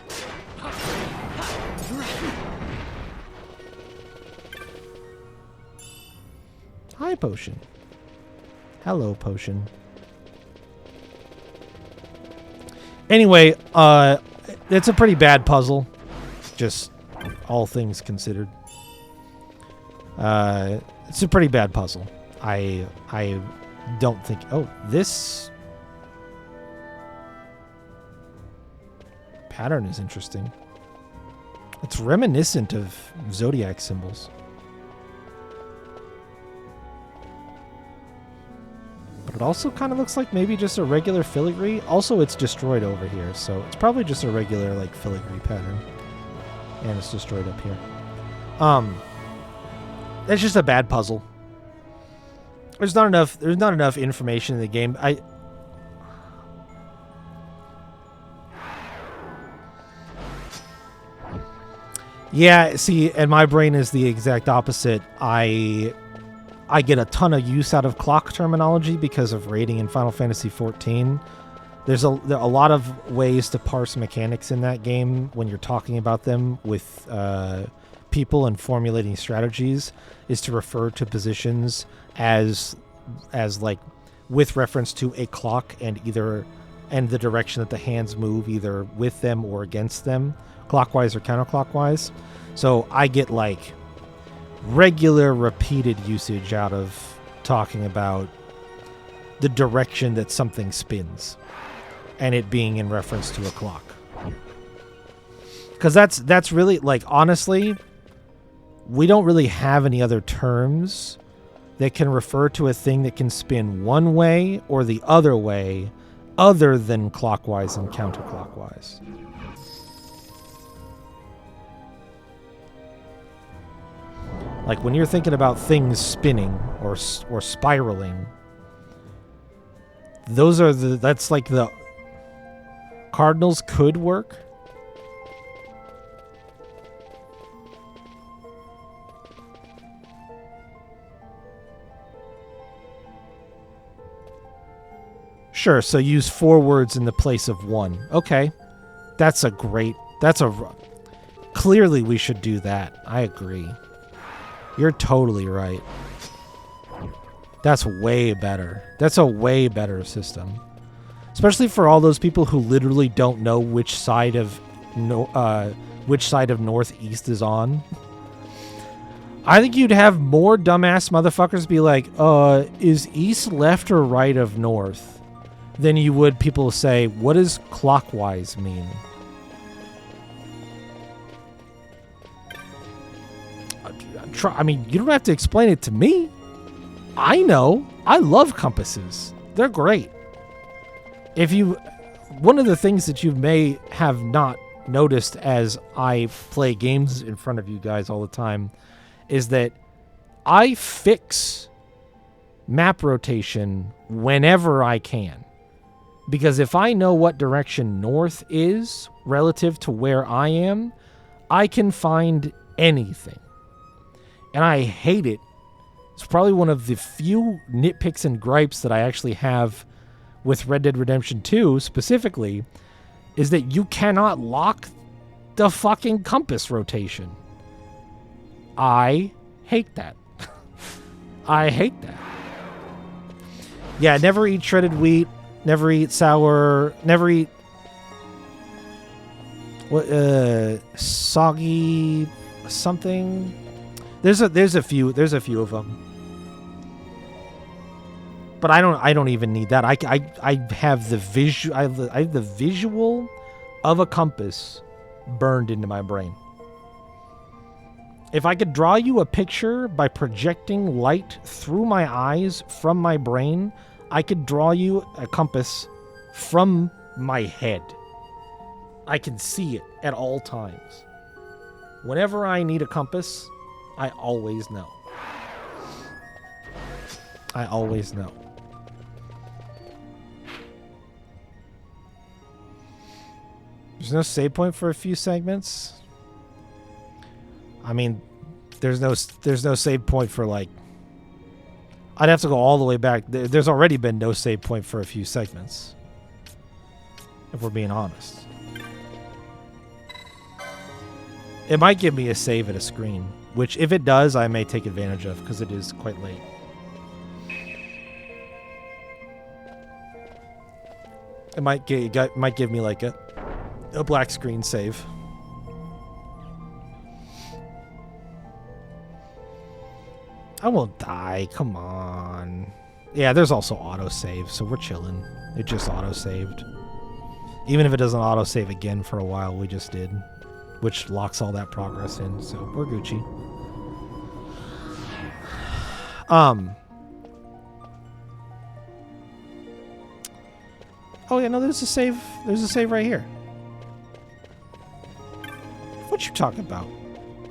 Hi, Potion. Hello, Potion. Anyway, it's a pretty bad puzzle. Just all things considered. It's a pretty bad puzzle. I don't think... Oh, this pattern is interesting. It's reminiscent of zodiac symbols. But it also kind of looks like maybe just a regular filigree. Also, it's destroyed over here, so it's probably just a regular like filigree pattern. And it's destroyed up here. It's just a bad puzzle. There's not enough information in the game. Yeah, see, and my brain is the exact opposite. I get a ton of use out of clock terminology because of raiding in Final Fantasy XIV. There are a lot of ways to parse mechanics in that game when you're talking about them with people and formulating strategies, is to refer to positions as like with reference to a clock and the direction that the hands move either with them or against them, clockwise or counterclockwise. So I get like regular repeated usage out of talking about the direction that something spins and it being in reference to a clock. Because that's really, like, honestly, we don't really have any other terms that can refer to a thing that can spin one way or the other way other than clockwise and counterclockwise. Like when you're thinking about things spinning or spiraling, that's like the cardinals could work. Sure, so use 4 words in the place of 1. Okay. Clearly we should do that. I agree. You're totally right. That's way better. That's a way better system. Especially for all those people who literally don't know which side of northeast is on. I think you'd have more dumbass motherfuckers be like, is east left or right of north? Than you would people say, what does clockwise mean? I mean, you don't have to explain it to me. I know. I love compasses. They're great. One of the things that you may have not noticed as I play games in front of you guys all the time is that I fix map rotation whenever I can. Because if I know what direction north is relative to where I am, I can find anything. And I hate it. It's probably one of the few nitpicks and gripes that I actually have with Red Dead Redemption 2 specifically, is that you cannot lock the fucking compass rotation. I hate that. I hate that. Yeah, never eat shredded wheat. Never eat sour. Never eat soggy something. There's a few of them. But I don't even need that. I have the visual. I have the visual of a compass burned into my brain. If I could draw you a picture by projecting light through my eyes from my brain, I could draw you a compass from my head. I can see it at all times. Whenever I need a compass, I always know. I always know. There's no save point for a few segments. I mean, there's no save point for, like, I'd have to go all the way back. There's already been no save point for a few segments, if we're being honest. It might give me a save at a screen, which if it does, I may take advantage of because it is quite late. It might give me like a black screen save. I won't die. Come on. Yeah, there's also autosave, so we're chilling. It just autosaved. Even if it doesn't autosave again for a while, we just did. Which locks all that progress in, so we're Gucci. Oh yeah, no, there's a save. There's a save right here. What you talking about?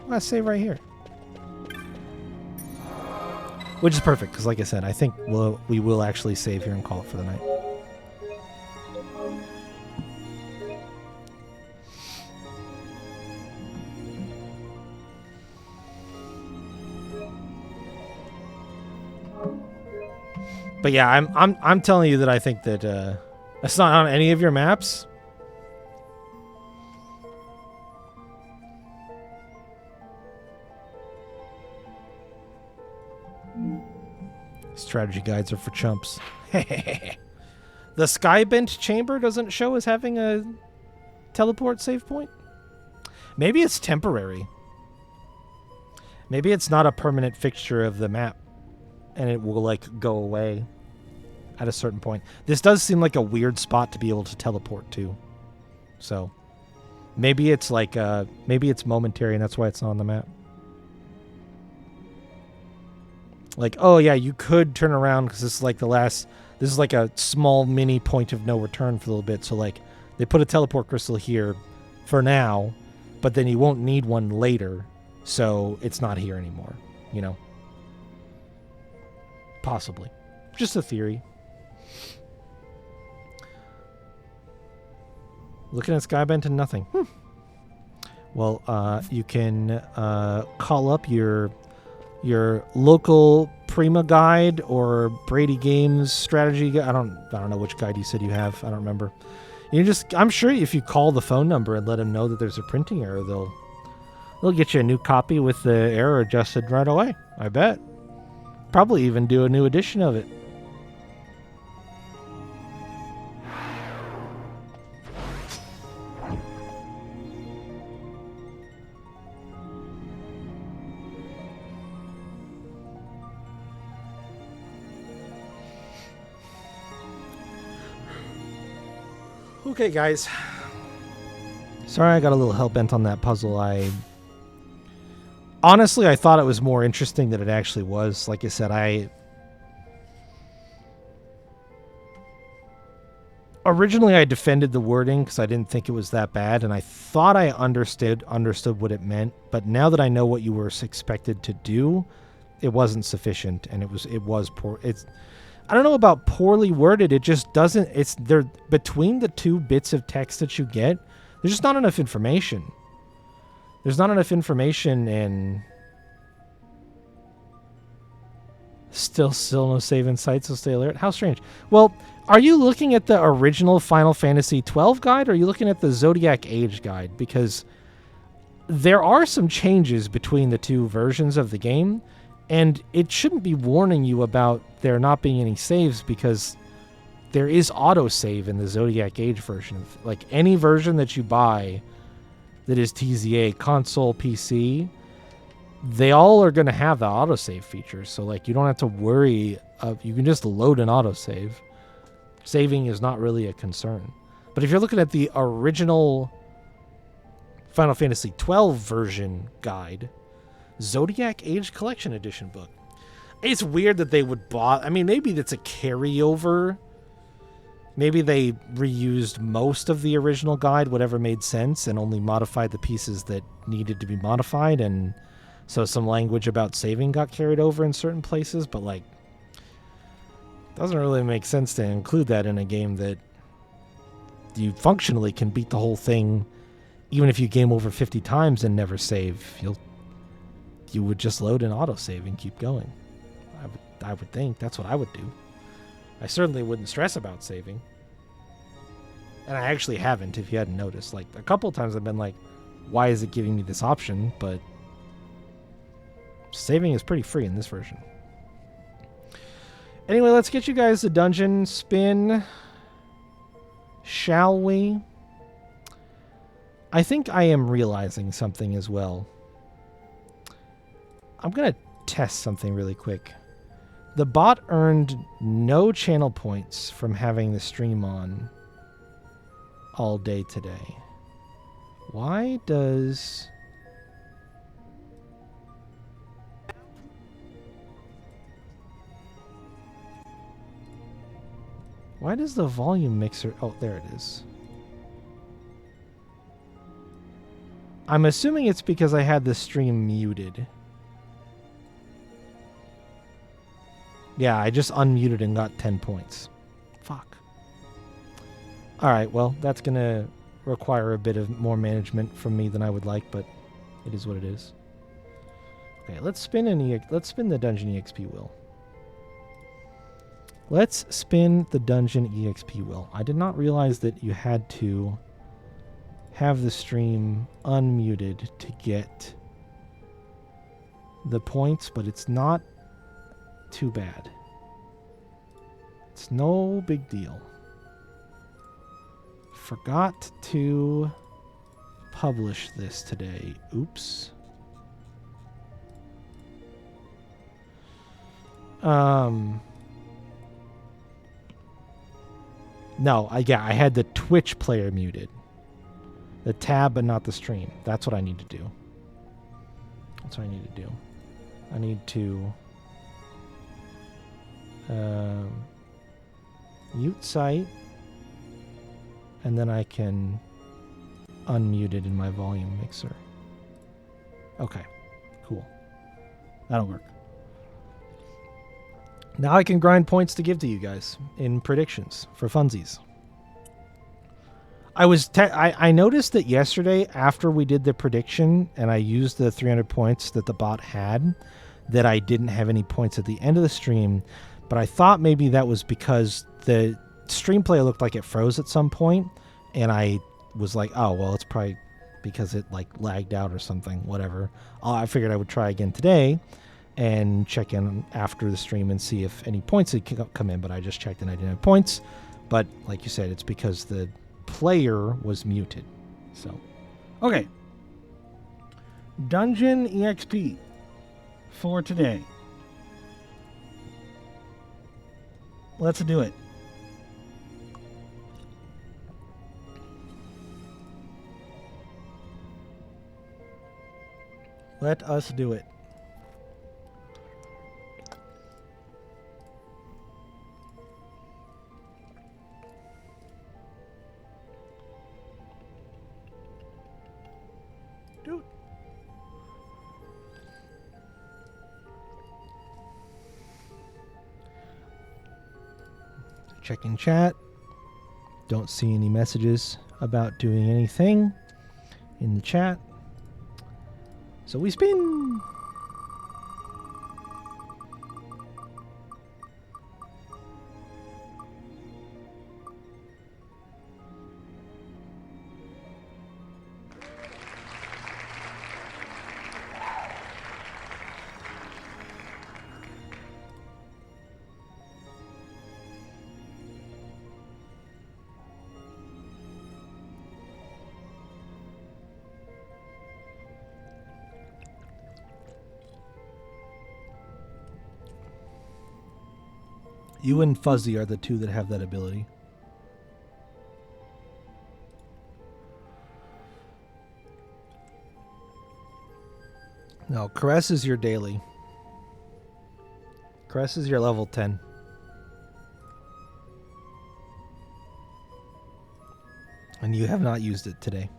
I got a save right here. Which is perfect, because like I said, I think we will actually save here and call it for the night. But yeah, I'm telling you that I think that that's not on any of your maps. Strategy guides are for chumps. The Skybent chamber doesn't show as having a teleport save point. Maybe it's temporary. Maybe it's not a permanent fixture of the map, and it will like go away at a certain point. This does seem like a weird spot to be able to teleport to. So maybe it's like maybe it's momentary and that's why it's not on the map. Like, oh yeah, you could turn around because this is like this is like a small mini point of no return for a little bit. So like they put a teleport crystal here for now, but then you won't need one later. So it's not here anymore, you know? Possibly. Just a theory. Looking at Skybent and nothing. Well, you can call up your local Prima guide or Brady Games strategy guide. I don't know which guide you said you have. I don't remember. I'm sure if you call the phone number and let them know that there's a printing error, they'll get you a new copy with the error adjusted right away. I bet. Probably even do a new edition of it. Okay, guys. Sorry I got a little hell-bent on that puzzle. Honestly, I thought it was more interesting than it actually was. Like I said, originally I defended the wording because I didn't think it was that bad, and I thought I understood what it meant. But now that I know what you were expected to do, it wasn't sufficient, and it was poor. I don't know about poorly worded. It just doesn't. It's there between the two bits of text that you get. There's just not enough information. There's not enough information, and still no save in sight, so stay alert. How strange. Well, are you looking at the original Final Fantasy XII guide, or are you looking at the Zodiac Age guide? Because there are some changes between the two versions of the game, and it shouldn't be warning you about there not being any saves, because there is autosave in the Zodiac Age version. Like any version that you buy that is TZA, console, PC, they all are going to have the autosave feature. So like you don't have to worry. You can just load an autosave. Saving is not really a concern. But if you're looking at the original Final Fantasy XII version guide, Zodiac Age Collection Edition book, it's weird that they would I mean, maybe that's a carryover. Maybe they reused most of the original guide, whatever made sense, and only modified the pieces that needed to be modified, and so some language about saving got carried over in certain places, but like doesn't really make sense to include that in a game that you functionally can beat the whole thing even if you game over 50 times and never save. You would just load an autosave and keep going. I would think that's what I would do. I certainly wouldn't stress about saving. And I actually haven't, if you hadn't noticed. Like, a couple of times I've been like, why is it giving me this option? But saving is pretty free in this version. Anyway, let's get you guys the dungeon spin. Shall we? I think I am realizing something as well. I'm going to test something really quick. The bot earned no channel points from having the stream on all day today. Why does... Why does the volume mixer... Oh, there it is. I'm assuming it's because I had the stream muted. Yeah, I just unmuted and got 10 points. Fuck. Alright, well, that's going to require a bit of more management from me than I would like, but it is what it is. Okay, let's spin the dungeon EXP wheel. Let's spin the dungeon EXP wheel. I did not realize that you had to have the stream unmuted to get the points, but it's not too bad. It's no big deal. Forgot to publish this today. Oops. No, I had the Twitch player muted. The tab, but not the stream. That's what I need to do. That's what I need to do. I need to mute site, and then I can unmute it in my volume mixer. Okay, cool. That'll work. Now I can grind points to give to you guys in predictions for funsies. I noticed that yesterday after we did the prediction and I used the 300 points that the bot had, that I didn't have any points at the end of the stream, but I thought maybe that was because the stream player looked like it froze at some point, and I was like, oh, well, it's probably because it like lagged out or something, whatever. I figured I would try again today and check in after the stream and see if any points had come in, but I just checked and I didn't have points. But like you said, it's because the player was muted. So, okay. Dungeon EXP for today. Let's do it. Let us do it. Dude. Checking chat. Don't see any messages about doing anything in the chat. So we spin. You and Fuzzy are the two that have that ability. No, Caress is your daily. Caress is your level 10. And you have not used it today.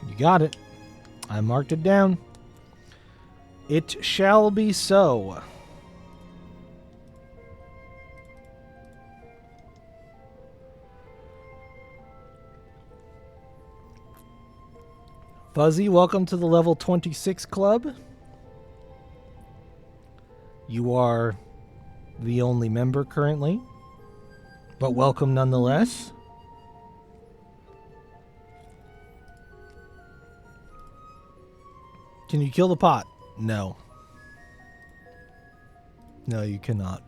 You got it. I marked it down. It shall be so. Fuzzy, welcome to the level 26 club. You are the only member currently, but welcome nonetheless. Can you kill the pot? No. No, you cannot.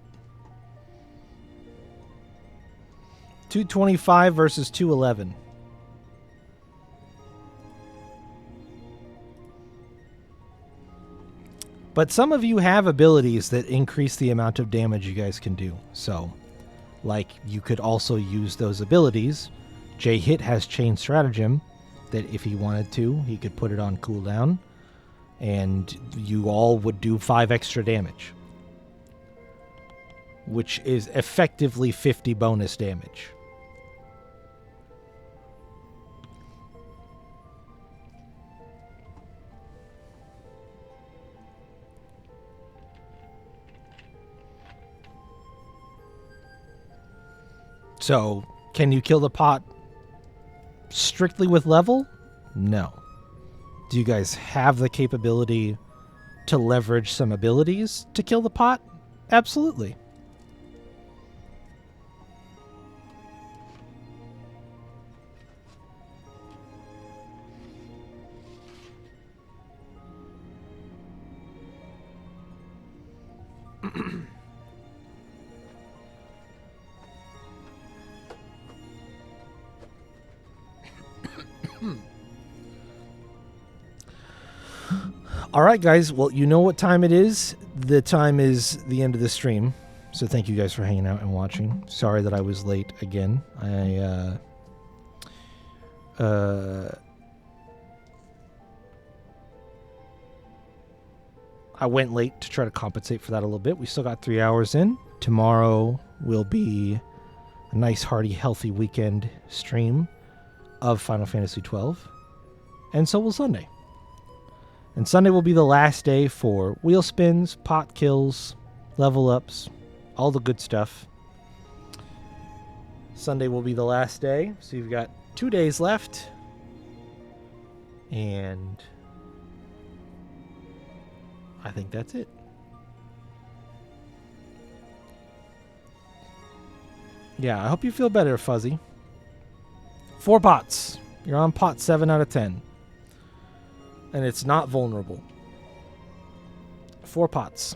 225 versus 211. But some of you have abilities that increase the amount of damage you guys can do. So, like, you could also use those abilities. J-Hit has Chain Stratagem that if he wanted to, he could put it on cooldown. And you all would do 5 extra damage. Which is effectively 50 bonus damage. So, can you kill the pot strictly with level? No. Do you guys have the capability to leverage some abilities to kill the pot? Absolutely. All right, guys. Well, you know what time it is. The time is the end of the stream. So thank you guys for hanging out and watching. Sorry that I was late again. I went late to try to compensate for that a little bit. We still got 3 hours in. Tomorrow will be a nice, hearty, healthy weekend stream of Final Fantasy XII. And so will Sunday. And Sunday will be the last day for wheel spins, pot kills, level ups, all the good stuff. Sunday will be the last day. So you've got 2 days left. And I think that's it. Yeah, I hope you feel better, Fuzzy. 4 pots. You're on pot 7 out of 10. And it's not vulnerable. 4 pots.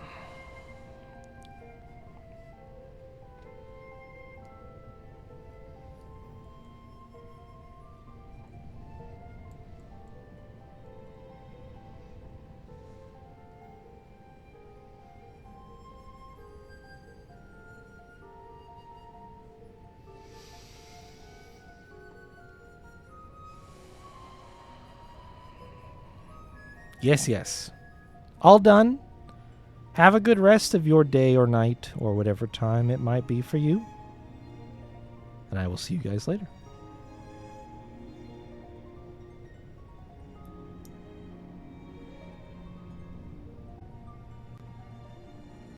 Yes, yes. All done. Have a good rest of your day or night or whatever time it might be for you. And I will see you guys later.